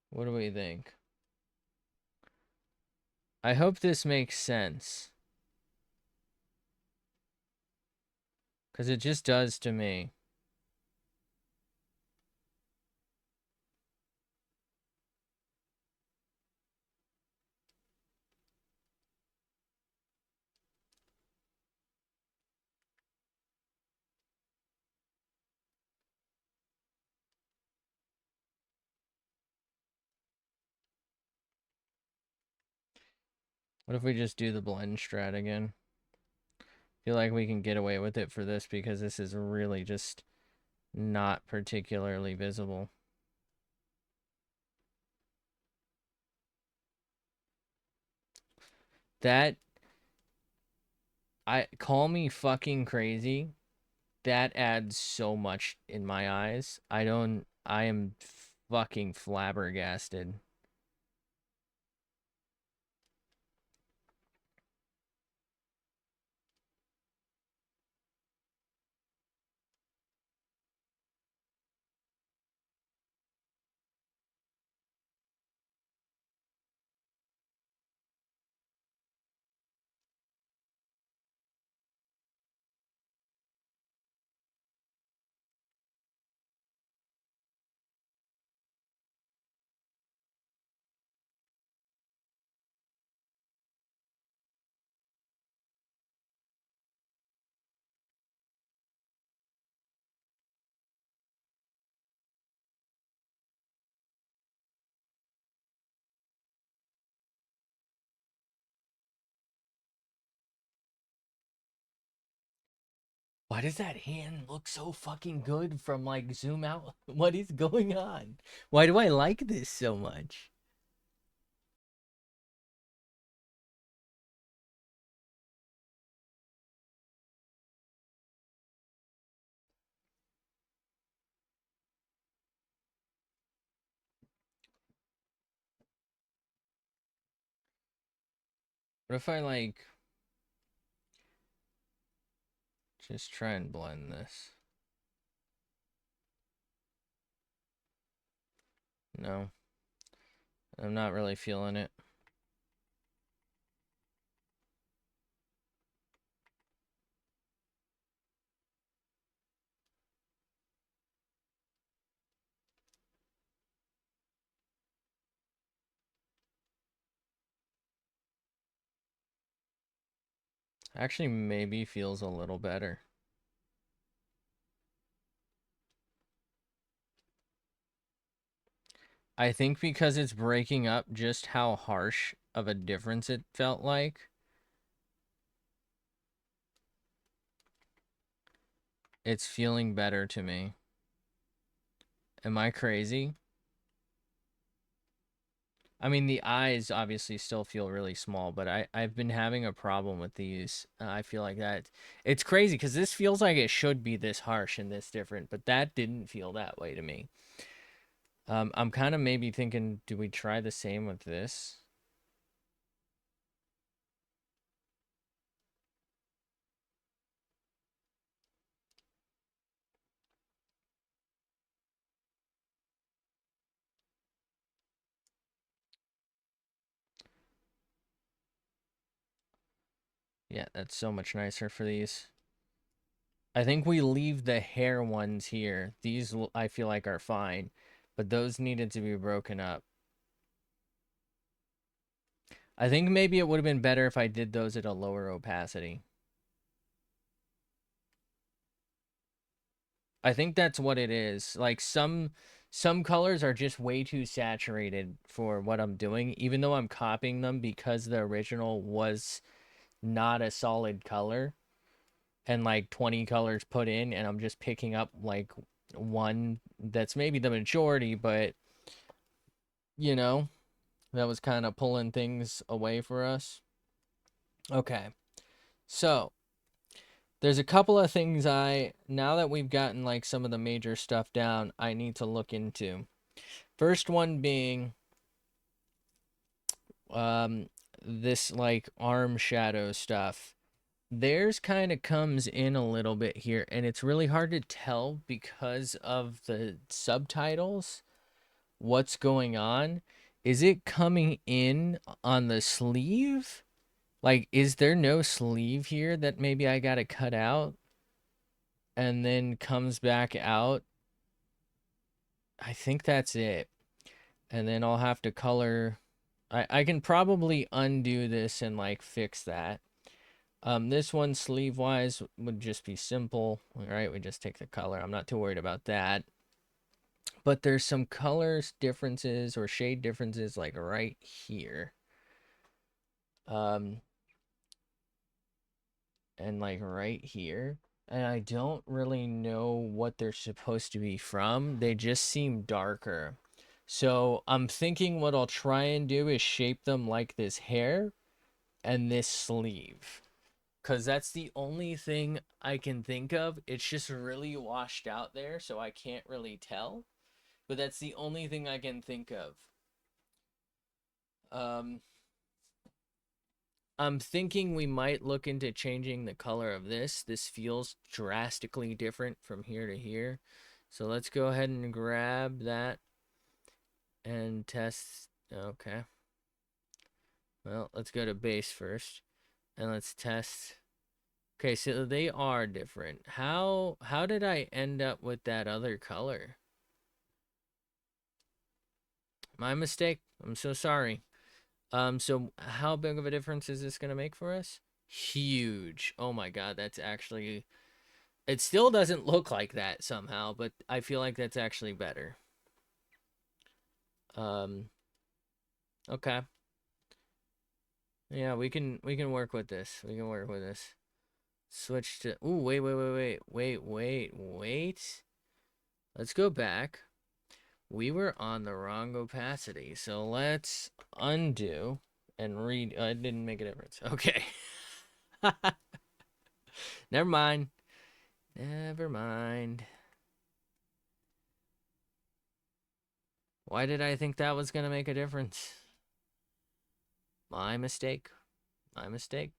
What do we think? I hope this makes sense. Because it just does to me. What if we just do the blend strat again? Feel like we can get away with it for this because this is really just not particularly visible. That, I call me fucking crazy. That adds so much in my eyes. I am fucking flabbergasted. Why does that hand look so fucking good from like zoom out? What is going on? Why do I like this so much? What if I like just try and blend this? No, I'm not really feeling it. Actually, maybe feels a little better. I think because it's breaking up just how harsh of a difference it felt like. It's feeling better to me. Am I crazy? I mean, the eyes obviously still feel really small, but I've been having a problem with these. I feel like that it's crazy because this feels like it should be this harsh and this different, but that didn't feel that way to me. I'm kind of maybe thinking, do we try the same with this? Yeah, that's so much nicer for these. I think we leave the hair ones here. These I feel like are fine, but those needed to be broken up. I think maybe it would have been better if I did those at a lower opacity. I think that's what it is. Like some colors are just way too saturated for what I'm doing, even though I'm copying them because the original was not a solid color and like 20 colors put in and I'm just picking up like one that's maybe the majority, but you know, that was kind of pulling things away for us. Okay. So, there's a couple of things now that we've gotten like some of the major stuff down, I need to look into. First one being um this like arm shadow stuff. Theirs kind of comes in a little bit here and it's really hard to tell because of the subtitles what's going on. Is it coming in on the sleeve? Like, is there no sleeve here that maybe I gotta cut out and then comes back out? I think that's it. And then I'll have to color. I can probably undo this and like fix that. This one sleeve wise would just be simple. All right, we just take the color. I'm not too worried about that. But there's some colors differences or shade differences like right here. Um, and like right here. And I don't really know what they're supposed to be from. They just seem darker. So I'm thinking what I'll try and do is shape them like this hair and this sleeve. Because that's the only thing I can think of. It's just really washed out there, so I can't really tell. But that's the only thing I can think of. Um, I'm thinking we might look into changing the color of this. This feels drastically different from here to here. So let's go ahead and grab that and test. Okay. Well, let's go to base first and let's test. Okay, so they are different. How did I end up with that other color? My mistake. I'm so sorry. So how big of a difference is this gonna make for us? Huge. Oh my god, that's actually, it still doesn't look like that somehow, but I feel like that's actually better. Um, okay. Yeah, we can work with this. We can work with this. Switch to, ooh, wait. Let's go back. We were on the wrong opacity, so let's undo and read. It didn't make a difference. Okay. Never mind. Never mind. Why did I think that was gonna make a difference? My mistake. My mistake.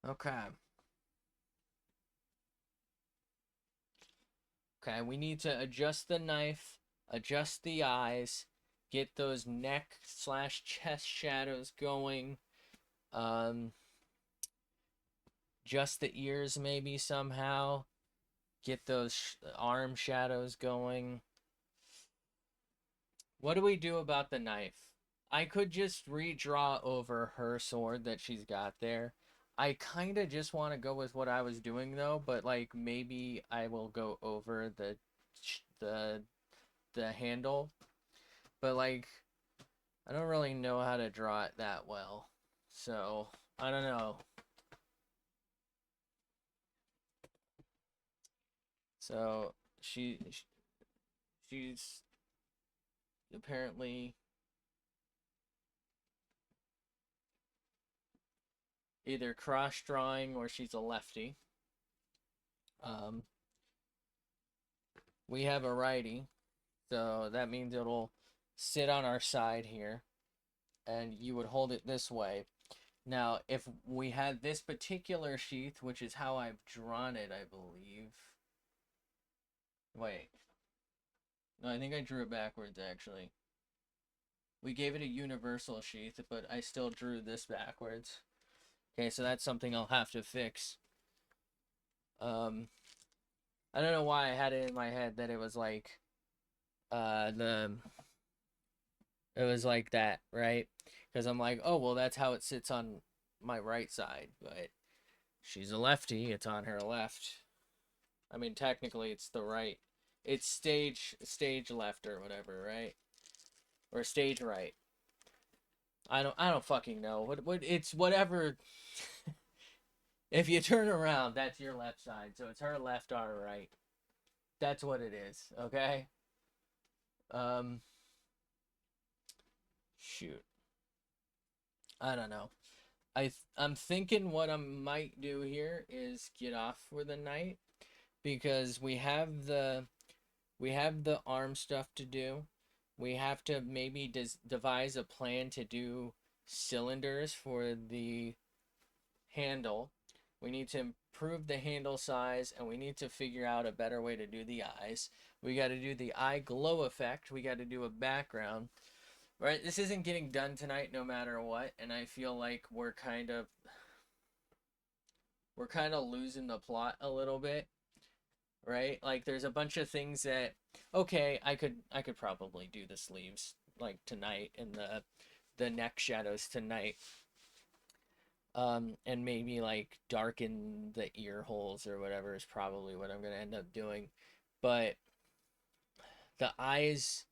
Okay. Okay, we need to adjust the knife, adjust the eyes, get those neck slash chest shadows going. Um, just the ears maybe somehow. Get those arm shadows going. What do we do about the knife? I could just redraw over her sword that she's got there. I kind of just want to go with what I was doing though, but like maybe I will go over the the handle, but like I don't really know how to draw it that well. So, I don't know. So, she's apparently either cross drawing or she's a lefty. Um, we have a righty, so that means it'll sit on our side here, and you would hold it this way. Now, if we had this particular sheath, which is how I've drawn it, I believe. Wait. No, I think I drew it backwards, actually. We gave it a universal sheath, but I still drew this backwards. Okay, so that's something I'll have to fix. Um, I don't know why I had it in my head that it was like, the it was like that, right? Because I'm like, oh, well, that's how it sits on my right side, but she's a lefty, it's on her left. I mean, technically, it's the right. It's stage left or whatever, right? Or stage right. I don't fucking know. What it's whatever. If you turn around, that's your left side. So it's her left, our right. That's what it is, okay? Um shoot. I don't know. I'm thinking what I might do here is get off for the night because we have the arm stuff to do. We have to maybe devise a plan to do cylinders for the handle. We need to improve the handle size and we need to figure out a better way to do the eyes. We got to do the eye glow effect. We got to do a background. Right? This isn't getting done tonight no matter what, and I feel like we're kind of losing the plot a little bit, right? Like there's a bunch of things that okay, I could probably do the sleeves like tonight and the neck shadows tonight. And maybe like darken the ear holes or whatever is probably what I'm gonna end up doing. But the eyes,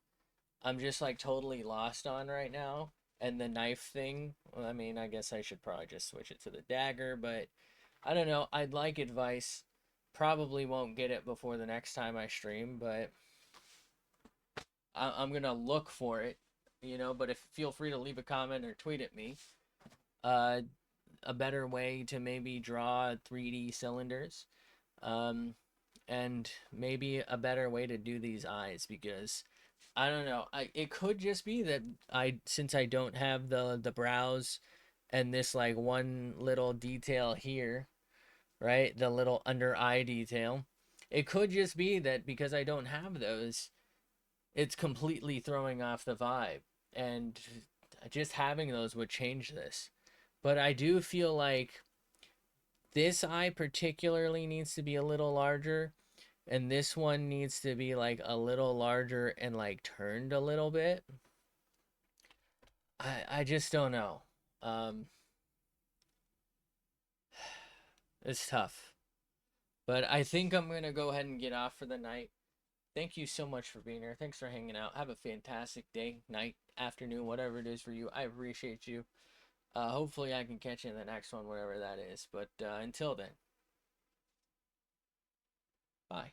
I'm just like totally lost on right now. And the knife thing, well, I mean, I guess I should probably just switch it to the dagger, but I don't know. I'd like advice. Probably won't get it before the next time I stream, but I'm gonna look for it, But if feel free to leave a comment or tweet at me. Uh, a better way to maybe draw 3D cylinders, um, and maybe a better way to do these eyes because I don't know. It could just be that since I don't have the brows and this like one little detail here, right? The little under eye detail. It could just be that because I don't have those, it's completely throwing off the vibe. And just having those would change this. But I do feel like this eye particularly needs to be a little larger, and this one needs to be like a little larger and like turned a little bit. I just don't know. Um, it's tough. But I think I'm gonna go ahead and get off for the night. Thank you so much for being here. Thanks for hanging out. Have a fantastic day, night, afternoon, whatever it is for you. I appreciate you. Hopefully I can catch you in the next one, whatever that is. But until then, bye.